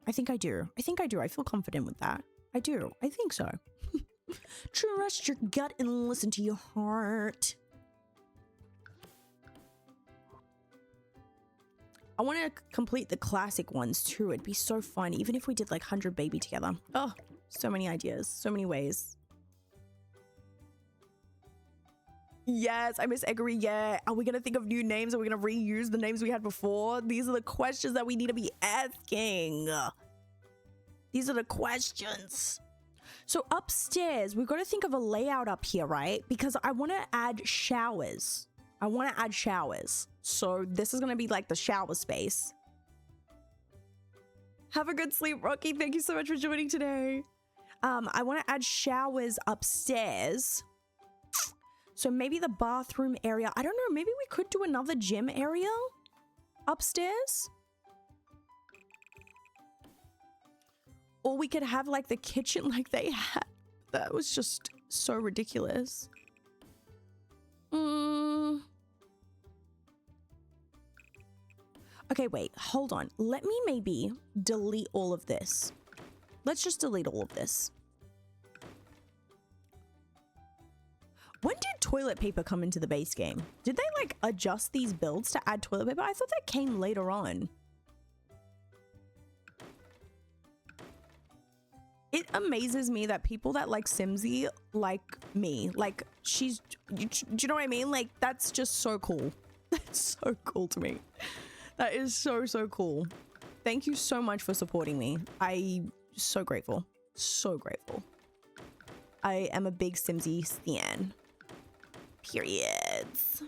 I think I do. I think I do. I feel confident with that. I do. I think so. Trust your gut and listen to your heart. I want to complete the classic ones too. It'd be so fun, even if we did like 100 baby together. Oh, so many ideas, so many ways. Yes, I miss Eggery. Yeah. Are we going to think of new names? Are we going to reuse the names we had before? These are the questions that we need to be asking. These are the questions. So upstairs, we've got to think of a layout up here, right? Because I want to add showers. I want to add showers. So this is going to be like the shower space. Have a good sleep, Rocky. Thank you so much for joining today. I want to add showers upstairs. So maybe the bathroom area. I don't know. Maybe we could do another gym area upstairs. Or we could have like the kitchen like they had. That was just so ridiculous. Okay, wait, hold on. Let me maybe delete all of this. Let's just delete all of this. When did toilet paper come into the base game? Did they like adjust these builds to add toilet paper? I thought that came later on. It amazes me that people that like Simsy like me. Like, do you know what I mean? Like, that's just so cool. That's so cool to me. That is so, so cool. Thank you so much for supporting me. I'm so grateful. So grateful. I am a big Simsy stan. Periods.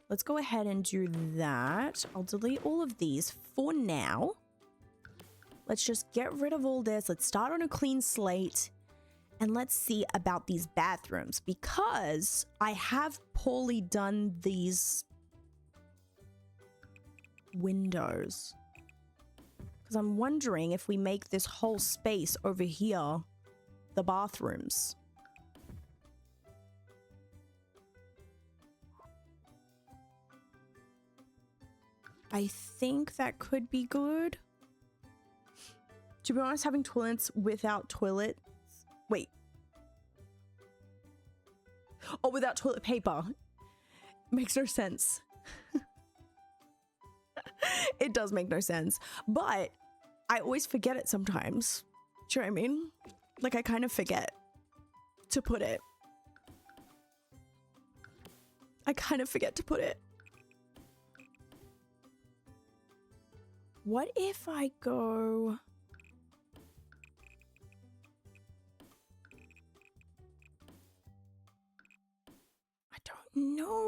Let's go ahead and do that. I'll delete all of these for now. Let's just get rid of all this. Let's start on a clean slate. And let's see about these bathrooms, because I have poorly done these windows. Because I'm wondering if we make this whole space over here the bathrooms. I think that could be good. To be honest, having toilets without toilets. Wait. Oh, without toilet paper. Makes no sense. It does make no sense. But I always forget it sometimes. Do you know what I mean? Like, I kind of forget to put it. I kind of forget to put it. What if I go...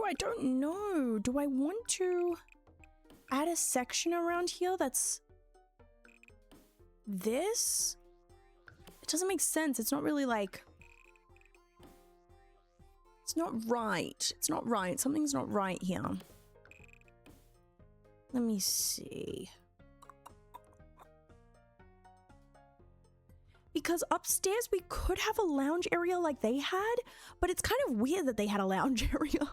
I don't know. Do I want to add a section around here that's this? It doesn't make sense. It's not really like... It's not right. It's not right. Something's not right here. Let me see. Because upstairs we could have a lounge area like they had, but it's kind of weird that they had a lounge area.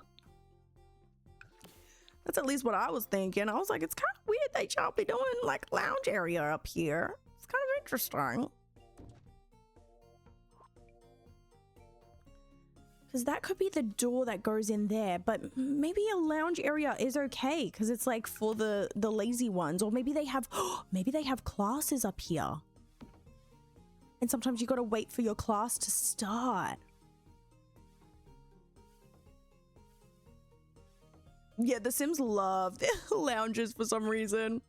That's at least what I was thinking. I was like, it's kind of weird they y'all be doing like a lounge area up here. It's kind of interesting. Because that could be the door that goes in there, but maybe a lounge area is okay because it's like for the lazy ones, or maybe they have classes up here. And sometimes you gotta wait for your class to start. Yeah, the Sims love their lounges for some reason.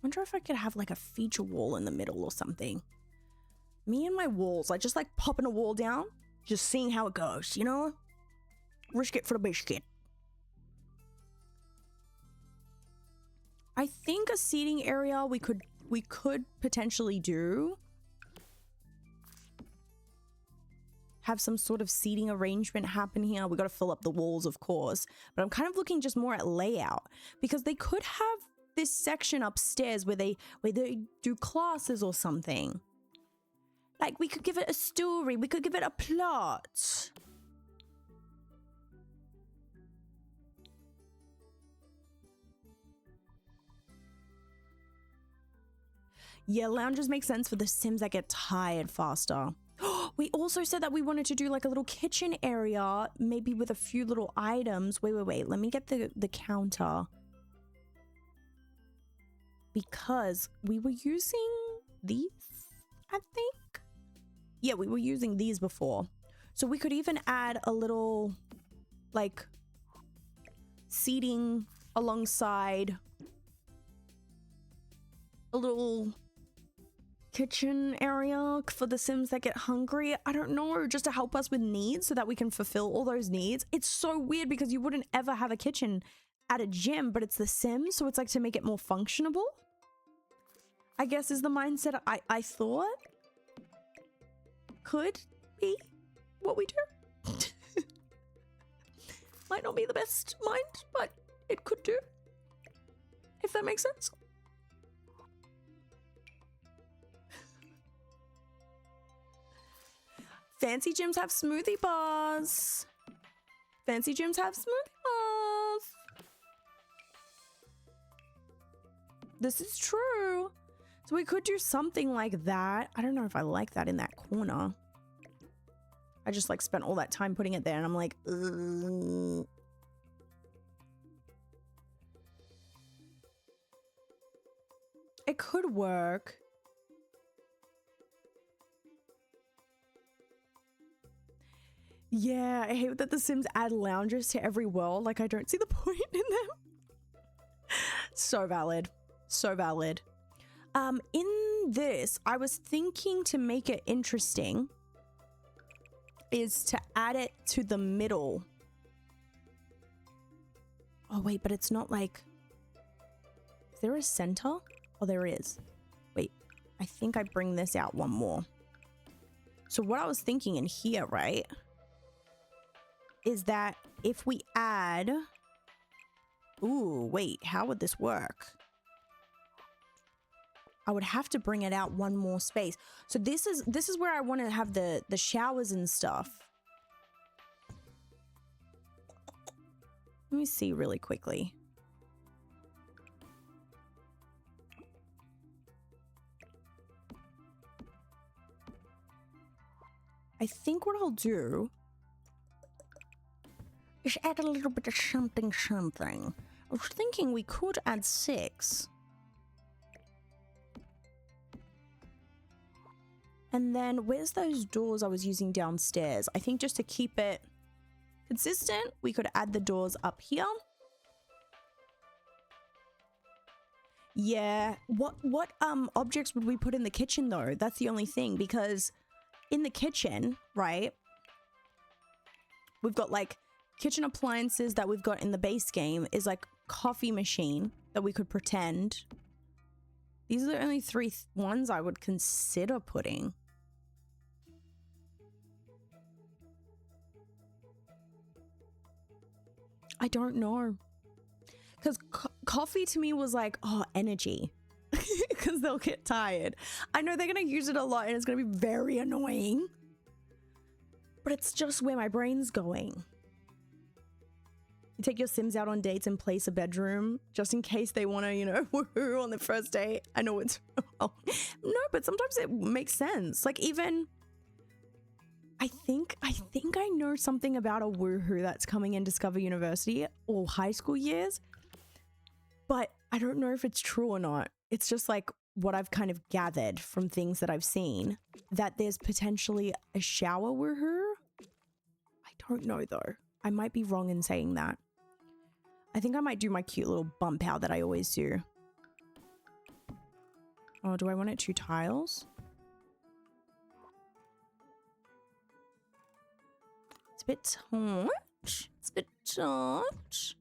Wonder if I could have like a feature wall in the middle or something. Me and my walls, I just like popping a wall down, just seeing how it goes, you know? Risk it for the biscuit. I think a seating area we could potentially do. Have some sort of seating arrangement happen here. We got to fill up the walls, of course. But I'm kind of looking just more at layout, because they could have this section upstairs where they do classes or something. Like, we could give it a story. We could give it a plot. Yeah, lounges make sense for the Sims that get tired faster. We also said that we wanted to do like a little kitchen area, maybe with a few little items. Wait. Let me get the counter. Because we were using these, I think. Yeah, we were using these before. So we could even add a little, like, seating alongside a little kitchen area for the Sims that get hungry. I don't know, just to help us with needs so that we can fulfill all those needs. It's so weird because you wouldn't ever have a kitchen at a gym, but it's the Sims, so it's like to make it more functionable, I guess, is the mindset I thought could be what we do. Might not be the best mind, but it could do, if that makes sense. Fancy gyms have smoothie bars. Fancy gyms have smoothie bars. This is true. So we could do something like that. I don't know if I like that in that corner. I just like spent all that time putting it there and I'm like, ugh. It could work. Yeah, I hate that The Sims add lounges to every world. Like, I don't see the point in them. So valid. So valid. In this, I was thinking to make it interesting is to add it to the middle. Oh, wait, but it's not like... Is there a center? Oh, there is. Wait, I think I bring this out one more. So what I was thinking in here, right, is that if we add... Ooh, wait, how would this work? I would have to bring it out one more space. So this is where I want to have the showers and stuff. Let me see really quickly. I think what I'll do is add a little bit of something. I was thinking we could add 6. And then where's those doors I was using downstairs? I think just to keep it consistent, we could add the doors up here. Yeah, what objects would we put in the kitchen though? That's the only thing, because in the kitchen, right, we've got like kitchen appliances that we've got in the base game is like coffee machine that we could pretend. These are the only 3 ones I would consider putting. I don't know. Because coffee to me was like, oh, energy. Because they'll get tired. I know they're going to use it a lot and it's going to be very annoying. But it's just where my brain's going. You take your Sims out on dates and place a bedroom just in case they want to, you know, woohoo on the first date. I know it's... Oh. No, but sometimes it makes sense. Like even... I think I know something about a woohoo that's coming in Discover University or high school years. But I don't know if it's true or not. It's just like what I've kind of gathered from things that I've seen, that there's potentially a shower woohoo. I don't know though. I might be wrong in saying that. I think I might do my cute little bump out that I always do. Oh, do I want it 2 tiles? It's a bit tight. It's a bit tight.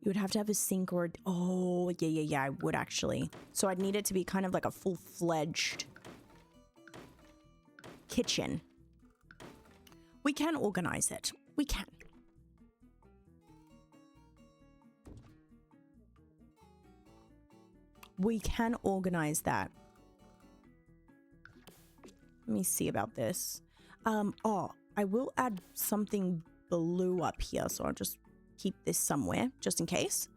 You would have to have a sink or... Oh, yeah, I would actually. So I'd need it to be kind of like a full-fledged kitchen. We can organize it. We can. We can organize that. Let me see about this. Oh, I will add something blue up here, so I'll just keep this somewhere just in case.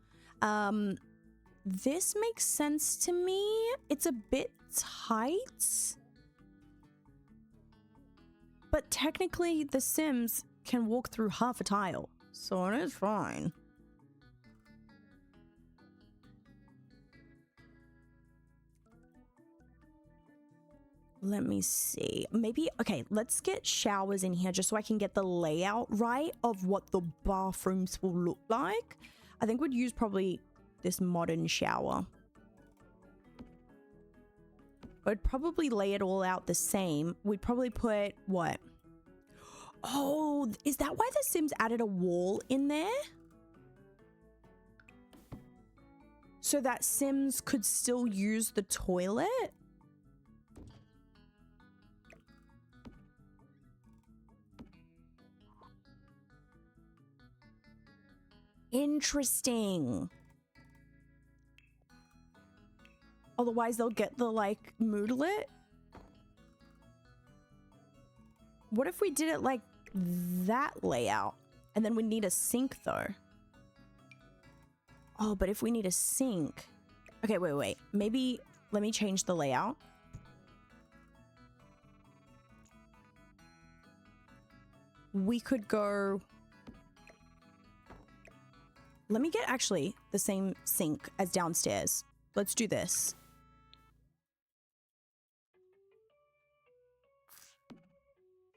This makes sense to me. It's a bit tight. But technically, the Sims can walk through half a tile, so it is fine. Let me see. Maybe, okay, let's get showers in here just so I can get the layout right of what the bathrooms will look like. I think we'd use probably this modern shower. I'd probably lay it all out the same. We'd probably put, what? Oh, is that why the Sims added a wall in there? So that Sims could still use the toilet? Interesting. Otherwise, they'll get the, like, moodlet. What if we did it like that layout? And then we need a sink, though. Oh, but if we need a sink... Okay, wait. Maybe let me change the layout. we could go... Let me get actually the same sink as downstairs. Let's do this.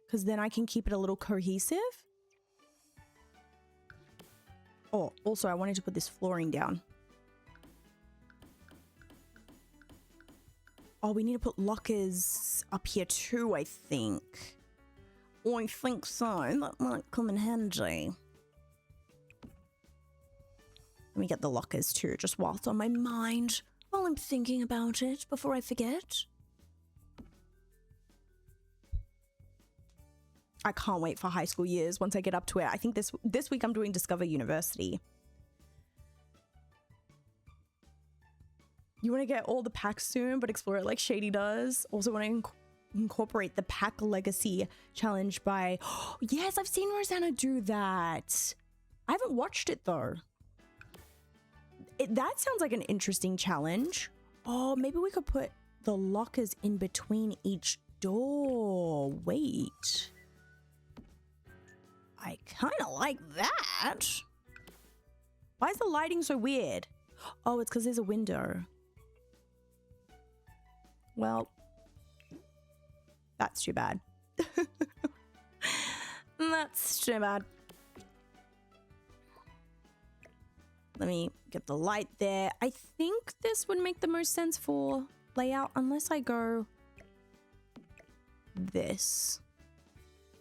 Because then I can keep it a little cohesive. Oh, also I wanted to put this flooring down. Oh, we need to put lockers up here too, I think. Oh, I think so. That might come in handy. Let me get the lockers too, just while it's on my mind, while I'm thinking about it before I forget. I can't wait for high school years once I get up to it. I think this week I'm doing Discover University. You want to get all the packs soon, but explore it like Shady does. Also want to incorporate the Pack Legacy Challenge by... Oh, yes, I've seen Rosanna do that. I haven't watched it though. That sounds like an interesting challenge. Oh, maybe we could put the lockers in between each door. Wait. I kind of like that. Why is the lighting so weird? Oh, it's because there's a window. Well, that's too bad. That's too bad. Let me get the light there. I think this would make the most sense for layout unless I go this.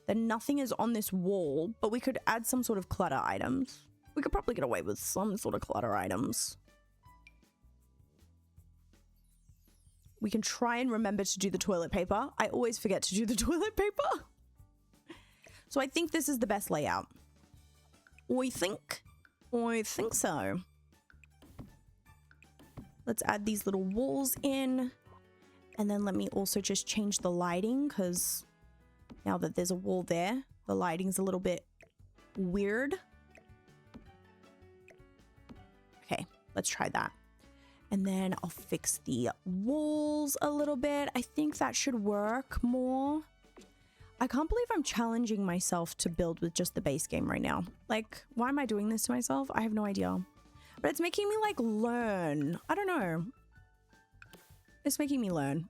Then nothing is on this wall, but we could add some sort of clutter items. We could probably get away with some sort of clutter items. We can try and remember to do the toilet paper. I always forget to do the toilet paper. So I think this is the best layout. I think so. Let's add these little walls in. And then let me also just change the lighting, because now that there's a wall there, the lighting's a little bit weird. Okay, let's try that. And then I'll fix the walls a little bit. I think that should work more. I can't believe I'm challenging myself to build with just the base game right now. Like, why am I doing this to myself? I have no idea. But it's making me like learn. I don't know. It's making me learn.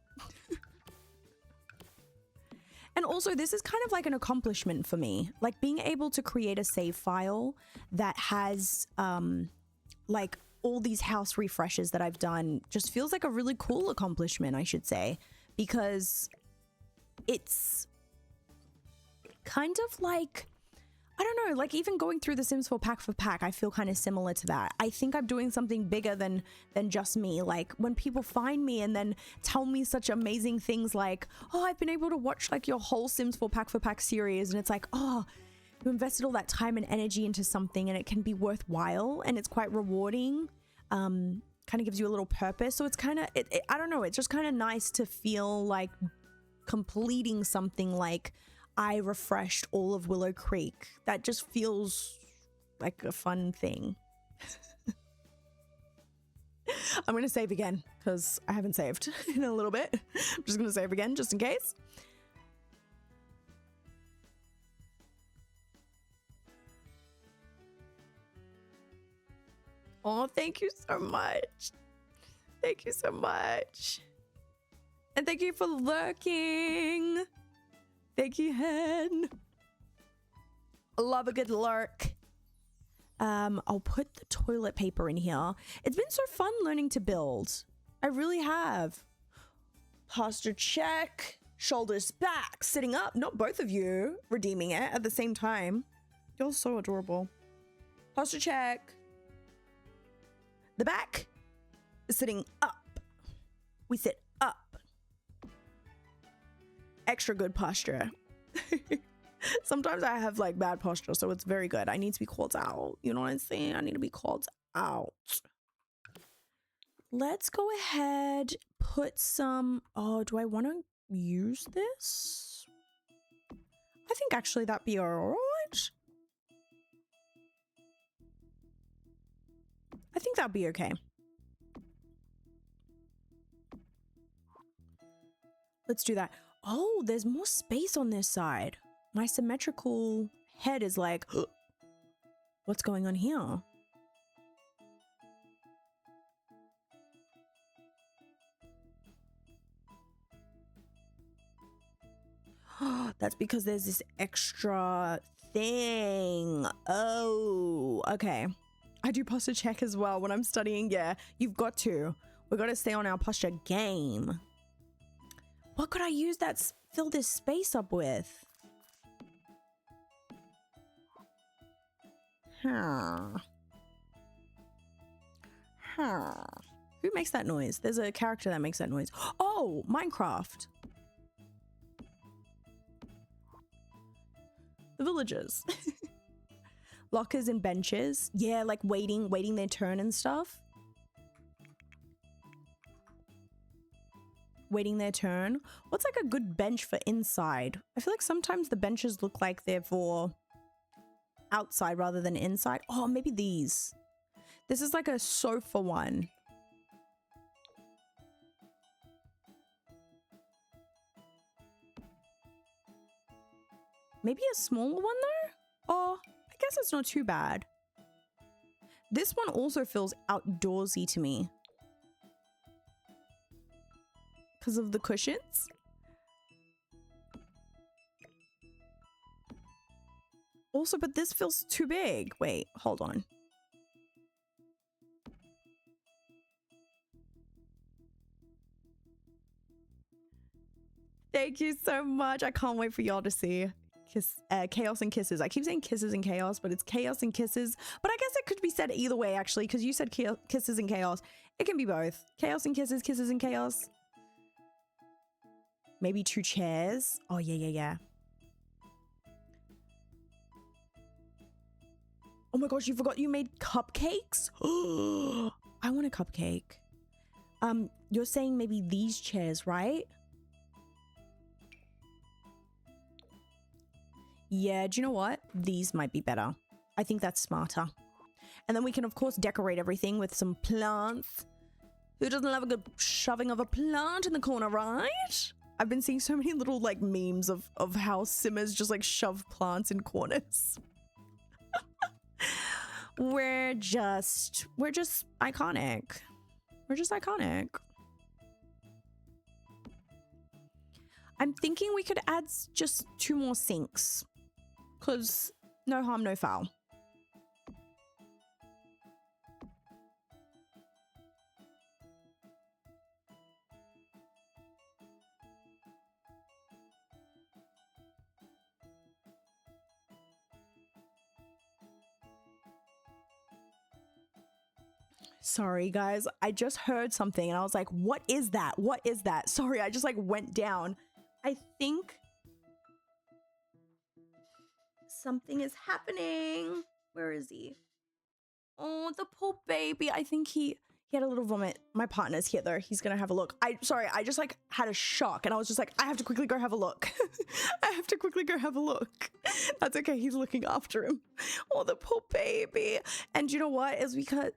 And also, this is kind of like an accomplishment for me. Like being able to create a save file that has like all these house refreshes that I've done just feels like a really cool accomplishment, I should say, because it's kind of like, I don't know, like even going through The Sims 4 pack for pack, I feel kind of similar to that. I think I'm doing something bigger than just me. Like when people find me and then tell me such amazing things like, oh, I've been able to watch like your whole Sims 4 pack for pack series. And it's like, oh, you invested all that time and energy into something and it can be worthwhile and it's quite rewarding. Kind of gives you a little purpose. So it's kind of, I don't know, it's just kind of nice to feel like completing something like I refreshed all of Willow Creek. That just feels like a fun thing. I'm going to save again because I haven't saved in a little bit. I'm just going to save again just in case. Oh, thank you so much. Thank you so much. And thank you for lurking. Thank you, Hen. Love a good lurk. I'll put the toilet paper in here. It's been so fun learning to build. I really have. Posture check. Shoulders back. Sitting up. Not both of you redeeming it at the same time. You're so adorable. Posture check. The back is sitting up. We sit up. Extra good posture. Sometimes I have like bad posture, so it's very good. I need to be called out. You know what I'm saying? I need to be called out. Let's go ahead, put some, oh, do I want to use this? I think actually that'd be all right. I think that'd be okay. Let's do that. Oh, there's more space on this side. My symmetrical head is like, what's going on here? That's because there's this extra thing. Oh, okay. I do posture check as well when I'm studying. Yeah, you've got to. We've got to stay on our posture game. What could I use that fill this space up with? Huh. Who makes that noise? There's a character that makes that noise. Oh, Minecraft. The villagers. Lockers and benches. Yeah, like waiting their turn and stuff. Waiting their turn. What's like a good bench for inside? I feel like sometimes the benches look like they're for outside rather than inside. Oh, maybe these. This is like a sofa one. Maybe a smaller one though? Oh, I guess it's not too bad. This one also feels outdoorsy to me. Because of the cushions? Also, but this feels too big. Wait, hold on. Thank you so much. I can't wait for y'all to see. Chaos and kisses. I keep saying kisses and chaos, but it's chaos and kisses. But I guess it could be said either way, actually, because you said kisses and chaos. It can be both. Chaos and kisses, kisses and chaos. Maybe 2 chairs. Oh, yeah. Oh my gosh, you forgot you made cupcakes? Oh, I want a cupcake. You're saying maybe these chairs, right? Yeah, do you know what? These might be better. I think that's smarter. And then we can, of course, decorate everything with some plants. Who doesn't love a good shoving of a plant in the corner, right? I've been seeing so many little, like, memes of how Simmers just, like, shove plants in corners. We're just iconic. We're just iconic. I'm thinking we could add just 2 more sinks. Because no harm, no foul. Sorry, guys. I just heard something and I was like, what is that? What is that? Sorry, I just like went down. I think something is happening. Where is he? Oh, the poor baby. I think he had a little vomit. My partner's here though. He's gonna have a look. Sorry, I just like had a shock and I was just like, I have to quickly go have a look. I have to quickly go have a look. That's okay. He's looking after him. Oh, the poor baby. And you know what? It's because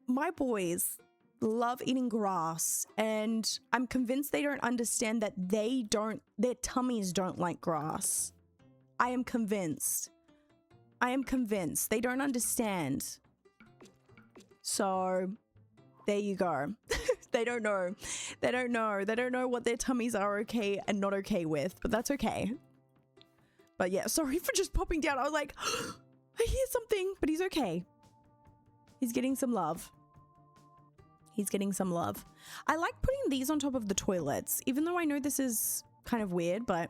my boys love eating grass and I'm convinced they don't understand that their tummies don't like grass. I am convinced. They don't understand. So there you go. They don't know. They don't know what their tummies are okay and not okay with, but that's okay. But yeah, sorry for just popping down. I was like, I hear something, but he's okay. He's getting some love. I like putting these on top of the toilets, even though I know this is kind of weird, but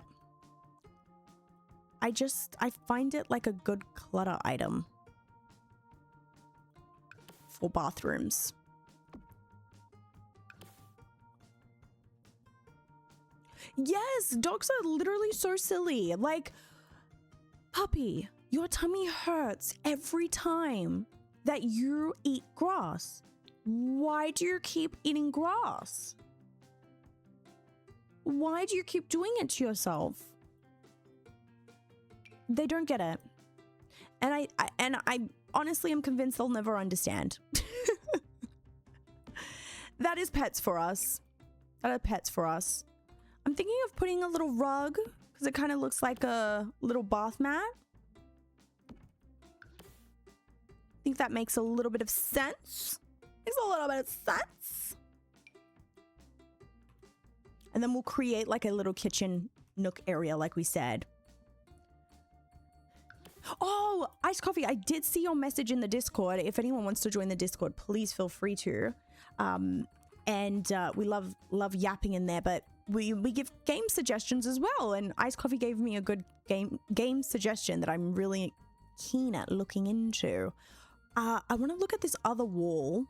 I find it like a good clutter item for bathrooms. Yes, dogs are literally so silly. Like, puppy, your tummy hurts every time that you eat grass. Why do you keep eating grass? Why do you keep doing it to yourself? They don't get it. And I honestly am convinced they'll never understand. That is pets for us. I'm thinking of putting a little rug because because it kind of looks like a little bath mat. I think that makes a little bit of sense. Makes a little bit of sense. And then we'll create like a little kitchen nook area like we said. Oh, iced coffee. I did see your message in the Discord. If anyone wants to join the Discord, please feel free to. We love yapping in there, but we give game suggestions as well. And iced coffee gave me a good game suggestion that I'm really keen at looking into. I want to look at this other wall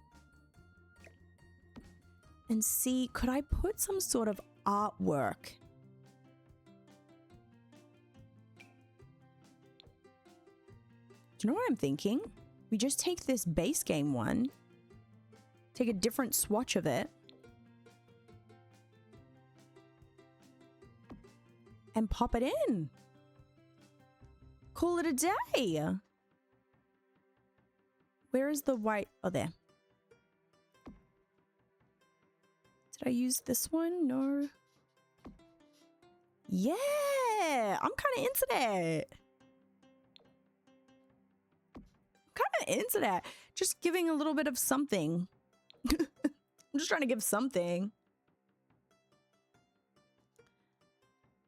and see, could I put some sort of artwork? Do you know what I'm thinking? We just take this base game one, take a different swatch of it, and pop it in. Call it a day. Where is the white? Oh, there. Did I use this one? No. Yeah, I'm kind of into that. Into that, just giving a little bit of something. I'm just trying to give something.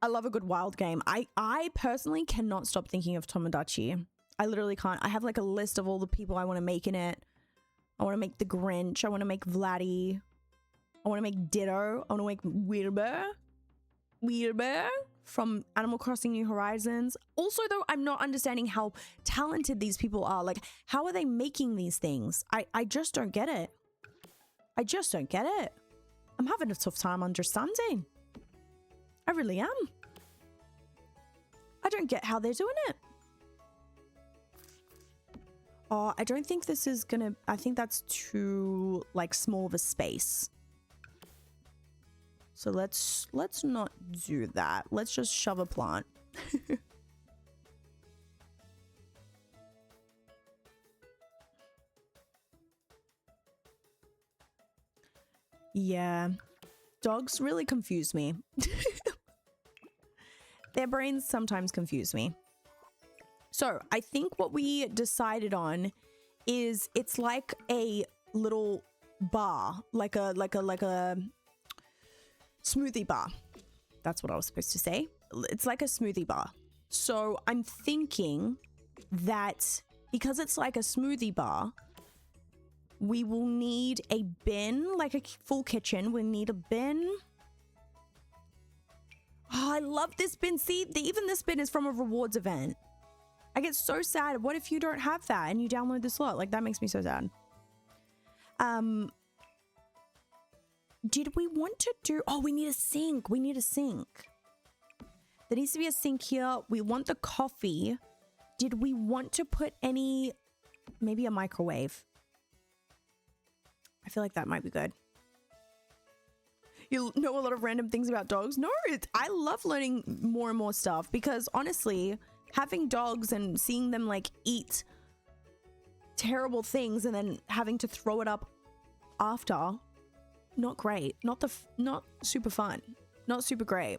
I love a good wild game. I personally cannot stop thinking of Tomodachi. I literally can't. I have like a list of all the people I want to make in it. I want to make the Grinch. I want to make Vladdy. I want to make Ditto. I want to make Wilbur from Animal Crossing New Horizons. Also, though, I'm not understanding how talented these people are. Like, how are they making these things? I just don't get it. I just don't get it. I'm having a tough time understanding. I really am. I don't get how they're doing it. Oh, I don't think this is gonna... I think that's too, like, small of a space. So let's not do that. Let's just shove a plant. Yeah. Dogs really confuse me. Their brains sometimes confuse me. So I think what we decided on is it's like a little bar, like a smoothie bar. That's what I was supposed to say. It's like a smoothie bar. So I'm thinking that because it's like a smoothie bar, we will need a bin, like a full kitchen. We need a bin. Oh, I love this bin. See, even this bin is from a rewards event. I get so sad. What if you don't have that and you download the slot? Like, that makes me so sad. Did we want to do... Oh, we need a sink. We need a sink. There needs to be a sink here. We want the coffee. Did we want to put any... Maybe a microwave? I feel like that might be good. You know a lot of random things about dogs? No, I love learning more and more stuff because honestly, having dogs and seeing them like eat terrible things and then having to throw it up after... Not great. Not super fun. Not super great.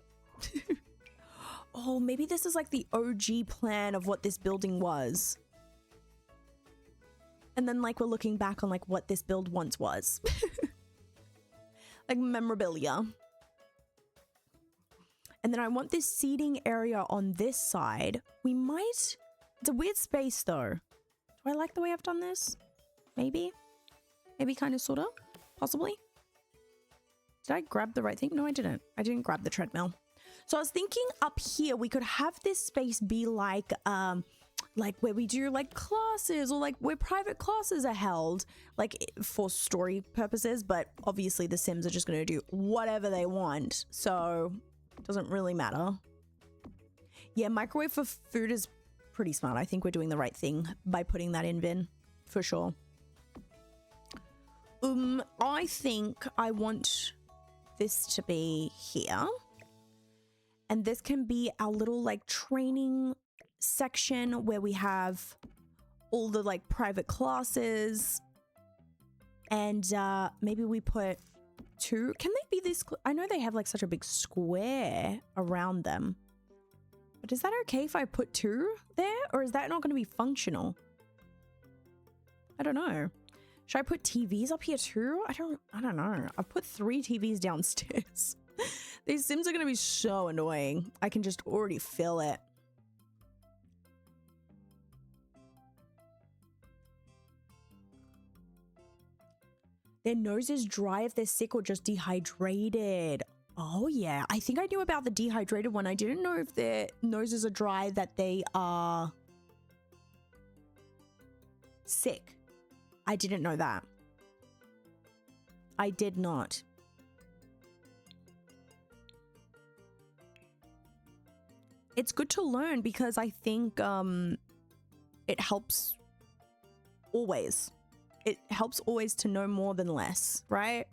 Oh, maybe this is like the OG plan of what this building was. And then like we're looking back on like what this build once was. Like memorabilia. And then I want this seating area on this side. We might... It's a weird space though. Do I like the way I've done this? Maybe? Maybe kind of sort of? Possibly? Did I grab the right thing? No, I didn't. I didn't grab the treadmill. So I was thinking up here, we could have this space be like where we do like classes or like where private classes are held, like for story purposes. But obviously the Sims are just going to do whatever they want. So it doesn't really matter. Yeah, microwave for food is pretty smart. I think we're doing the right thing by putting that in bin for sure. I think I want this to be here, and this can be our little like training section where we have all the like private classes, and maybe we put two. Can they be this? I know they have like such a big square around them. But is that okay if I put 2 there? Or is that not going to be functional? I don't know. Should I put TVs up here too? I don't know. I've put 3 TVs downstairs. These Sims are going to be so annoying. I can just already feel it. Their nose is dry if they're sick or just dehydrated. Oh yeah, I think I knew about the dehydrated one. I didn't know if their noses are dry that they are sick. I didn't know that. I did not. It's good to learn because I think it helps always. It helps always to know more than less, right?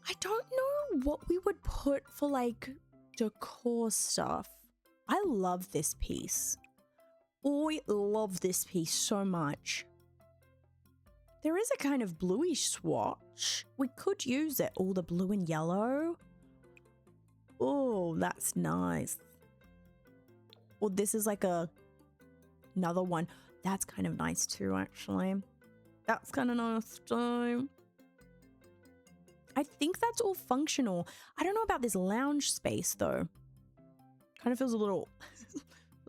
I don't know what we would put for like decor stuff. I love this piece. I love this piece so much. There is a kind of bluish swatch. We could use it. Oh, the blue and yellow. Oh, that's nice. Oh, this is like another one. That's kind of nice too, actually. That's kind of nice too. I think that's all functional. I don't know about this lounge space though. Kind of feels a little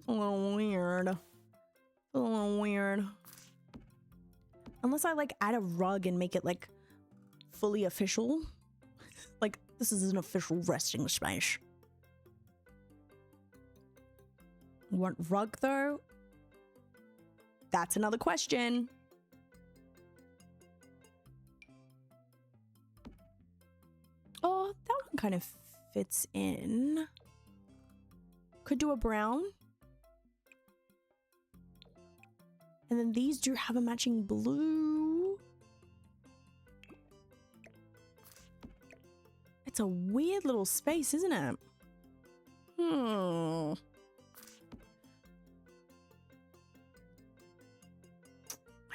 weird. A little weird. Unless I like add a rug and make it like fully official. Like this is an official resting space. Want rug though? That's another question. Oh, that one kind of fits in. Could do a brown. And then these do have a matching blue. It's a weird little space, isn't it? I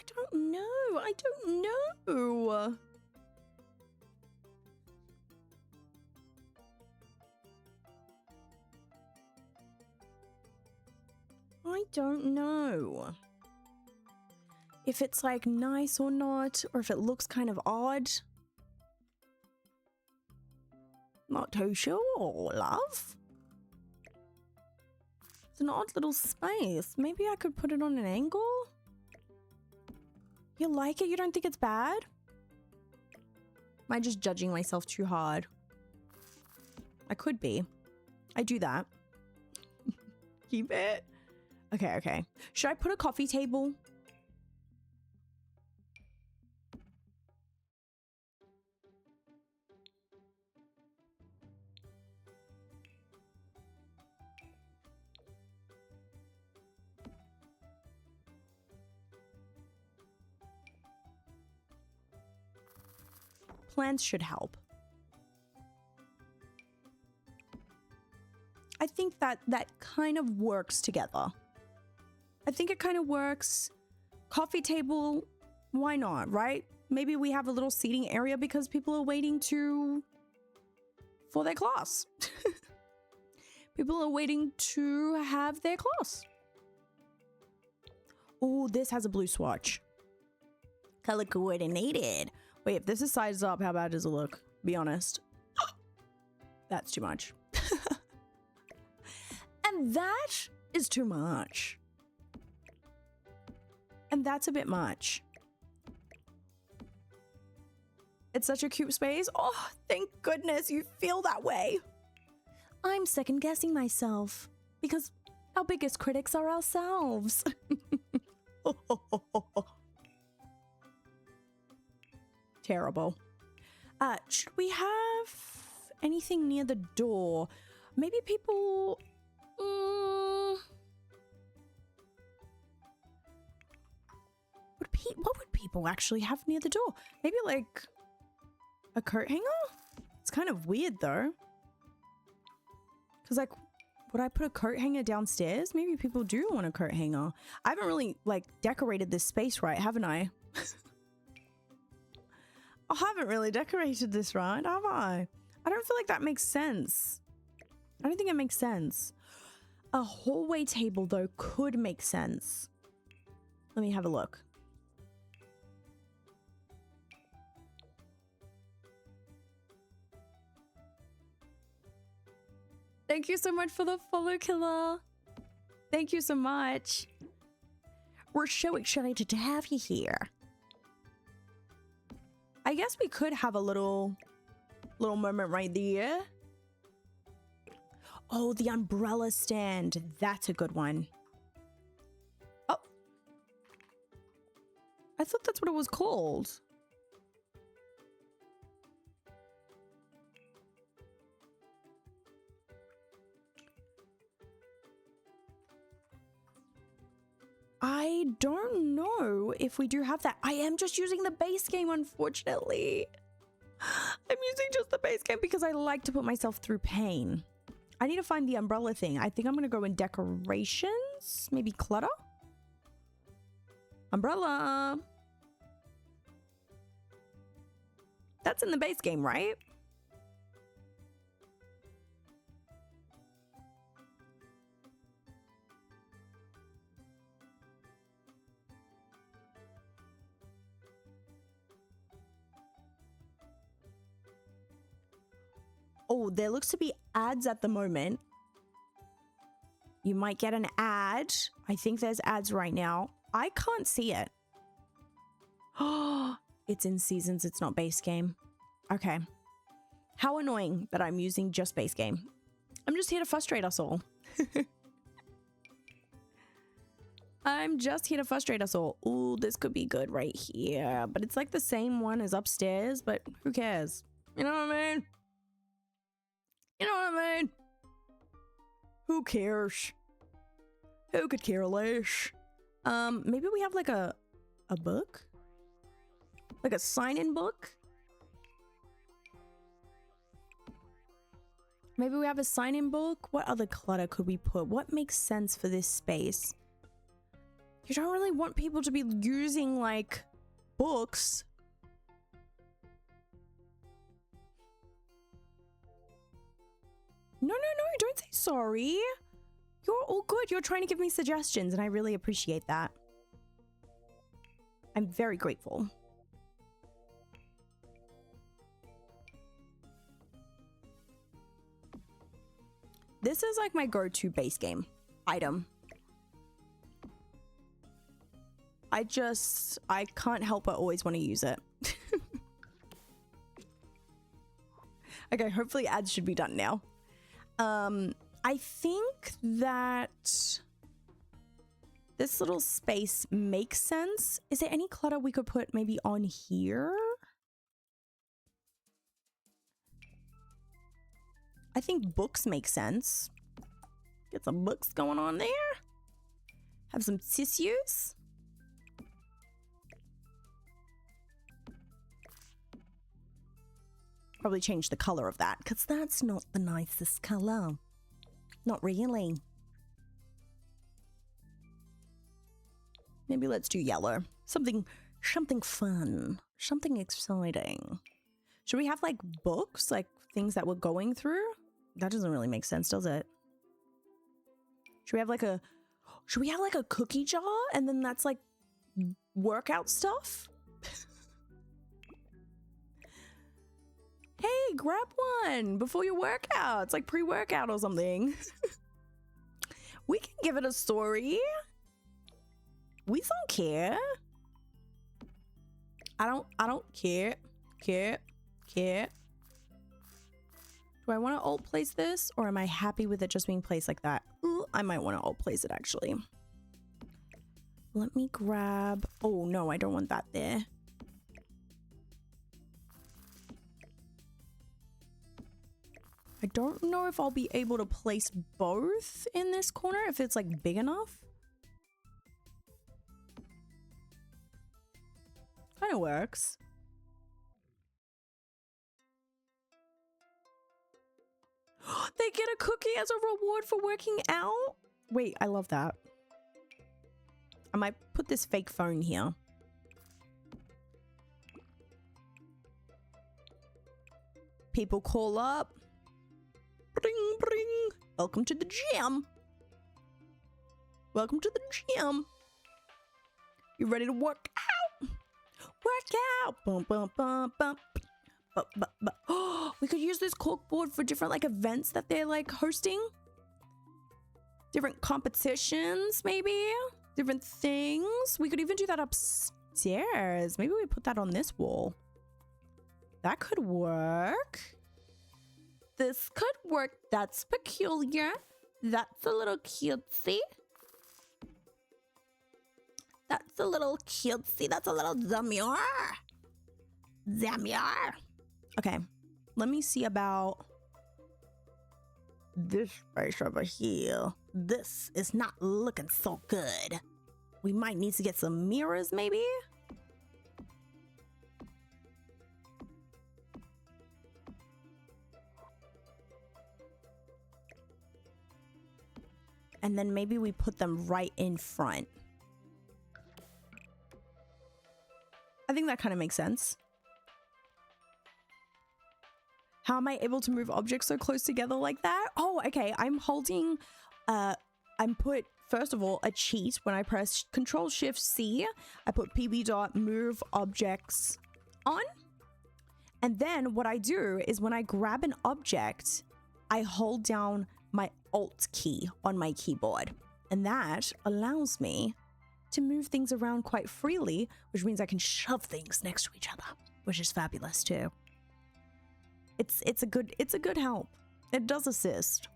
don't know. I don't know. I don't know if it's like nice or not, or if it looks kind of odd. Not too sure, love. It's an odd little space. Maybe I could put it on an angle? You like it? You don't think it's bad? Am I just judging myself too hard? I could be. I do that. Keep it. Okay, okay. Should I put a coffee table? Plants should help. I think that kind of works together. I think it kind of works. Coffee table, why not, right? Maybe we have a little seating area because people are waiting for their class. People are waiting to have their class. Oh, this has a blue swatch. Color coordinated. Wait, if this is sized up, how bad does it look? Be honest. That's too much. And that is too much. And that's a bit much. It's such a cute space. Oh, thank goodness you feel that way. I'm second guessing myself because our biggest critics are ourselves. Terrible. Should we have anything near the door? Maybe people... What would people actually have near the door? Maybe like a coat hanger? It's kind of weird though. Because like, would I put a coat hanger downstairs? Maybe people do want a coat hanger. I haven't really like decorated this space right, haven't I? I haven't really decorated this right, have I? I don't feel like that makes sense. I don't think it makes sense. A hallway table, though, could make sense. Let me have a look. Thank you so much for the follow, Killer. Thank you so much. We're so excited to have you here. I guess we could have a little moment right there. Oh, the umbrella stand. That's a good one. Oh. I thought that's what it was called. I don't know if we do have that. I am just using the base game, unfortunately. I'm using just the base game because I like to put myself through pain. I need to find the umbrella thing. I think I'm going to go in decorations. Maybe clutter? Umbrella. That's in the base game, right? Oh, there looks to be ads at the moment. You might get an ad. I think there's ads right now. I can't see it. Oh, it's in seasons. It's not base game. Okay. How annoying that I'm using just base game. I'm just here to frustrate us all. I'm just here to frustrate us all. Ooh, this could be good right here. But it's like the same one as upstairs, but who cares? You know what I mean? You know what I mean? Who cares? Who could care less? Maybe we have like a book? Like a sign-in book? Maybe we have a sign-in book? What other clutter could we put? What makes sense for this space? You don't really want people to be using like books. No, don't say sorry. You're all good. You're trying to give me suggestions, and I really appreciate that. I'm very grateful. This is like my go-to base game item. I can't help but always want to use it. Okay, hopefully ads should be done now. I think that this little space makes sense. Is there any clutter we could put maybe on here? I think books make sense. Get some books going on there. Have some tissues. Probably change the color of that because that's not the nicest color. Not really. Maybe let's do yellow. Something fun. Something exciting. Should we have like books, like things that we're going through? That doesn't really make sense, does it? Should we have like a cookie jar and then that's like workout stuff? Hey, grab one before your workout. It's like pre-workout or something. We can give it a story. We don't care. I don't care. Do I want to alt place this or am I happy with it just being placed like that? Ooh, I might want to alt place it actually. Let me grab, oh no, I don't want that there. I don't know if I'll be able to place both in this corner if it's like big enough. Kind of works. They get a cookie as a reward for working out? Wait, I love that. I might put this fake phone here. People call up. bring, bring. Welcome to the gym. Welcome to the gym. You ready to work out? Work out. Bum, bum, bum, bum. Oh, we could use this corkboard for different like events that they're like hosting. Different competitions, maybe. Different things. We could even do that upstairs. Maybe we put that on this wall. That could work. This could work. That's peculiar. That's a little cutesy. That's a little cutesy. That's a little demure. Demure. Okay. Let me see about this space over here. This is not looking so good. We might need to get some mirrors, maybe. And then maybe we put them right in front. I think that kind of makes sense. How am I able to move objects so close together like that? Oh, okay. I'm holding, I'm put, first of all, a cheat. When I press Control-Shift-C, I put PB dot move objects on. And then what I do is when I grab an object, I hold down my Alt key on my keyboard. And that allows me to move things around quite freely, which means I can shove things next to each other, which is fabulous too. It's a good help. It does assist.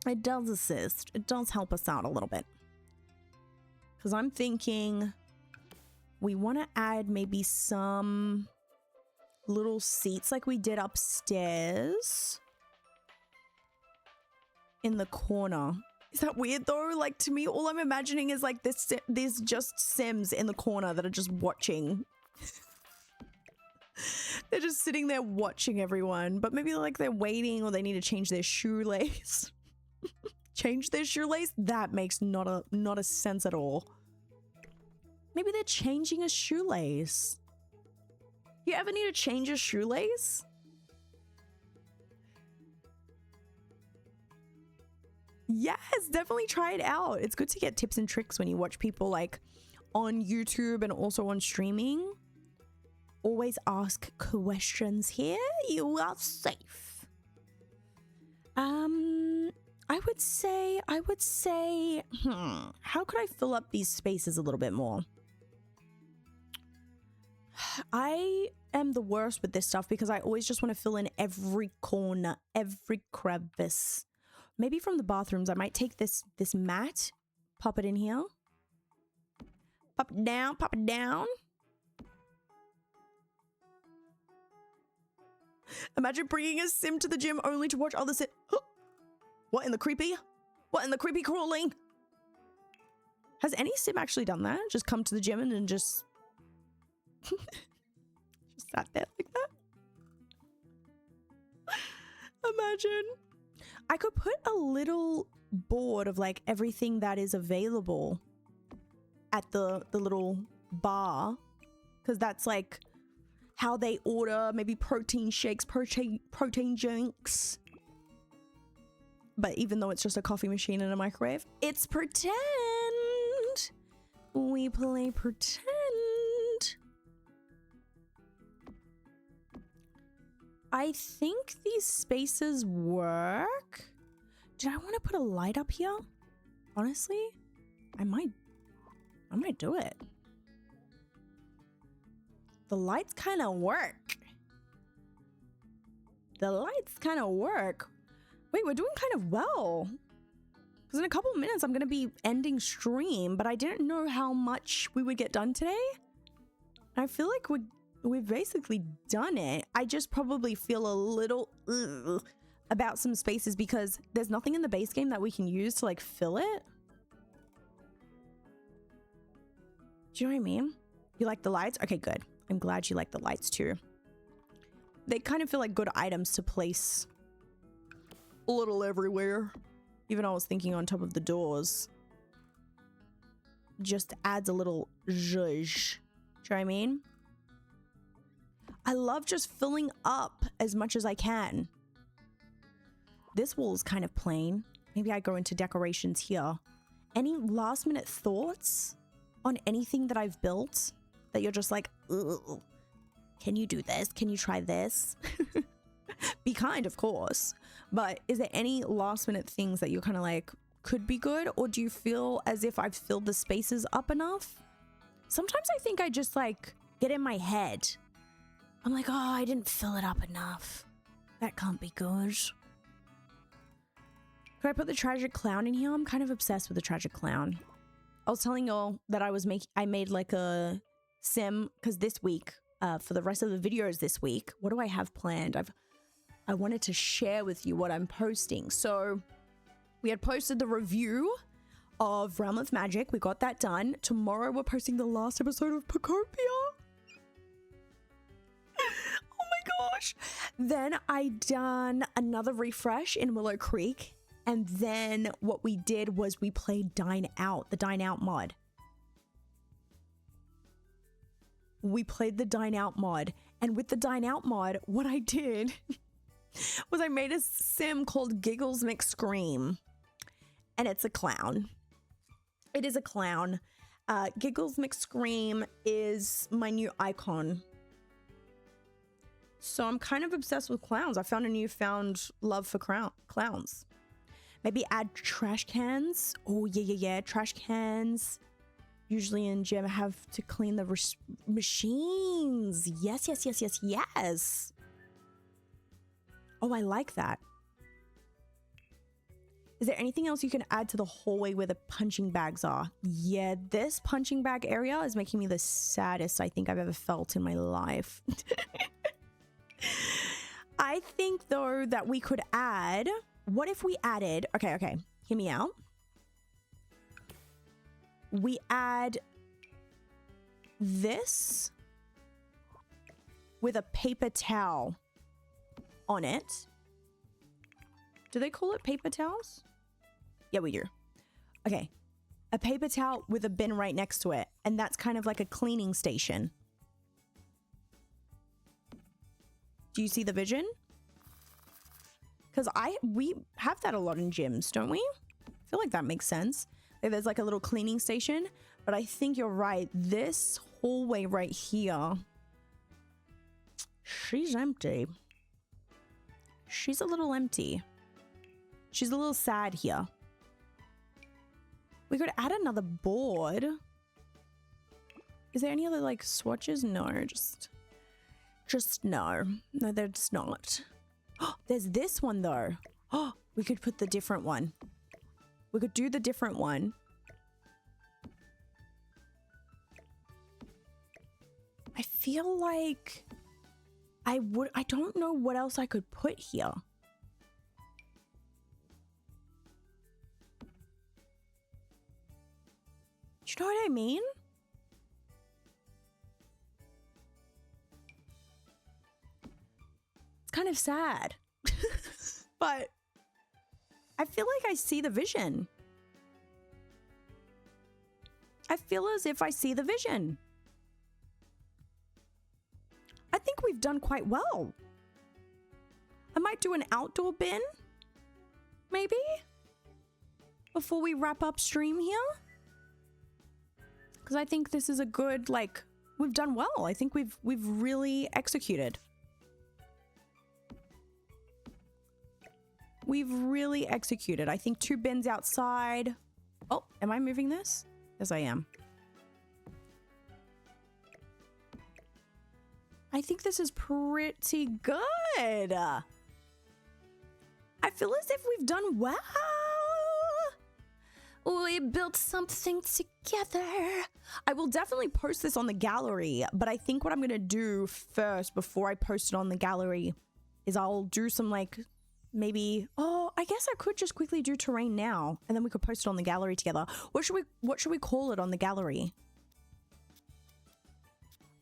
It does assist. It does help us out a little bit. Because I'm thinking we want to add maybe some little seats like we did upstairs in the corner. Is that weird though? Like to me, all I'm imagining is like there's just Sims in the corner that are just watching. They're just sitting there watching everyone, but maybe like they're waiting or they need to change their shoelace. Change their shoelace? That makes not a sense at all. Maybe they're changing a shoelace. You ever need to change a shoelace? Yes, definitely try it out. It's good to get tips and tricks when you watch people like on YouTube and also on streaming. Always ask questions here. You are safe. I would say, how could I fill up these spaces a little bit more? I am the worst with this stuff because I always just want to fill in every corner, every crevice. Maybe from the bathrooms, I might take this mat, pop it in here. Pop it down, pop it down. Imagine bringing a sim to the gym only to watch others sit. What in the creepy? What in the creepy crawling? Has any sim actually done that? Just come to the gym and then just sat there like that? Imagine. I could put a little board of like everything that is available at the little bar, because that's like how they order maybe protein shakes, protein drinks. But even though it's just a coffee machine and a microwave, it's pretend. We play pretend. I think these spaces work. Did I want to put a light up here? Honestly, I might do it. The lights kind of work. The lights kind of work. Wait, we're doing kind of well. Because in a couple of minutes, I'm going to be ending stream, but I didn't know how much we would get done today. I feel like we've basically done it. I just probably feel a little about some spaces because there's nothing in the base game that we can use to like fill it. Do you know what I mean? You like the lights? Okay, good. I'm glad you like the lights too. They kind of feel like good items to place a little everywhere. Even I was thinking on top of the doors. Just adds a little zhuzh. Do you know what I mean? I love just filling up as much as I can. this wall is kind of plain. Maybe I go into decorations here. Any last minute thoughts on anything that I've built that you're just like, ugh, can you do this? Can you try this? Be kind, of course. But is there any last minute things that you're kind of like, could be good? Or do you feel as if I've filled the spaces up enough? Sometimes I think I just like get in my head. I'm like, oh, I didn't fill it up enough. That can't be good. Could I put the tragic clown in here? I'm kind of obsessed with the tragic clown. I was telling y'all that I made like a sim, because this week, for the rest of the videos this week, what do I have planned? I wanted to share with you what I'm posting. So we had posted the review of Realm of Magic. We got that done. Tomorrow we're posting the last episode of Pocopia. Oh my gosh. Then I done another refresh in Willow Creek. And then what we did was we played Dine Out, the Dine Out mod. We played the Dine Out mod. And with the Dine Out mod, what I did was I made a sim called Giggles McScream. And it's a clown. It is a clown. Giggles McScream is my new icon. So I'm kind of obsessed with clowns. I found a newfound love for clowns. Maybe add trash cans. Oh, yeah. Trash cans. Usually in gym, I have to clean the machines. Yes. Oh, I like that. Is there anything else you can add to the hallway where the punching bags are? Yeah, this punching bag area is making me the saddest I think I've ever felt in my life. I think, though, that we could add... What if we added... Okay. Hear me out. We add this with a paper towel on it. Do they call it paper towels? Yeah, we do. Okay. A paper towel with a bin right next to it. And that's kind of like a cleaning station. Do you see the vision? Because we have that a lot in gyms, don't we? I feel like that makes sense. There's like a little cleaning station. But I think you're right. This hallway right here, she's empty. She's a little empty. She's a little sad here. We could add another board. Is there any other like swatches? No, just no. No, there's not. Oh, there's this one though. Oh, we could put the different one. We could do the different one. I feel like I don't know what else I could put here. Do you know what I mean? It's kind of sad. But I feel like I see the vision. I feel as if I see the vision. I think we've done quite well. I might do an outdoor bin, maybe, before we wrap up stream here. Because I think this is a good, like, we've done well. I think we've really executed. We've really executed. I think 2 bins outside. Oh, am I moving this? Yes, I am. I think this is pretty good. I feel as if we've done well. We built something together. I will definitely post this on the gallery, but I think what I'm going to do first before I post it on the gallery is I'll do some like maybe, oh, I guess I could just quickly do terrain now and then we could post it on the gallery together. What should we call it on the gallery?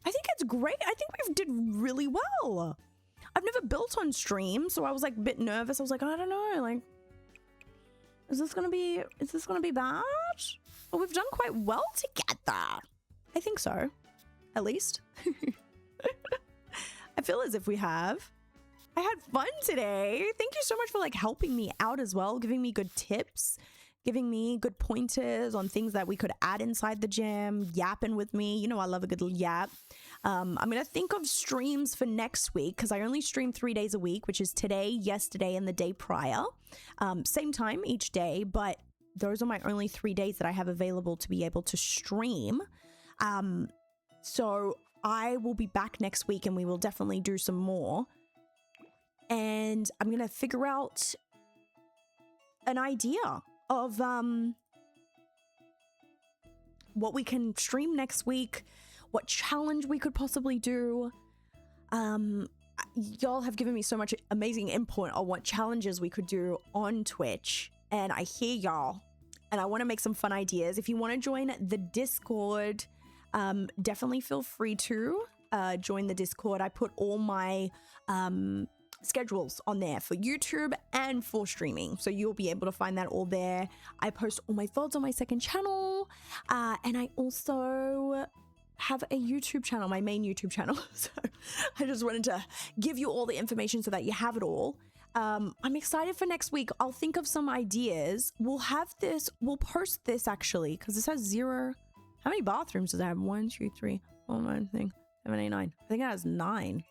I think it's great. I think we did really well. I've never built on stream, so I was like a bit nervous. I was like, I don't know, like, is this gonna be bad? But we've done quite well together. I think so, at least. I feel as if we have. I had fun today. Thank you so much for like helping me out as well, giving me good tips, giving me good pointers on things that we could add inside the gym, yapping with me. You know, I love a good little yap. I'm going to think of streams for next week because I only stream 3 days a week, which is today, yesterday, and the day prior. Same time each day, but those are my only 3 days that I have available to be able to stream. So I will be back next week and we will definitely do some more. And I'm going to figure out an idea of what we can stream next week, what challenge we could possibly do. Y'all have given me so much amazing input on what challenges we could do on Twitch, and I hear y'all, and I want to make some fun ideas. If you want to join the Discord, definitely feel free to join the Discord. I put all my schedules on there for YouTube and for streaming, so you'll be able to find that all there. I post all my VODs on my second channel, and I also have a YouTube channel, my main YouTube channel. So I just wanted to give you all the information so that you have it all. I'm excited for next week. I'll think of some ideas. We'll post this actually, because this has 0. How many bathrooms does it have? 1, 2, 3, 4, 5, 6, 7, 8, 9. I think it has 9.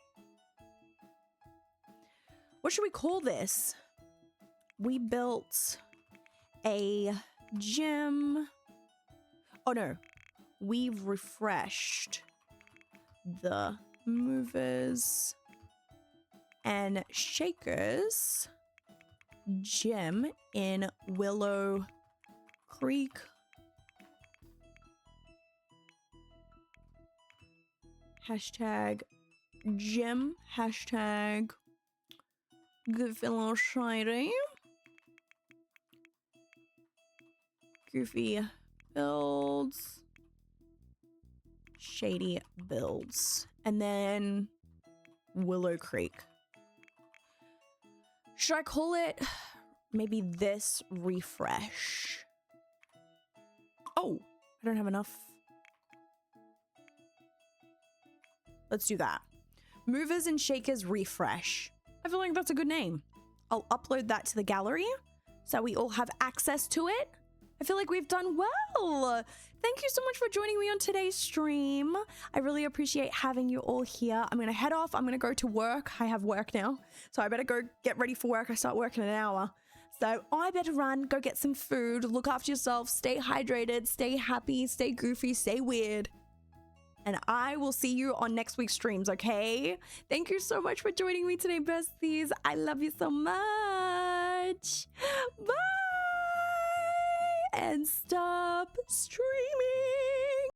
What should we call this? We built a gym. Oh no. We've refreshed the movers and shakers gym in Willow Creek. Hashtag gym. Hashtag goofylilshady. Goofy builds. Shady builds. And then Willow Creek. Should I call it maybe this refresh? Oh, I don't have enough. Let's do that. Movers and Shakers refresh. I feel like that's a good name. I'll upload that to the gallery so we all have access to it. I feel like we've done well. Thank you so much for joining me on today's stream. I really appreciate having you all here. I'm going to head off. I'm going to go to work. I have work now, so I better go get ready for work. I start work in an hour. So I better run, go get some food, look after yourself, stay hydrated, stay happy, stay goofy, stay weird. And I will see you on next week's streams, okay? Thank you so much for joining me today, besties. I love you so much. Bye! And stop streaming.